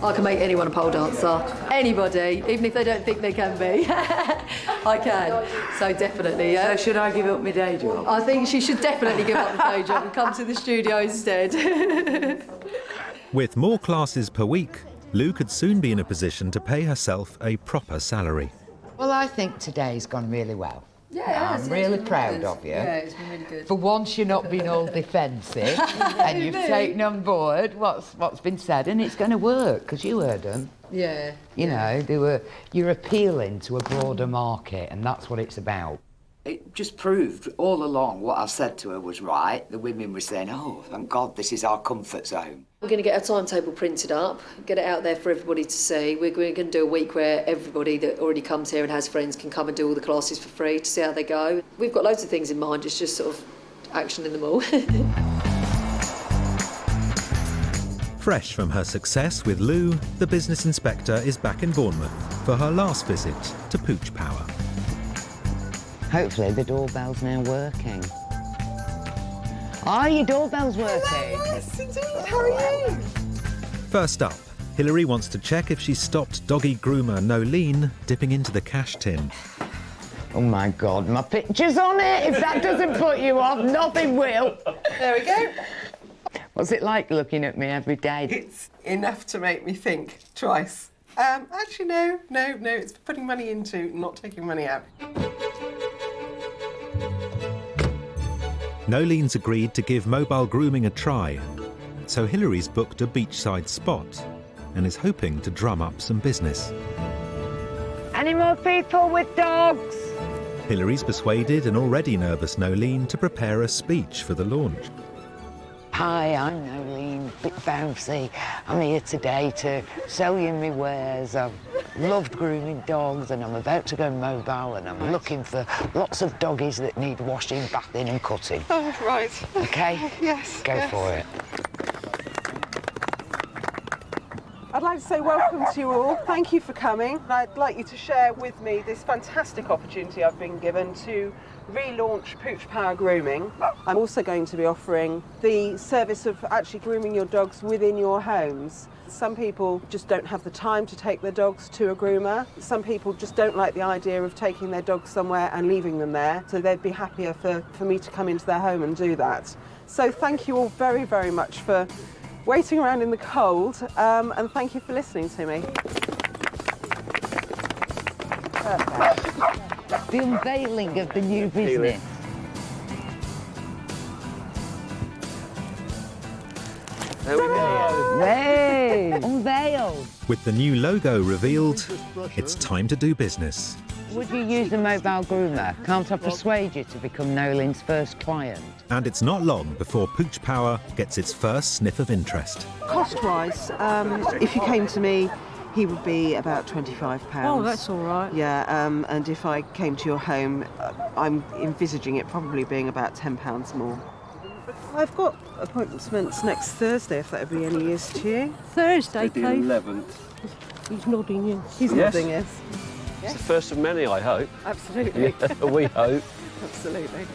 I can make anyone a pole dancer. Anybody, even if they don't think they can be. I can. So definitely, yeah. So should I give up my day job? I think she should definitely give up the day job and come to the studio instead. With more classes per week, Lou could soon be in a position to pay herself a proper salary. Well, I think today's gone really well. Yeah, I'm really proud of you. Yeah, it's been really good. For once, you're not being all defensive, and you've taken on board what's been said, and it's going to work because you heard them. Yeah. You know, you're appealing to a broader market, and that's what it's about. It just proved all along what I said to her was right. The women were saying, oh, thank God, this is our comfort zone. We're going to get a timetable printed up, get it out there for everybody to see. We're going to do a week where everybody that already comes here and has friends can come and do all the classes for free to see how they go. We've got loads of things in mind, it's just sort of actioning them all. Fresh from her success with Lou, the business inspector is back in Bournemouth for her last visit to Pooch Power. Hopefully the doorbell's now working. Are your doorbells working? Yes, indeed. How are you? First up, Hilary wants to check if she's stopped doggy groomer Nolene dipping into the cash tin. Oh my God, my picture's on it! If that doesn't put you off, nothing will. There we go. What's it like looking at me every day? It's enough to make me think twice. Actually, no, it's putting money into, not taking money out. Nolene's agreed to give mobile grooming a try, so Hilary's booked a beachside spot and is hoping to drum up some business. Any more people with dogs? Hilary's persuaded an already nervous Nolene to prepare a speech for the launch. Hi, I'm Nolene, bit bouncy. I'm here today to sell you my wares. I've loved grooming dogs and I'm about to go mobile and I'm looking for lots of doggies that need washing, bathing and cutting. Oh, right. Okay? Yes. Go for it. I'd like to say welcome to you all. Thank you for coming. I'd like you to share with me this fantastic opportunity I've been given to relaunch Pooch Power Grooming. I'm also going to be offering the service of actually grooming your dogs within your homes. Some people just don't have the time to take their dogs to a groomer. Some people just don't like the idea of taking their dogs somewhere and leaving them there, so they'd be happier for me to come into their home and do that. So thank you all very, very much for waiting around in the cold, and thank you for listening to me. Perfect. The unveiling of the new business. There we go. Hey! Unveiled. With the new logo revealed, it's time to do business. Would you use a mobile groomer? Can't I persuade you to become Nolene's first client? And it's not long before Pooch Power gets its first sniff of interest. Cost-wise, if you came to me, he would be about £25. Oh, that's all right. Yeah, and if I came to your home, I'm envisaging it probably being about £10 more. I've got appointments next Thursday, if that would be any use to you. Thursday, The Keith. 11th. He's nodding yes. He's Yes. nodding yes. It's the first of many, I hope. Absolutely. Yeah, we hope. Absolutely.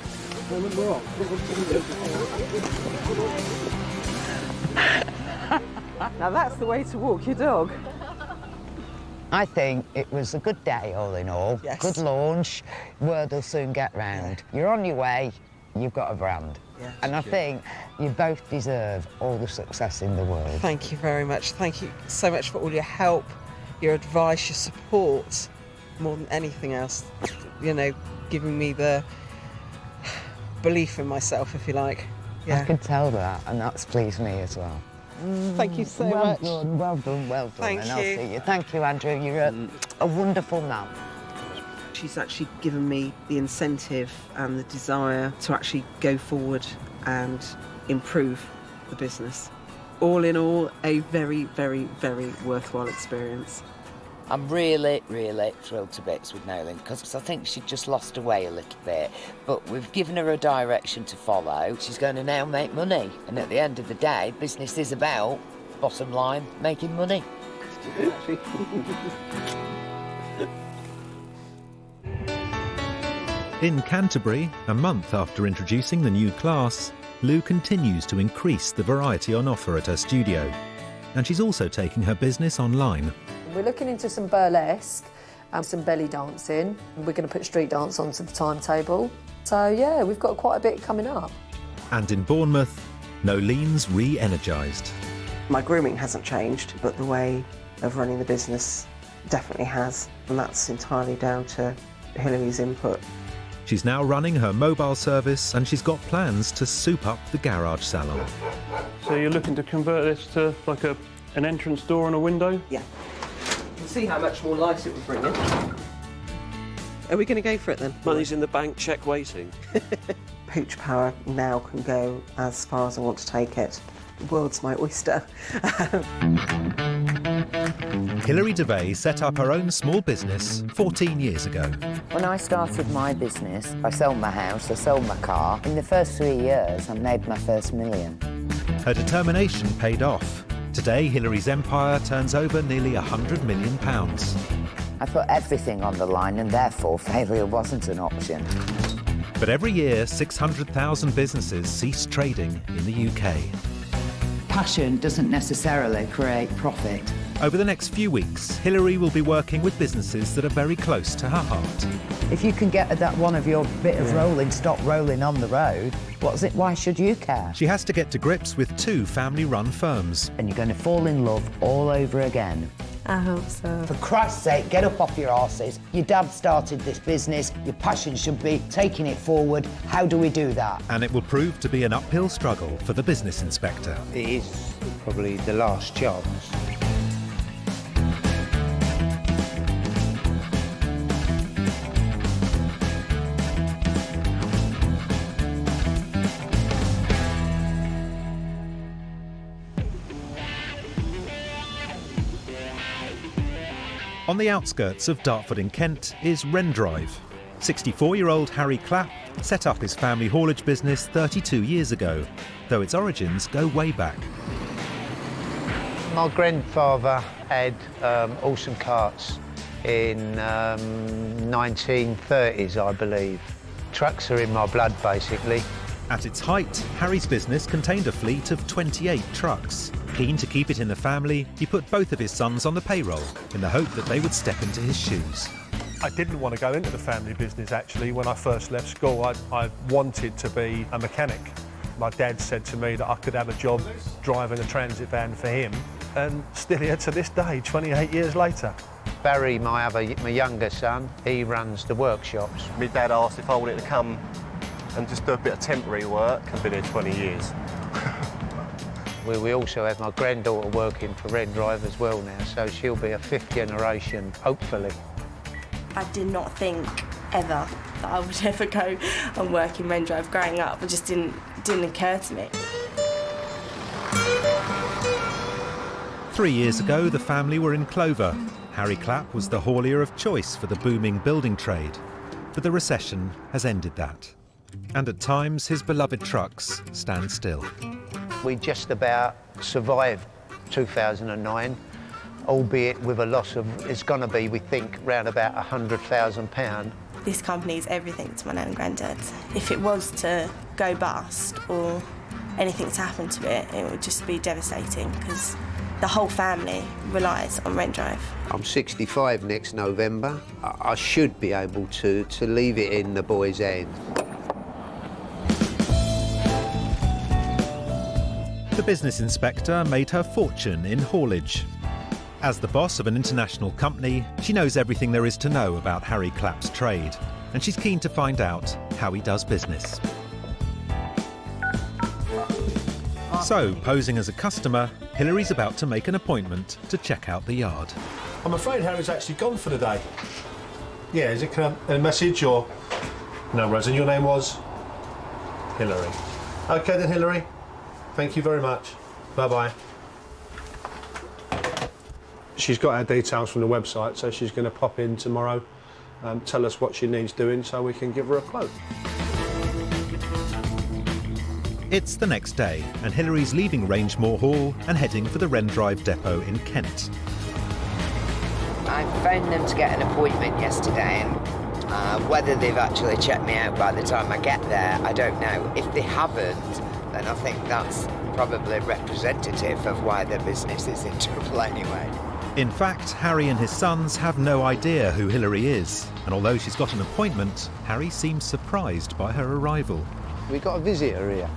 Now that's the way to walk your dog. I think it was a good day, all in all. Yes. Good launch. Word will soon get round. You're on your way. You've got a brand. Yes. And I think you both deserve all the success in the world. Thank you very much. Thank you so much for all your help, your advice, your support, more than anything else. You know, giving me the belief in myself, if you like. I can tell that, and that's pleased me as well. Thank you so well much. Done, well done, well done. Thank and I'll you. see you. Thank you, Andrew. You're a wonderful man. She's actually given me the incentive and the desire to actually go forward and improve the business. All in all, a very, very, very worthwhile experience. I'm really, really thrilled to bits with Nolene because I think she just lost her way a little bit. But we've given her a direction to follow. She's going to now make money. And at the end of the day, business is about, bottom line, making money. In Canterbury, a month after introducing the new class, Lou continues to increase the variety on offer at her studio. And she's also taking her business online. We're looking into some burlesque and some belly dancing. We're going to put street dance onto the timetable. So, yeah, we've got quite a bit coming up. And in Bournemouth, Nolene's re-energised. My grooming hasn't changed, but the way of running the business definitely has, and that's entirely down to Hilary's input. She's now running her mobile service and she's got plans to soup up the garage salon. So you're looking to convert this to like an entrance door and a window? Yeah. You can see how much more light it would bring in. Are we going to go for it then? Money's in the bank, check waiting. Pooch power now can go as far as I want to take it. The world's my oyster. Hilary Devey set up her own small business 14 years ago. When I started my business, I sold my house, I sold my car. In the first 3 years, I made my first million. Her determination paid off. Today, Hilary's empire turns over nearly £100 million. I put everything on the line and therefore failure wasn't an option. But every year, 600,000 businesses cease trading in the UK. Passion doesn't necessarily create profit. Over the next few weeks, Hilary will be working with businesses that are very close to her heart. If you can get that one of your bit of rolling stop rolling on the road, why should you care? She has to get to grips with 2 family-run firms. And you're going to fall in love all over again. I hope so. For Christ's sake, get up off your arses. Your dad started this business. Your passion should be taking it forward. How do we do that? And it will prove to be an uphill struggle for the business inspector. It is probably the last chance. On the outskirts of Dartford in Kent is Wren Drive. 64-year-old Harry Clapp set up his family haulage business 32 years ago, though its origins go way back. My grandfather had awesome carts in 1930s, I believe. Trucks are in my blood, basically. At its height, Harry's business contained a fleet of 28 trucks. Keen to keep it in the family, he put both of his sons on the payroll in the hope that they would step into his shoes. I didn't want to go into the family business, actually. When I first left school, I wanted to be a mechanic. My dad said to me that I could have a job driving a transit van for him, and still here to this day, 28 years later. Barry, my younger son, he runs the workshops. My dad asked if I wanted to come and just do a bit of temporary work. I've been here 20 years. We also have my granddaughter working for Wren Drive as well now, so she'll be a 5th generation, hopefully. I did not think ever that I would ever go and work in Wren Drive growing up. It just didn't occur to me. 3 years ago, the family were in clover. Harry Clapp was the haulier of choice for the booming building trade. But the recession has ended that. And at times, his beloved trucks stand still. We just about survived 2009, albeit with a loss of, it's going to be, we think, round about £100,000. This company is everything to my nan and granddad. If it was to go bust or anything to happen to it, it would just be devastating because the whole family relies on Wren Drive. I'm 65 next November. I should be able to leave it in the boys' hands. The business inspector made her fortune in haulage. As the boss of an international company, she knows everything there is to know about Harry Clapp's trade, and she's keen to find out how he does business. So, posing as a customer, Hilary's about to make an appointment to check out the yard. I'm afraid Harry's actually gone for the day. Yeah, is it a message or... No, Rose, and your name was? Hilary. OK then, Hilary. Thank you very much. Bye-bye. She's got our details from the website, so she's going to pop in tomorrow, tell us what she needs doing so we can give her a quote. It's the next day, and Hilary's leaving Rangemore Hall and heading for the Wren Drive depot in Kent. I phoned them to get an appointment yesterday, and whether they've actually checked me out by the time I get there, I don't know. If they haven't, then I think that's probably representative of why their business is in trouble anyway. In fact, Harry and his sons have no idea who Hilary is, and although she's got an appointment, Harry seems surprised by her arrival. We got a visitor here.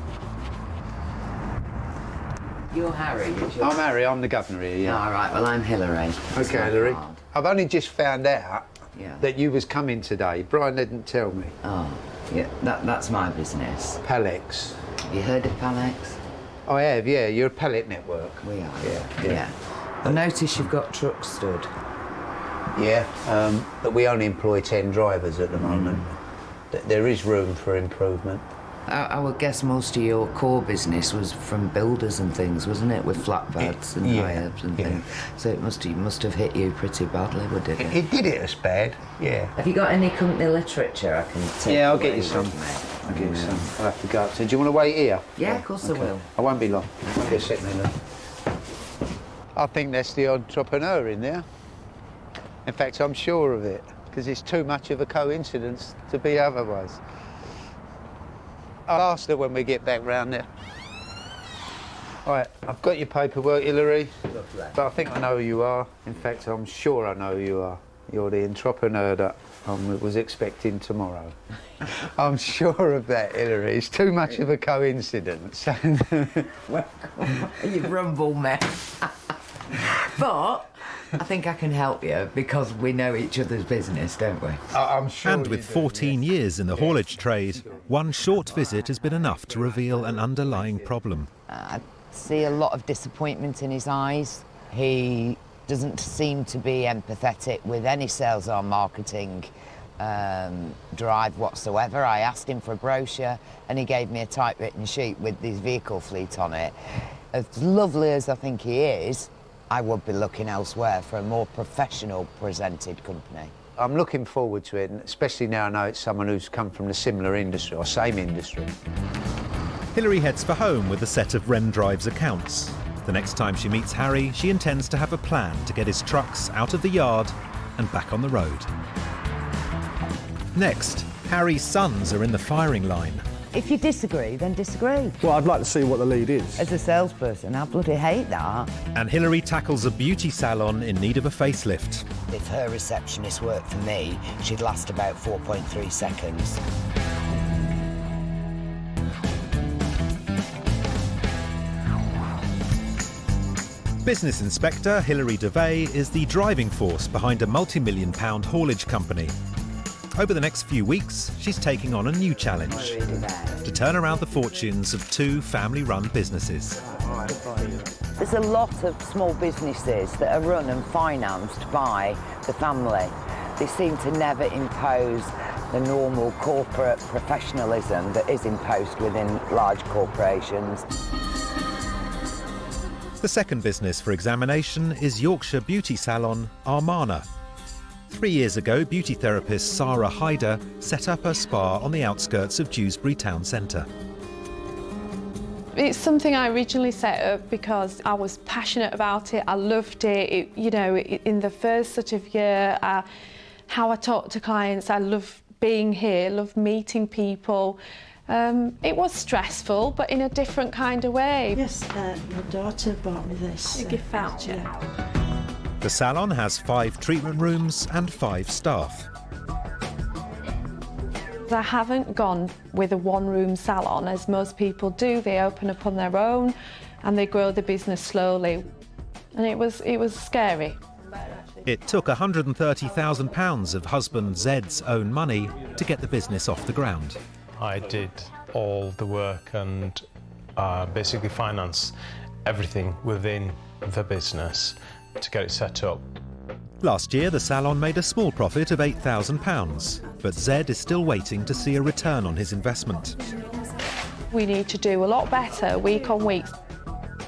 You're Harry? I'm Harry, I'm the governor here, yeah. All right, well, I'm Hilary. OK, Hilary. I've only just found out Yeah. that you was coming today. Brian didn't tell me. Oh, yeah, that's my business. Palex. You heard of Palex? I have, yeah. You're a pallet network. We are. Yeah. I notice you've got trucks stood. Yeah, but we only employ 10 drivers at the moment. There is room for improvement. I would guess most of your core business was from builders and things, wasn't it? With flatbeds and high-ups and things. So it must have hit you pretty badly, would it? It did hit us bad, yeah. Have you got any company literature I can take? Yeah, I'll get you some. I'll get you some. I'll have to go up. So do you want to wait here? Yeah, of course I will. I won't be long. I'll just sit there. I think that's the entrepreneur in there. In fact, I'm sure of it, because it's too much of a coincidence to be otherwise. I'll ask her when we get back round there. All right, I've got your paperwork, Hilary. Lovely. But I think I know who you are. In fact, I'm sure I know who you are. You're the entrepreneur that I was expecting tomorrow. I'm sure of that, Hilary. It's too much of a coincidence. Well, you've rumbled me. But I think I can help you because we know each other's business, don't we? I'm sure. And with 14 years in the haulage trade, one short visit has been enough to reveal an underlying problem. I see a lot of disappointment in his eyes. He doesn't seem to be empathetic with any sales or marketing drive whatsoever. I asked him for a brochure and he gave me a typewritten sheet with his vehicle fleet on it. As lovely as I think he is, I would be looking elsewhere for a more professional presented company. I'm looking forward to it, especially now I know it's someone who's come from the similar industry or same industry. Hilary heads for home with a set of Rem Drive's accounts. The next time she meets Harry, she intends to have a plan to get his trucks out of the yard and back on the road. Next, Harry's sons are in the firing line. If you disagree, then disagree. Well, I'd like to see what the lead is. As a salesperson, I bloody hate that. And Hilary tackles a beauty salon in need of a facelift. If her receptionist worked for me, she'd last about 4.3 seconds. Business Inspector Hilary Devey is the driving force behind a multi-million-pound haulage company. Over the next few weeks, she's taking on a new challenge to turn around the fortunes of two family-run businesses. There's a lot of small businesses that are run and financed by the family. They seem to never impose the normal corporate professionalism that is imposed within large corporations. The second business for examination is Yorkshire beauty salon Armana. 3 years ago, beauty therapist Sarah Hyder set up her spa on the outskirts of Dewsbury town centre. It's something I originally set up because I was passionate about it. I loved it. In the first sort of year, how I talk to clients, I love being here, love meeting people. It was stressful, but in a different kind of way. Yes, my daughter bought me this. A gift voucher. The salon has 5 treatment rooms and 5 staff. I haven't gone with a one-room salon as most people do. They open up on their own and they grow the business slowly. And it was scary. It took £130,000 of husband Zed's own money to get the business off the ground. I did all the work and basically financed everything within the business to get it set up. Last year, the salon made a small profit of £8,000, but Zed is still waiting to see a return on his investment. We need to do a lot better week on week.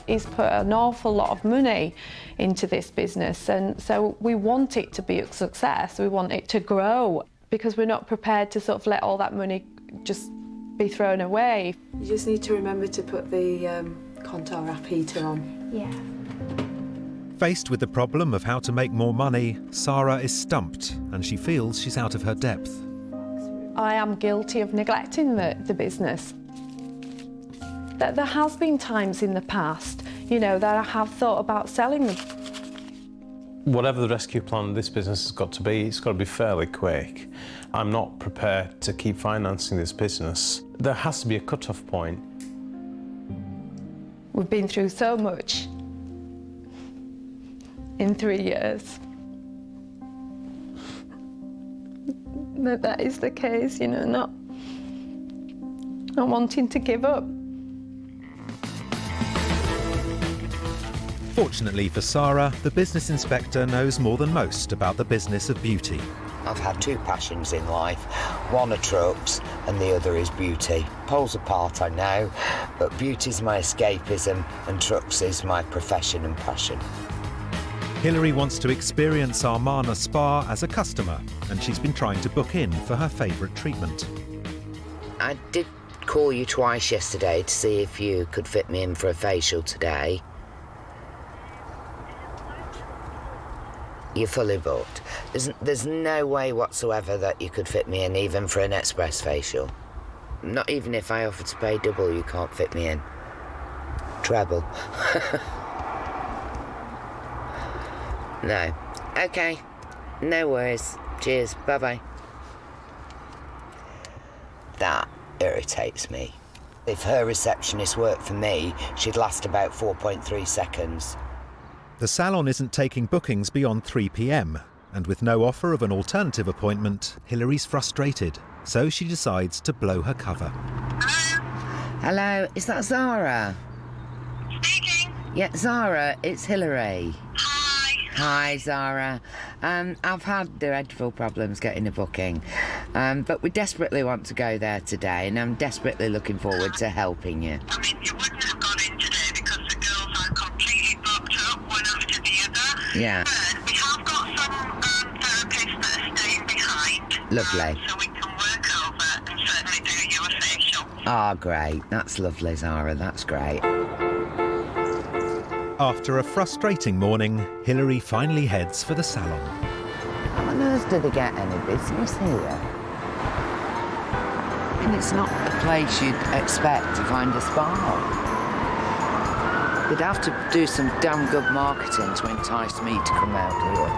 He's put an awful lot of money into this business, and so we want it to be a success. We want it to grow because we're not prepared to sort of let all that money just be thrown away. You just need to remember to put the Contour wrap heater on. Yeah. Faced with the problem of how to make more money, Sarah is stumped and she feels she's out of her depth. I am guilty of neglecting the business. There has been times in the past, that I have thought about selling them. Whatever the rescue plan of this business has got to be, it's got to be fairly quick. I'm not prepared to keep financing this business. There has to be a cut-off point. We've been through so much in 3 years. that that is the case, you know, not wanting to give up. Fortunately for Sarah, the business inspector knows more than most about the business of beauty. I've had two passions in life. One are trucks and the other is beauty. Poles apart, I know, but beauty's my escapism and trucks is my profession and passion. Hilary wants to experience Armana Spa as a customer, and she's been trying to book in for her favourite treatment. I did call you twice yesterday to see if you could fit me in for a facial today. You're fully booked. There's no way whatsoever that you could fit me in even for an express facial. Not even if I offered to pay double, you can't fit me in. Treble. No. Okay. No worries. Cheers. Bye-bye. That irritates me. If her receptionist worked for me, she'd last about 4.3 seconds. The salon isn't taking bookings beyond 3 p.m, and with no offer of an alternative appointment, Hilary's frustrated, so she decides to blow her cover. Hello, is that Zara? Speaking. Yeah, Zara, it's Hilary. Hi, Zara. I've had dreadful problems getting a booking, but we desperately want to go there today, and I'm desperately looking forward to helping you. I mean, you wouldn't have gone in today because the girls are completely booked up, one after the other. Yeah. But we have got some therapists that are staying behind. Lovely. So we can work over and certainly do you a facial. Ah, great. That's lovely, Zara. That's great. After a frustrating morning, Hilary finally heads for the salon. How on earth do they get any business here? And it's not a place you'd expect to find a spa. They'd have to do some damn good marketing to entice me to come out here.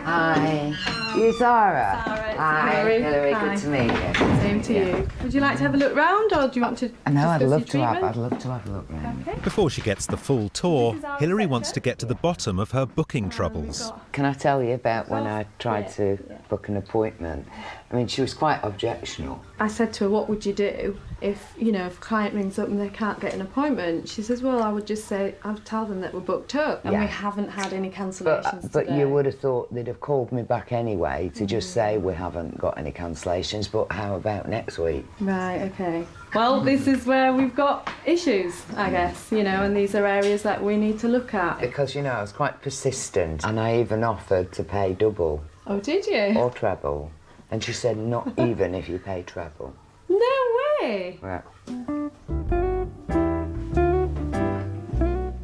Hi. You Zara? Zara, Hi, Hilary. Hi. Good to meet you. Same to you. Would you like to have a look round, or do you want to? I know. I'd love discuss your to have treatment? a look round. Okay. Before she gets the full tour, Hilary wants to get to the bottom of her booking troubles. Can I tell you about when I tried to book an appointment? I mean, she was quite objectional. I said to her, what would you do if, you know, if a client rings up and they can't get an appointment? She says, well, I would just say, I would tell them that we're booked up, and Yeah. we haven't had any cancellations But today. you would have thought they'd have called me back anyway to just say we haven't got any cancellations, but how about next week? Right, okay. Well, this is where we've got issues, I guess, you know, and these are areas that we need to look at. Because, you know, I was quite persistent and I even offered to pay double. Oh, did you? Or treble. And she said, not even if you pay treble. No way! Right.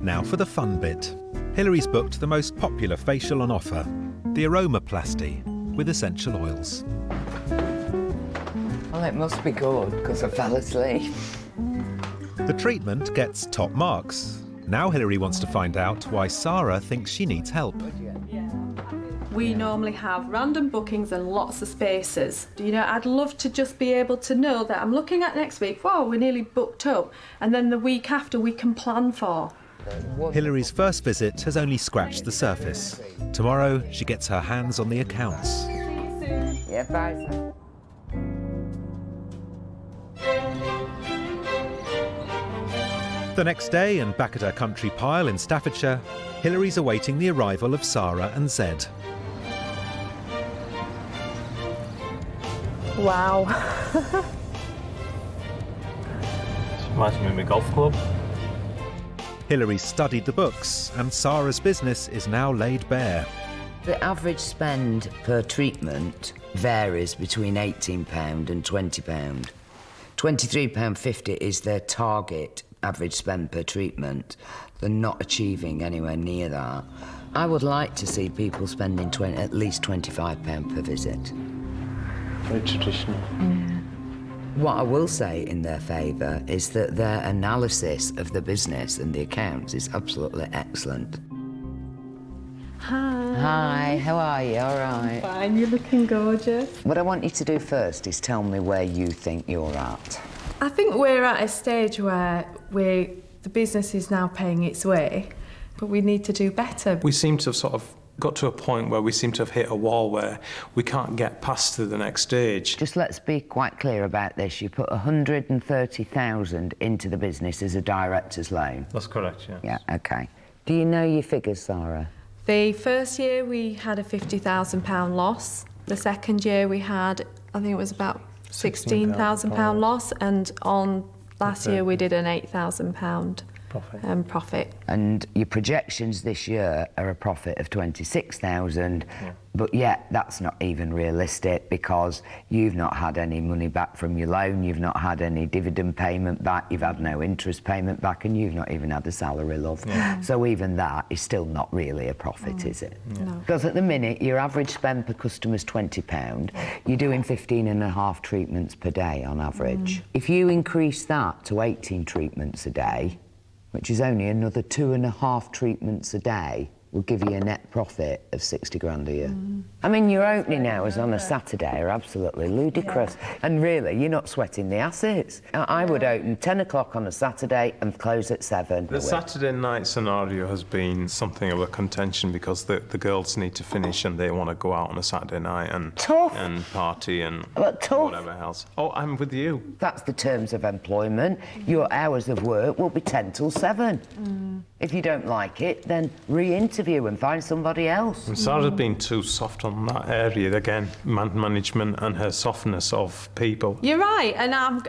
Now for the fun bit. Hilary's booked the most popular facial on offer, the aromatlasty with essential oils. Well, it must be good, because I fell asleep. The treatment gets top marks. Now Hilary wants to find out why Sarah thinks she needs help. We normally have random bookings and lots of spaces. You know, I'd love to just be able to know that I'm looking at next week, wow, we're nearly booked up, and then the week after we can plan for. Hilary's first visit has only scratched the surface. Tomorrow, she gets her hands on the accounts. Yeah, bye, sir. The next day, and back at her country pile in Staffordshire, Hilary's awaiting the arrival of Sarah and Zed. Wow. Reminds me of my golf club. Hilary's studied the books, and Sarah's business is now laid bare. The average spend per treatment varies between £18 and £20. £23.50 is their target average spend per treatment. They're not achieving anywhere near that. I would like to see people spending at least £25 per visit. Very traditional. What I will say in their favour is that their analysis of the business and the accounts is absolutely excellent. Hi. Hi, how are you? All right. Fine, you're looking gorgeous. What I want you to do first is tell me where you think you're at. I think we're at a stage where the business is now paying its way, but we need to do better. We seem to have sort of got to a point where we seem to have hit a wall where we can't get past to the next stage. Just let's be quite clear about this. You put 130,000 into the business as a director's loan. That's correct, yeah. Yeah, OK. Do you know your figures, Sarah? The first year we had a £50,000 loss. The second year we had, I think it was about £16,000 loss, and on last year we did an £8,000 profit. And your projections this year are a profit of 26,000, but yet that's not even realistic because you've not had any money back from your loan, you've not had any dividend payment back, you've had no interest payment back, and you've not even had a salary, love. So even that is still not really a profit, is it? No. Because at the minute, your average spend per customer is £20. You're doing 15.5 treatments per day on average. If you increase that to 18 treatments a day, which is only another 2.5 treatments a day, will give you a net profit of 60 grand a year. I mean, your opening hours on a Saturday are absolutely ludicrous. And really, you're not sweating the assets. I would open 10 o'clock on a Saturday and close at 7. The Saturday night scenario has been something of a contention because the girls need to finish and they want to go out on a Saturday night and party and whatever else. Oh, I'm with you. That's the terms of employment. Your hours of work will be 10 till 7. If you don't like it, then re-interview and find somebody else. And Sarah's been too soft on that area again, management and her softness of people. You're right, and I'm,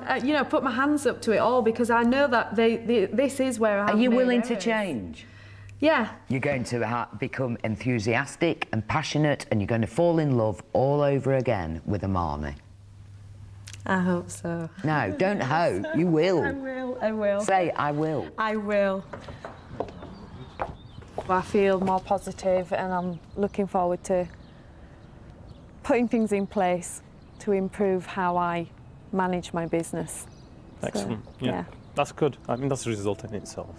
put my hands up to it all because I know that this is where I have. Are you made willing errors. to change? Yeah. You're going to become enthusiastic and passionate, and you're going to fall in love all over again with Amani. I hope so. No, don't hope. You will. I will. Say, I will. I will. I feel more positive and I'm looking forward to putting things in place to improve how I manage my business. Excellent. So, yeah. That's good. I mean, that's a result in itself.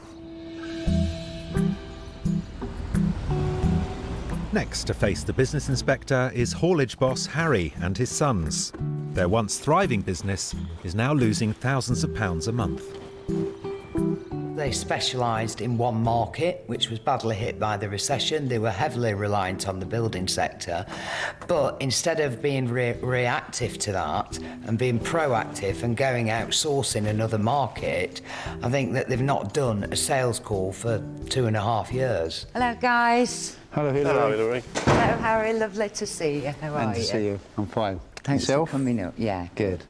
Next to face the business inspector is haulage boss Harry and his sons. Their once thriving business is now losing thousands of pounds a month. They specialised in one market, which was badly hit by the recession. They were heavily reliant on the building sector. But instead of being reactive to that and being proactive and going out sourcing another market, I think that they've not done a sales call for 2.5 years. Hello, guys. Hello, Hilary. Hello, Hilary. Hello, Harry. Lovely to see you. How are you? Good to see you. I'm fine. Thanks Yourself? for coming up. Yeah, good.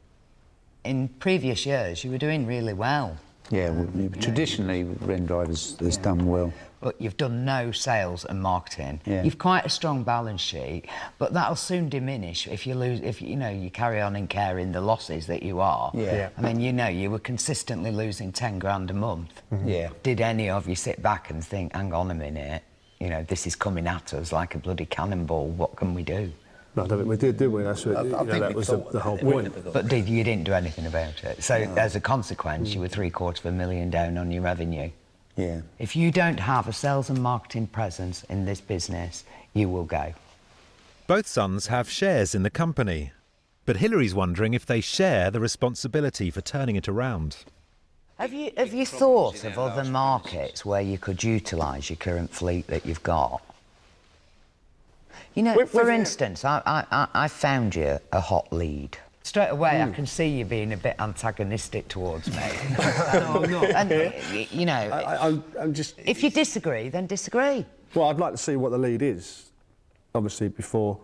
In previous years, you were doing really well. Yeah, traditionally, Wren Drivers has done well. But you've done no sales and marketing. Yeah. You've quite a strong balance sheet, but that'll soon diminish if you lose. If you carry on incurring the losses that you are. Yeah. I mean, you were consistently losing 10 grand a month. Yeah. Did any of you sit back and think, hang on a minute, this is coming at us like a bloody cannonball? What can we do? No, I don't think we did we? That's what, that was the whole point. But you didn't do anything about it. So as a consequence, you were £750,000 down on your revenue. Yeah. If you don't have a sales and marketing presence in this business, you will go. Both sons have shares in the company, but Hilary's wondering if they share the responsibility for turning it around. Have you thought of other markets where you could utilise your current fleet that you've got? For instance, I found you a hot lead. Straight away, I can see you being a bit antagonistic towards me. No, I'm not. And, I'm just... If you disagree, then disagree. Well, I'd like to see what the lead is, obviously, before,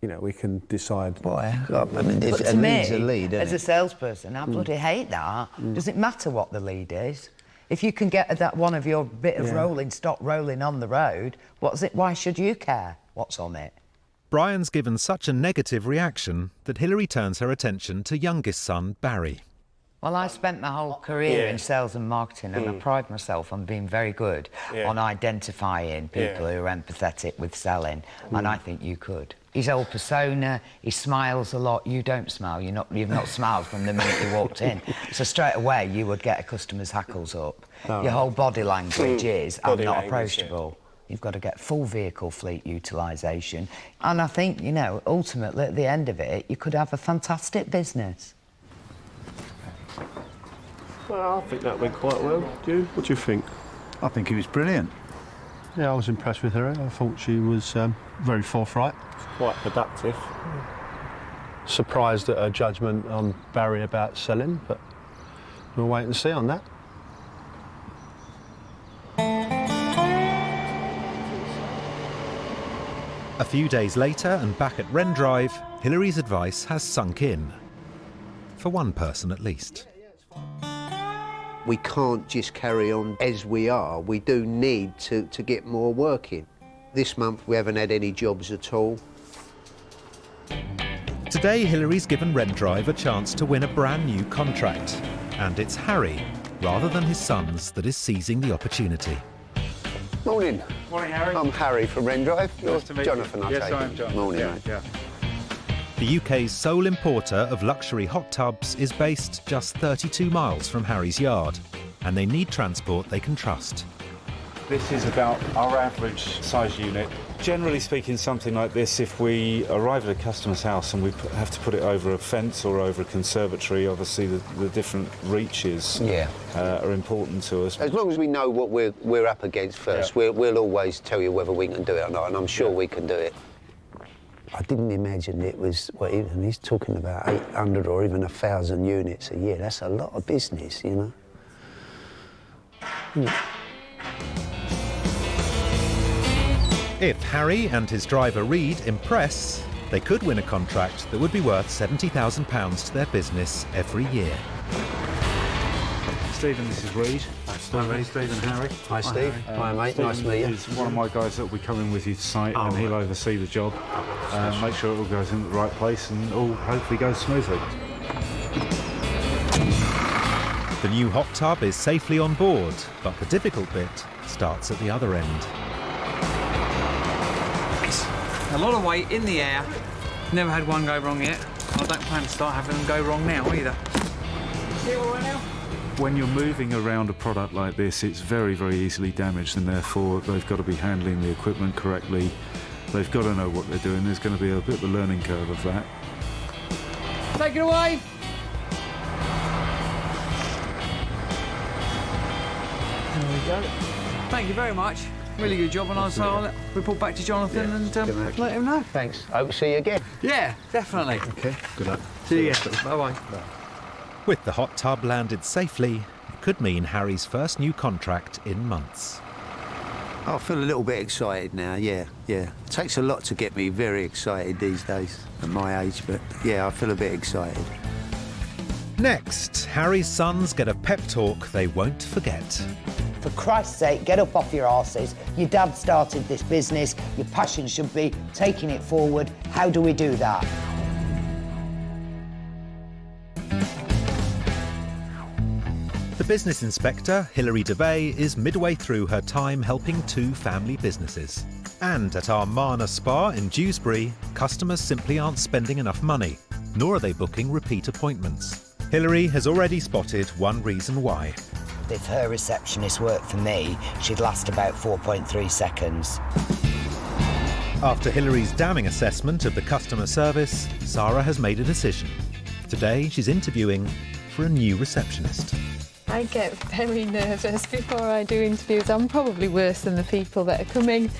we can decide. But if to a me, lead's a lead, as a salesperson, I bloody hate that. Does it matter what the lead is? If you can get that one of your bit of rolling stock rolling on the road, why should you care what's on it? Brian's given such a negative reaction that Hilary turns her attention to youngest son, Barry. Well, I spent my whole career in sales and marketing, and I pride myself on being very good on identifying people who are empathetic with selling, and I think you could. His whole persona, he smiles a lot. You don't smile. You've not smiled from the minute you walked in. So straight away, you would get a customer's hackles up. Your whole body language is, I'm not approachable. You've got to get full vehicle fleet utilisation. And I think, ultimately, at the end of it, you could have a fantastic business. Well, I think that went quite well. What do you think? I think he was brilliant. Yeah, I was impressed with her. I thought she was very forthright. Quite productive. Surprised at her judgment on Barry about selling, but we'll wait and see on that. A few days later and back at Wren Drive, Hilary's advice has sunk in. For one person at least. We can't just carry on as we are. We do need to get more work in. This month we haven't had any jobs at all. Today, Hilary's given Wren Drive a chance to win a brand new contract. And it's Harry, rather than his sons, that is seizing the opportunity. Morning. Morning, Harry. I'm Harry from Wren Drive. Nice to meet Jonathan, you. I Yes, take I am it. Jonathan. Morning, Yeah, mate. yeah. The UK's sole importer of luxury hot tubs is based just 32 miles from Harry's yard, and they need transport they can trust. This is about our average size unit. Generally speaking, something like this, if we arrive at a customer's house and we have to put it over a fence or over a conservatory, obviously the different reaches are important to us. As long as we know what we're up against first, we'll always tell you whether we can do it or not, and I'm sure we can do it. I didn't imagine it was, well, even he's talking about 800 or even 1,000 units a year. That's a lot of business, you know. If Harry and his driver Reed impress, they could win a contract that would be worth £70,000 to their business every year. Stephen, this is Reed. Hi, Stephen, Harry. Hi, Steve. Hi, mate. Stephen nice to meet you. Is one of my guys that will be coming with you to site, and he'll oversee the job, make sure it all goes in the right place and all hopefully goes smoothly. The new hot tub is safely on board, but the difficult bit starts at the other end. A lot of weight in the air. Never had one go wrong yet. I don't plan to start having them go wrong now either. You all right now? When you're moving around a product like this, it's very, very easily damaged, and therefore they've got to be handling the equipment correctly. They've got to know what they're doing. There's going to be a bit of a learning curve of that. Take it away. There we go. Thank you very much. Really good job, and I'll report back to Jonathan and let him know. Thanks. Hope to see you again. Yeah, definitely. Okay, good luck. See you. Bye-bye. With the hot tub landed safely, it could mean Harry's first new contract in months. I feel a little bit excited now, yeah. It takes a lot to get me very excited these days at my age, but yeah, I feel a bit excited. Next, Harry's sons get a pep talk they won't forget. For Christ's sake, get up off your arses. Your dad started this business. Your passion should be taking it forward. How do we do that? The business inspector, Hilary Devey, is midway through her time helping two family businesses. And at our Marna Spa in Dewsbury, customers simply aren't spending enough money, nor are they booking repeat appointments. Hilary has already spotted one reason why. If her receptionist worked for me, she'd last about 4.3 seconds. After Hilary's damning assessment of the customer service, Sarah has made a decision. Today, she's interviewing for a new receptionist. I get very nervous before I do interviews. I'm probably worse than the people that are coming.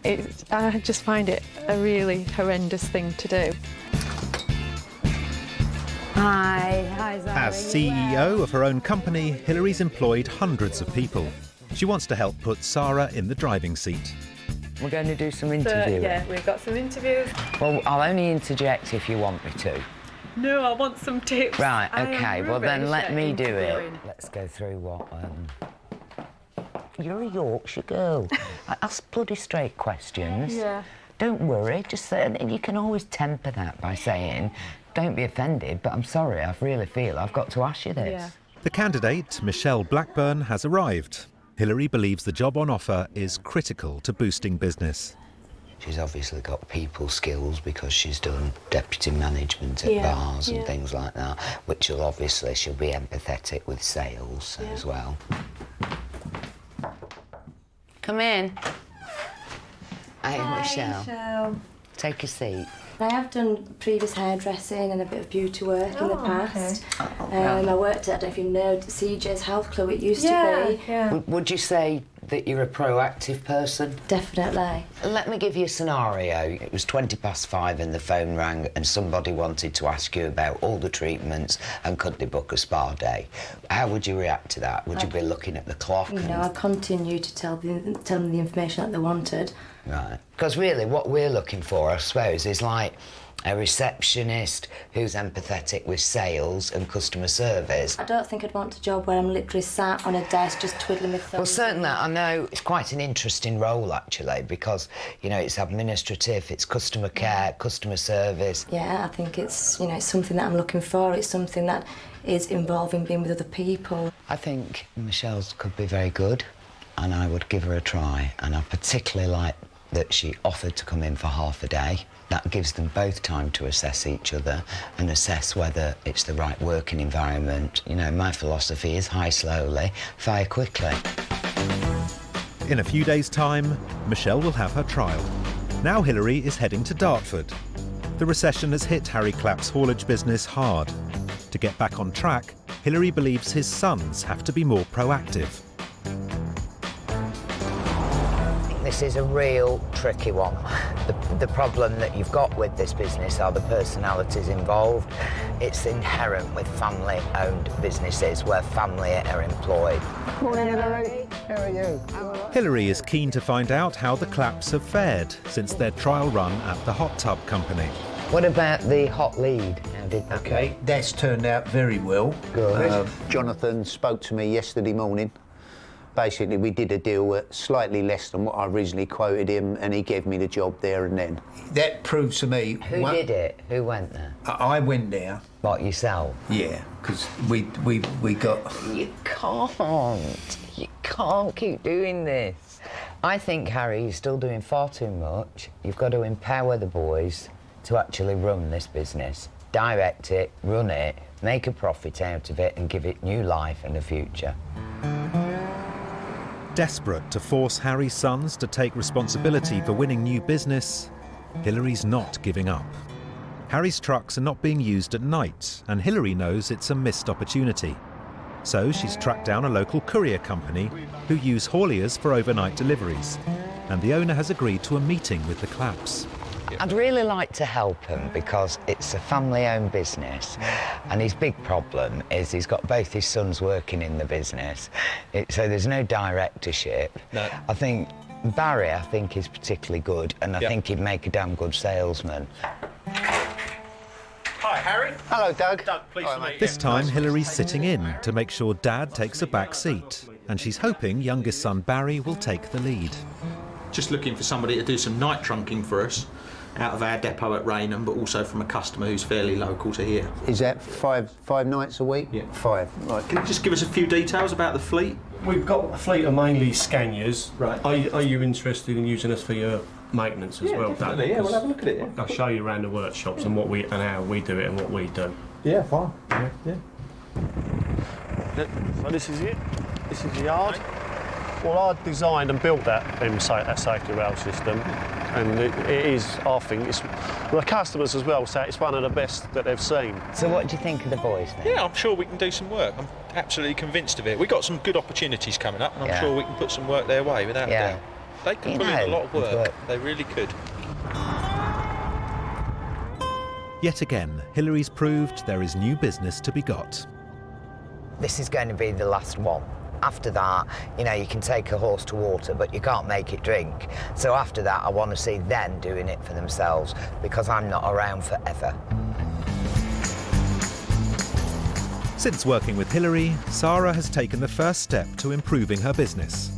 I just find it a really horrendous thing to do. Hi, Zara. As CEO of her own company, Hilary's employed hundreds of people. She wants to help put Sarah in the driving seat. We're going to do some interviewing. Yeah, we've got some interviews. Well, I'll only interject if you want me to. No, I want some tips. Right, OK, well then let me do it. Let's go through what... You're a Yorkshire girl. I ask bloody straight questions. Yeah. Don't worry, just say... And you can always temper that by saying, don't be offended, but I'm sorry, I really feel I've got to ask you this. Yeah. The candidate, Michelle Blackburn, has arrived. Hilary believes the job on offer is critical to boosting business. She's obviously got people skills because she's done deputy management at bars and things like that, which she'll be empathetic with sales as well. Come in. Hi, Michelle. Take a seat. I have done previous hairdressing and a bit of beauty work in the past. I worked at, I don't know if you know, CJ's Health Club, it used to be. Would you say that you're a proactive person? Definitely. Let me give you a scenario. It was 5:20 and the phone rang and somebody wanted to ask you about all the treatments and could they book a spa day. How would you react to that? Would you be looking at the clock? You know, I continue to tell them the information that they wanted. Right. Because really what we're looking for, I suppose, is like a receptionist who's empathetic with sales and customer service. I don't think I'd want a job where I'm literally sat on a desk just twiddling my thumbs. Well, certainly, I know it's quite an interesting role, actually, because, you know, it's administrative, it's customer care, customer service. Yeah, I think it's, you know, it's something that I'm looking for. It's something that is involving being with other people. I think Michelle's could be very good, and I would give her a try, and I particularly like that she offered to come in for half a day. That gives them both time to assess each other and assess whether it's the right working environment. You know, my philosophy is hire slowly, fire quickly. In a few days' time, Michelle will have her trial. Now Hilary is heading to Dartford. The recession has hit Harry Clapp's haulage business hard. To get back on track, Hilary believes his sons have to be more proactive. This is a real tricky one. The problem that you've got with this business are the personalities involved. It's inherent with family-owned businesses where family are employed. Morning, Hilary. How are you? Hilary is keen to find out how the Claps have fared since their trial run at the hot tub company. What about the hot lead? How did that OK, go? that's turned out very well. Good. Jonathan spoke to me yesterday morning. Basically, we did a deal at slightly less than what I originally quoted him, and he gave me the job there and then. That proves to me... Who did it? Who went there? I went there. What, yourself? Yeah, because we got... You can't keep doing this. I think, Harry, you're still doing far too much. You've got to empower the boys to actually run this business. Direct it, run it, make a profit out of it and give it new life and a future. Desperate to force Harry's sons to take responsibility for winning new business, Hilary's not giving up. Harry's trucks are not being used at night, and Hilary knows it's a missed opportunity. So she's tracked down a local courier company who use hauliers for overnight deliveries, and the owner has agreed to a meeting with the Claps. I'd really like to help him because it's a family-owned business and his big problem is he's got both his sons working in the business, so there's no directorship. No. I think Barry, is particularly good and I think he'd make a damn good salesman. Hi, Harry. Hello, Doug. Doug, pleased to meet you. This time, Hilary's sitting in to make sure Dad takes a back seat, and she's hoping youngest son Barry will take the lead. Just looking for somebody to do some night trunking for us out of our depot at Raynham, but also from a customer who's fairly local to here. Is that five nights a week? Yeah. 5. Right. Can you just give us a few details about the fleet? We've got a fleet of mainly Scanias. Right. Are you interested in using us for your maintenance as well, Doug? Yeah, we'll have a look at it. Yeah. I'll show you around the workshops and how we do it and what we do. Yeah, fine. Yeah. So this is it. This is the yard. Well, I designed and built that safety rail system, and it is, I think, the customers as well say it's one of the best that they've seen. So what do you think of the boys then? Yeah, I'm sure we can do some work. I'm absolutely convinced of it. We've got some good opportunities coming up, and I'm sure we can put some work their way without a doubt. They can put in a lot of work. They really could. Yet again, Hilary's proved there is new business to be got. This is going to be the last one. After that, you know, you can take a horse to water, but you can't make it drink. So after that, I want to see them doing it for themselves, because I'm not around forever. Since working with Hilary, Sarah has taken the first step to improving her business.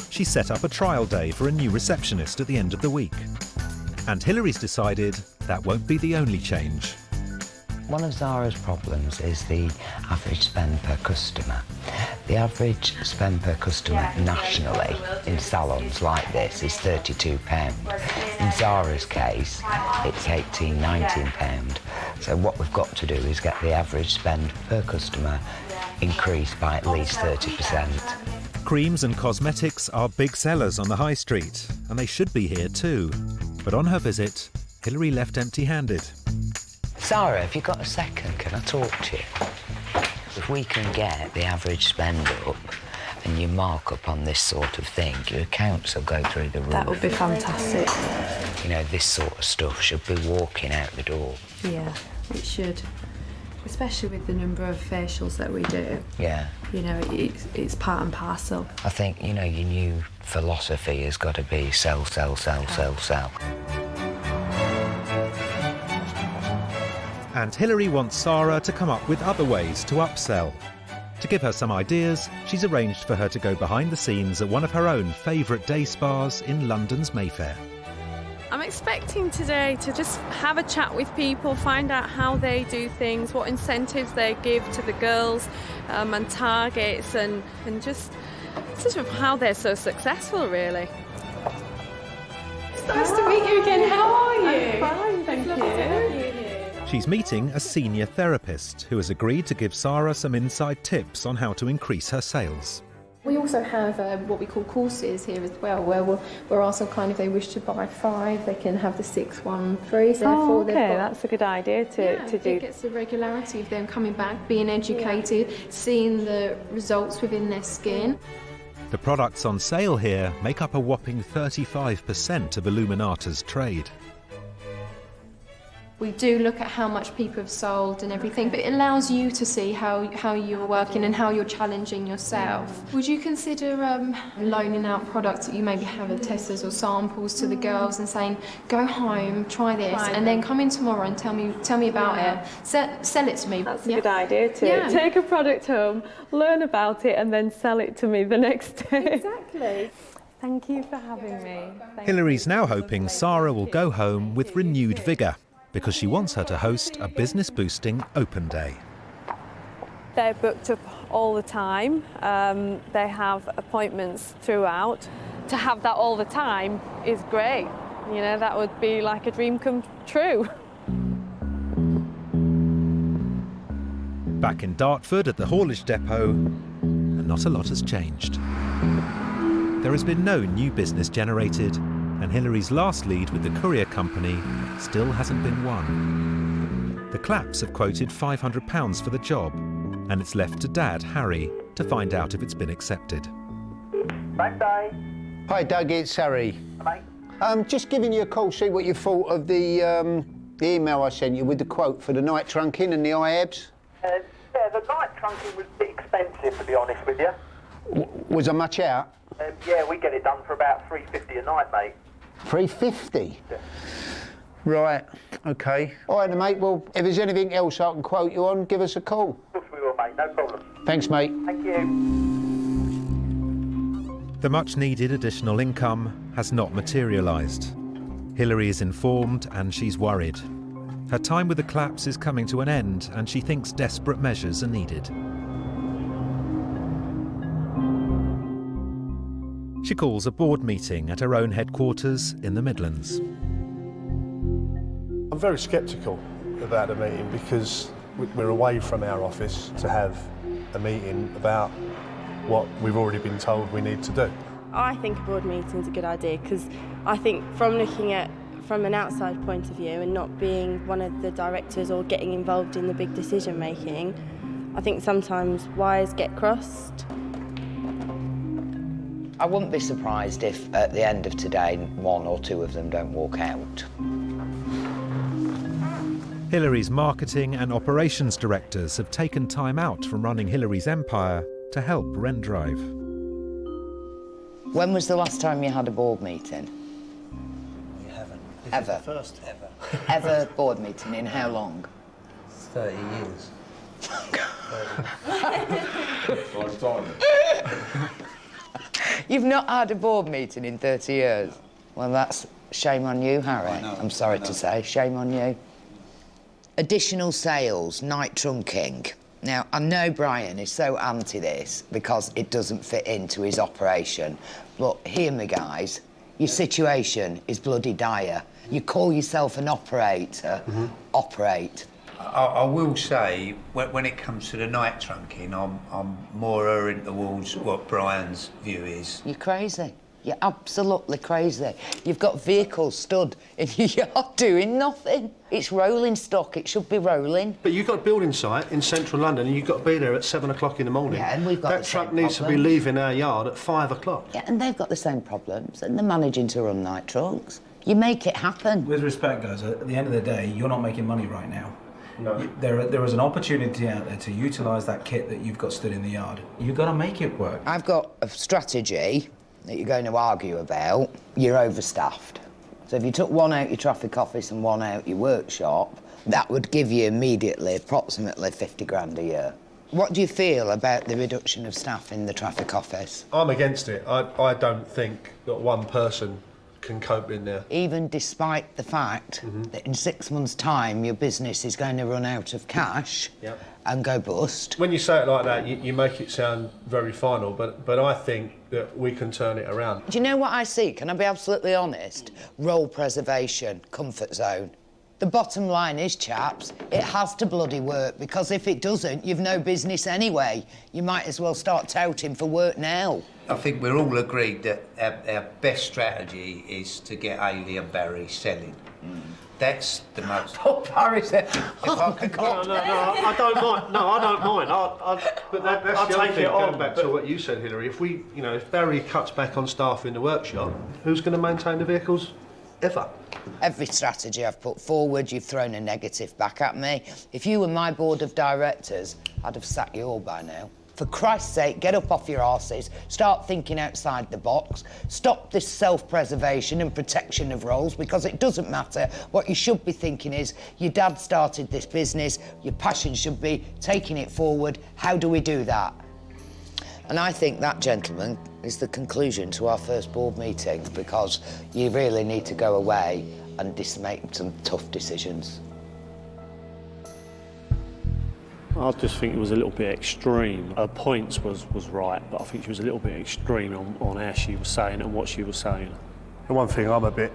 She set up a trial day for a new receptionist at the end of the week. And Hilary's decided that won't be the only change. One of Zara's problems is the average spend per customer. The average spend per customer nationally in salons like this is £32. In Zara's case, it's £18, £19. So what we've got to do is get the average spend per customer increased by at least 30%. Creams and cosmetics are big sellers on the high street, and they should be here too. But on her visit, Hilary left empty-handed. Sarah, have you got a second? Can I talk to you? If we can get the average spend up and getting your markup on this sort of thing, your accounts will go through the roof. That would be fantastic. You know, this sort of stuff should be walking out the door. Yeah, it should. Especially with the number of facials that we do. Yeah. You know, it's part and parcel. I think, you know, your new philosophy has got to be sell, sell, sell, sell, sell. And Hilary wants Sarah to come up with other ways to upsell. To give her some ideas, she's arranged for her to go behind the scenes at one of her own favourite day spas in London's Mayfair. I'm expecting today to just have a chat with people, find out how they do things, what incentives they give to the girls and targets, and just sort of how they're so successful, really. It's nice to meet you again. How are you? I'm fine, thank you. She's meeting a senior therapist who has agreed to give Sarah some inside tips on how to increase her sales. We also have what we call courses here as well, where we're also kind of, if they wish to buy 5, they can have the 6th one free. So oh, okay, that's a good idea to do. It gets the regularity of them coming back, being educated, seeing the results within their skin. The products on sale here make up a whopping 35% of Illuminata's trade. We do look at how much people have sold and everything, but it allows you to see how you're working and how you're challenging yourself. Would you consider loaning out products that you maybe have as testers or samples to the girls and saying, go home, try this, and then come in tomorrow and tell me about it. Sell it to me. That's a good idea too. Take a product home, learn about it, and then sell it to me the next day. Exactly. Thank you for having me. Hilary's now hoping Sarah will go home with renewed vigour, because she wants her to host a business-boosting open day. They're booked up all the time. They have appointments throughout. To have that all the time is great. You know, that would be like a dream come true. Back in Dartford at the haulage depot, and not a lot has changed. There has been no new business generated, and Hilary's last lead with the courier company still hasn't been won. The Claps have quoted £500 for the job, and it's left to Dad, Harry, to find out if it's been accepted. Monday. Hi, Doug, it's Harry. Mate. Just giving you a call, see what you thought of the email I sent you with the quote for the night trunking and the IEBs. Yeah, the night trunking was a bit expensive, to be honest with you. Was there much out? Yeah, we get it done for about $3.50 a night, mate. $3.50? Yeah. Right, OK. All right, then, mate, well, if there's anything else I can quote you on, give us a call. Of course we will, mate, no problem. Thanks, mate. Thank you. The much-needed additional income has not materialised. Hilary is informed and she's worried. Her time with the Claps is coming to an end, and she thinks desperate measures are needed. She calls a board meeting at her own headquarters in the Midlands. I'm very sceptical about the meeting because we're away from our office to have a meeting about what we've already been told we need to do. I think a board meeting's a good idea because I think from looking at from an outside point of view and not being one of the directors or getting involved in the big decision making, I think sometimes wires get crossed. I wouldn't be surprised if at the end of today 1 or 2 of them don't walk out. Hilary's marketing and operations directors have taken time out from running Hilary's empire to help Rendrive. When was the last time you had a board meeting? We haven't. Ever? This is the first ever. Ever board meeting in how long? 30 years. You've not had a board meeting in 30 years? Well, that's shame on you, Harry. I'm sorry to say, shame on you. Additional sales, night trunking. Now, I know Brian is so anti this because it doesn't fit into his operation, but hear me, guys, your situation is bloody dire. You call yourself an operator, operate. I will say, when it comes to the night trunking, I'm more erring towards what Brian's view is. You're crazy. You're absolutely crazy. You've got vehicles stood in your yard doing nothing. It's rolling stock, it should be rolling. But you've got a building site in central London and you've got to be there at 7 o'clock in the morning. Yeah, and we've got that the truck same needs to be problems. leaving our yard at 5 o'clock. Yeah, and they've got the same problems, and they're managing to run night trucks. You make it happen. With respect, guys, at the end of the day, you're not making money right now. No. There is an opportunity out there to utilise that kit that you've got stood in the yard. You've got to make it work. I've got a strategy that you're going to argue about. You're overstaffed. So if you took one out your traffic office and one out your workshop, that would give you immediately approximately 50 grand a year. What do you feel about the reduction of staff in the traffic office? I'm against it. I don't think that one person can cope in there. Even despite the fact that in 6 months' time your business is going to run out of cash and go bust. When you say it like that, you make it sound very final, but I think that we can turn it around. Do you know what I see? Can I be absolutely honest? Role preservation, comfort zone. The bottom line is, chaps, it has to bloody work, because if it doesn't, you've no business anyway. You might as well start touting for work now. I think we're all agreed that our best strategy is to get Ailey and Barry selling. That's the most... Oh, Barry said... No, I don't mind. No, I don't mind. But that's I'll the other take thing, it on, going back to what you said, Hilary. If Barry cuts back on staff in the workshop, who's going to maintain the vehicles ever? Every strategy I've put forward, you've thrown a negative back at me. If you were my board of directors, I'd have sacked you all by now. For Christ's sake, get up off your arses, start thinking outside the box, stop this self-preservation and protection of roles, because it doesn't matter. What you should be thinking is, your dad started this business, your passion should be taking it forward. How do we do that? And I think that, gentlemen, is the conclusion to our first board meeting, because you really need to go away and make some tough decisions. I just think it was a little bit extreme. Her points was right, but I think she was a little bit extreme on how she was saying and what she was saying. The one thing I'm a bit,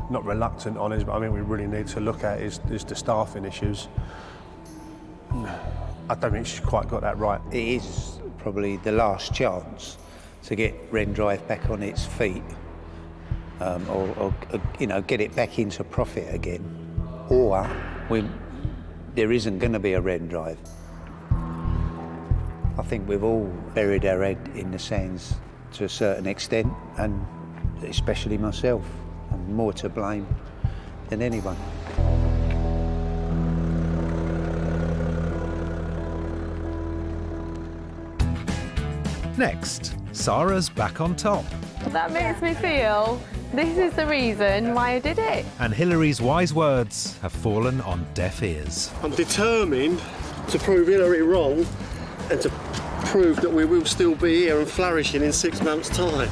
not reluctant on, is, but I think we really need to look at is the staffing issues. I don't think she's quite got that right. It is probably the last chance to get Wren Drive back on its feet, or get it back into profit again, or there isn't going to be a Wren Drive. I think we've all buried our head in the sands to a certain extent, and especially myself. I'm more to blame than anyone. Next, Sarah's back on top. That makes me feel this is the reason why I did it. And Hilary's wise words have fallen on deaf ears. I'm determined to prove Hilary wrong and to prove that we will still be here and flourishing in 6 months' time.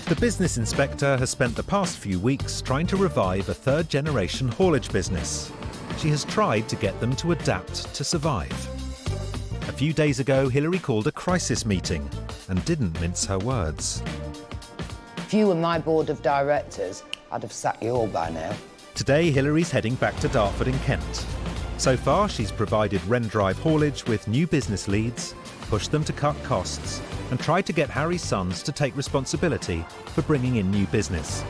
The business inspector has spent the past few weeks trying to revive a third-generation haulage business. She has tried to get them to adapt to survive. A few days ago, Hilary called a crisis meeting and didn't mince her words. If you were my board of directors, I'd have sacked you all by now. Today, Hilary's heading back to Dartford in Kent. So far, she's provided Wren Drive haulage with new business leads, pushed them to cut costs, and tried to get Harry's sons to take responsibility for bringing in new business.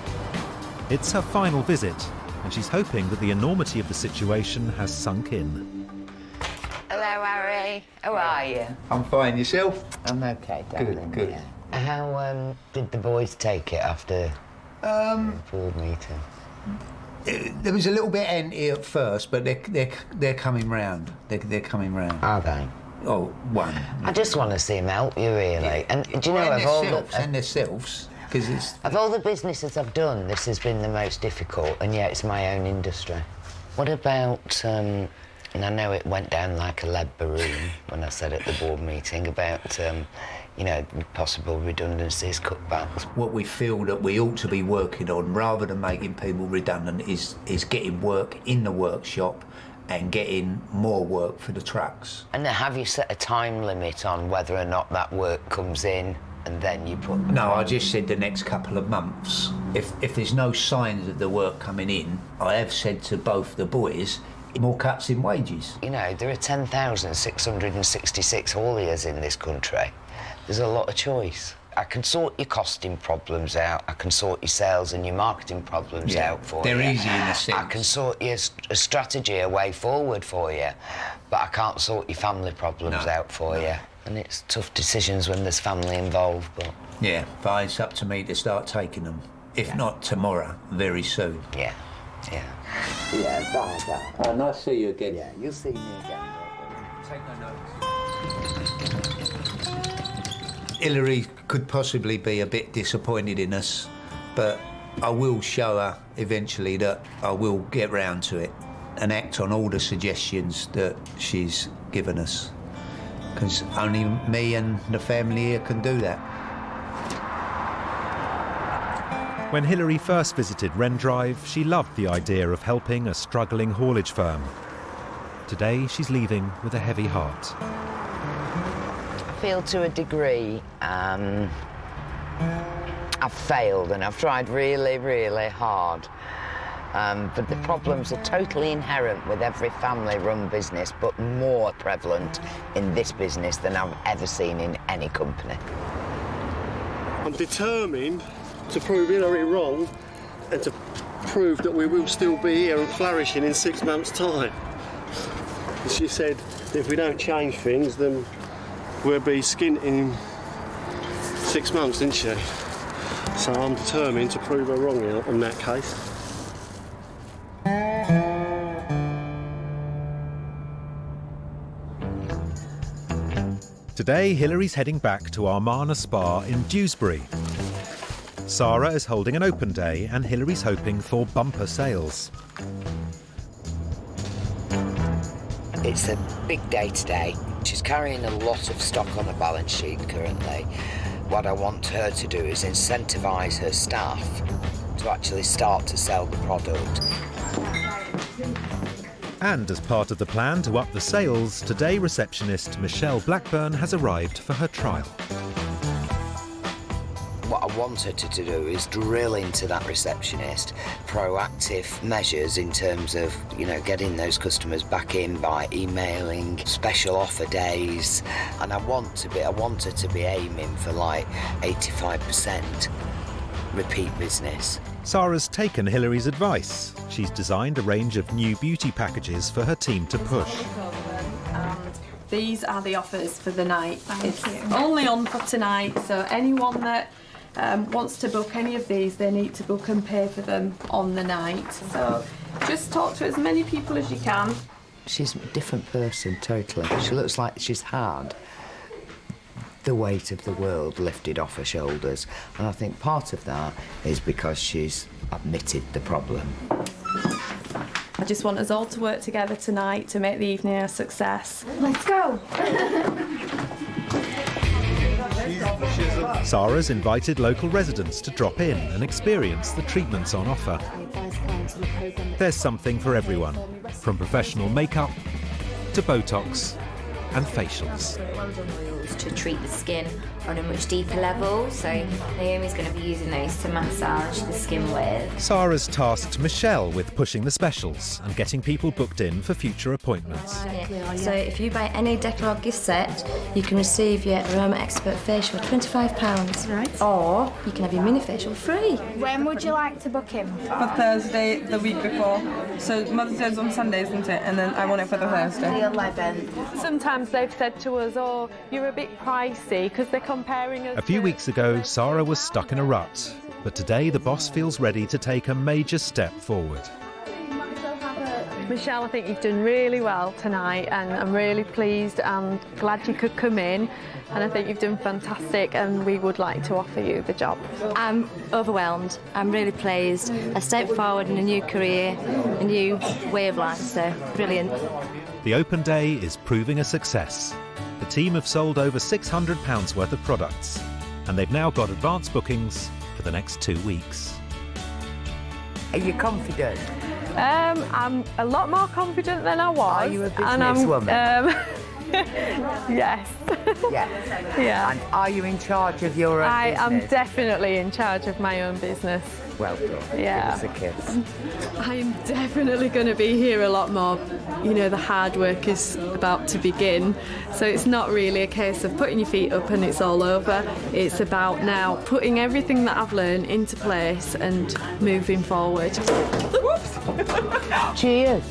It's her final visit, and she's hoping that the enormity of the situation has sunk in. Hello, Harry. How are you? I'm fine. Yourself? I'm okay, darling. Good. Yeah. How did the boys take it after the board meeting? There was a little bit anti at first, but they're coming round. They're coming round. Are they? Oh, one. I just want to see them help you, really. And do you know, and themselves, because it's... Of all the businesses I've done, this has been the most difficult, and yet it's my own industry. What about, and I know it went down like a lead balloon when I said at the board meeting about, possible redundancies, cutbacks. What we feel that we ought to be working on, rather than making people redundant, is getting work in the workshop and getting more work for the trucks. And have you set a time limit on whether or not that work comes in and then you put... No, I just said the next couple of months. If there's no signs of the work coming in, I have said to both the boys, more cuts in wages. You know, there are 10,666 hauliers in this country. There's a lot of choice. I can sort your costing problems out. I can sort your sales and your marketing problems out for you. They're easy in a sense. I can sort your a strategy, a way forward for you, but I can't sort your family problems out for you. And it's tough decisions when there's family involved, but... Yeah, but it's up to me to start taking them. If not tomorrow, very soon. Yeah, yeah. Yeah, bye. Nice to see you again. Yeah, you'll see me again. Take no notice. Hilary could possibly be a bit disappointed in us, but I will show her eventually that I will get round to it and act on all the suggestions that she's given us. Because only me and the family here can do that. When Hilary first visited Wren Drive, she loved the idea of helping a struggling haulage firm. Today, she's leaving with a heavy heart. I feel to a degree I've failed and I've tried really, really hard. But the problems are totally inherent with every family-run business, but more prevalent in this business than I've ever seen in any company. I'm determined to prove Hilary wrong and to prove that we will still be here and flourishing in 6 months' time. She said if we don't change things, then we'll be skint in 6 months, didn't she? So I'm determined to prove her wrong in that case. Today, Hilary's heading back to Armana Spa in Dewsbury. Sarah is holding an open day and Hilary's hoping for bumper sales. It's a big day today. She's carrying a lot of stock on her balance sheet currently. What I want her to do is incentivise her staff to actually start to sell the product. And as part of the plan to up the sales, today receptionist Michelle Blackburn has arrived for her trial. What I want her to do is drill into that receptionist proactive measures in terms of, you know, getting those customers back in by emailing, special offer days, and I want her to be aiming for like 85% repeat business. Sarah's taken Hilary's advice. She's designed a range of new beauty packages for her team to push. These are the offers for the night. It's only on for tonight, so anyone that wants to book any of these, they need to book and pay for them on the night. So just talk to as many people as you can. She's a different person, totally. She looks like she's had the weight of the world lifted off her shoulders. And I think part of that is because she's admitted the problem. I just want us all to work together tonight to make the evening a success. Let's go! Sarah's invited local residents to drop in and experience the treatments on offer. There's something for everyone, from professional makeup to Botox and facials. To treat the skin on a much deeper level, so Naomi's going to be using those to massage the skin with. Sarah's tasked Michelle with pushing the specials and getting people booked in for future appointments. So if you buy any Decalogue gift set, you can receive your Aroma Expert facial for £25. Right. Or you can have your mini facial free. When would you like to book him? For Thursday, the week before. So Mother's Day's on Sunday, isn't it? And then I want it for the Thursday. The 11th. Sometimes they've said to us, oh, you're a bit pricey, because they're comparing us. A few weeks ago, Sarah was stuck in a rut, but today the boss feels ready to take a major step forward. Michelle, I think you've done really well tonight, and I'm really pleased and glad you could come in, and I think you've done fantastic, and we would like to offer you the job. I'm overwhelmed. I'm really pleased. A step forward in a new career, a new way of life, so brilliant. The open day is proving a success. The team have sold over £600 worth of products, and they've now got advance bookings for the next 2 weeks. Are you confident? I'm a lot more confident than I was. Are you a businesswoman? Yes. Yeah. Yeah. And are you in charge of your own I am business? definitely in charge of my own business. Well done. Yeah. Give us a kiss. I'm definitely going to be here a lot more. You know, the hard work is about to begin. So it's not really a case of putting your feet up and it's all over. It's about now putting everything that I've learned into place and moving forward. Cheers.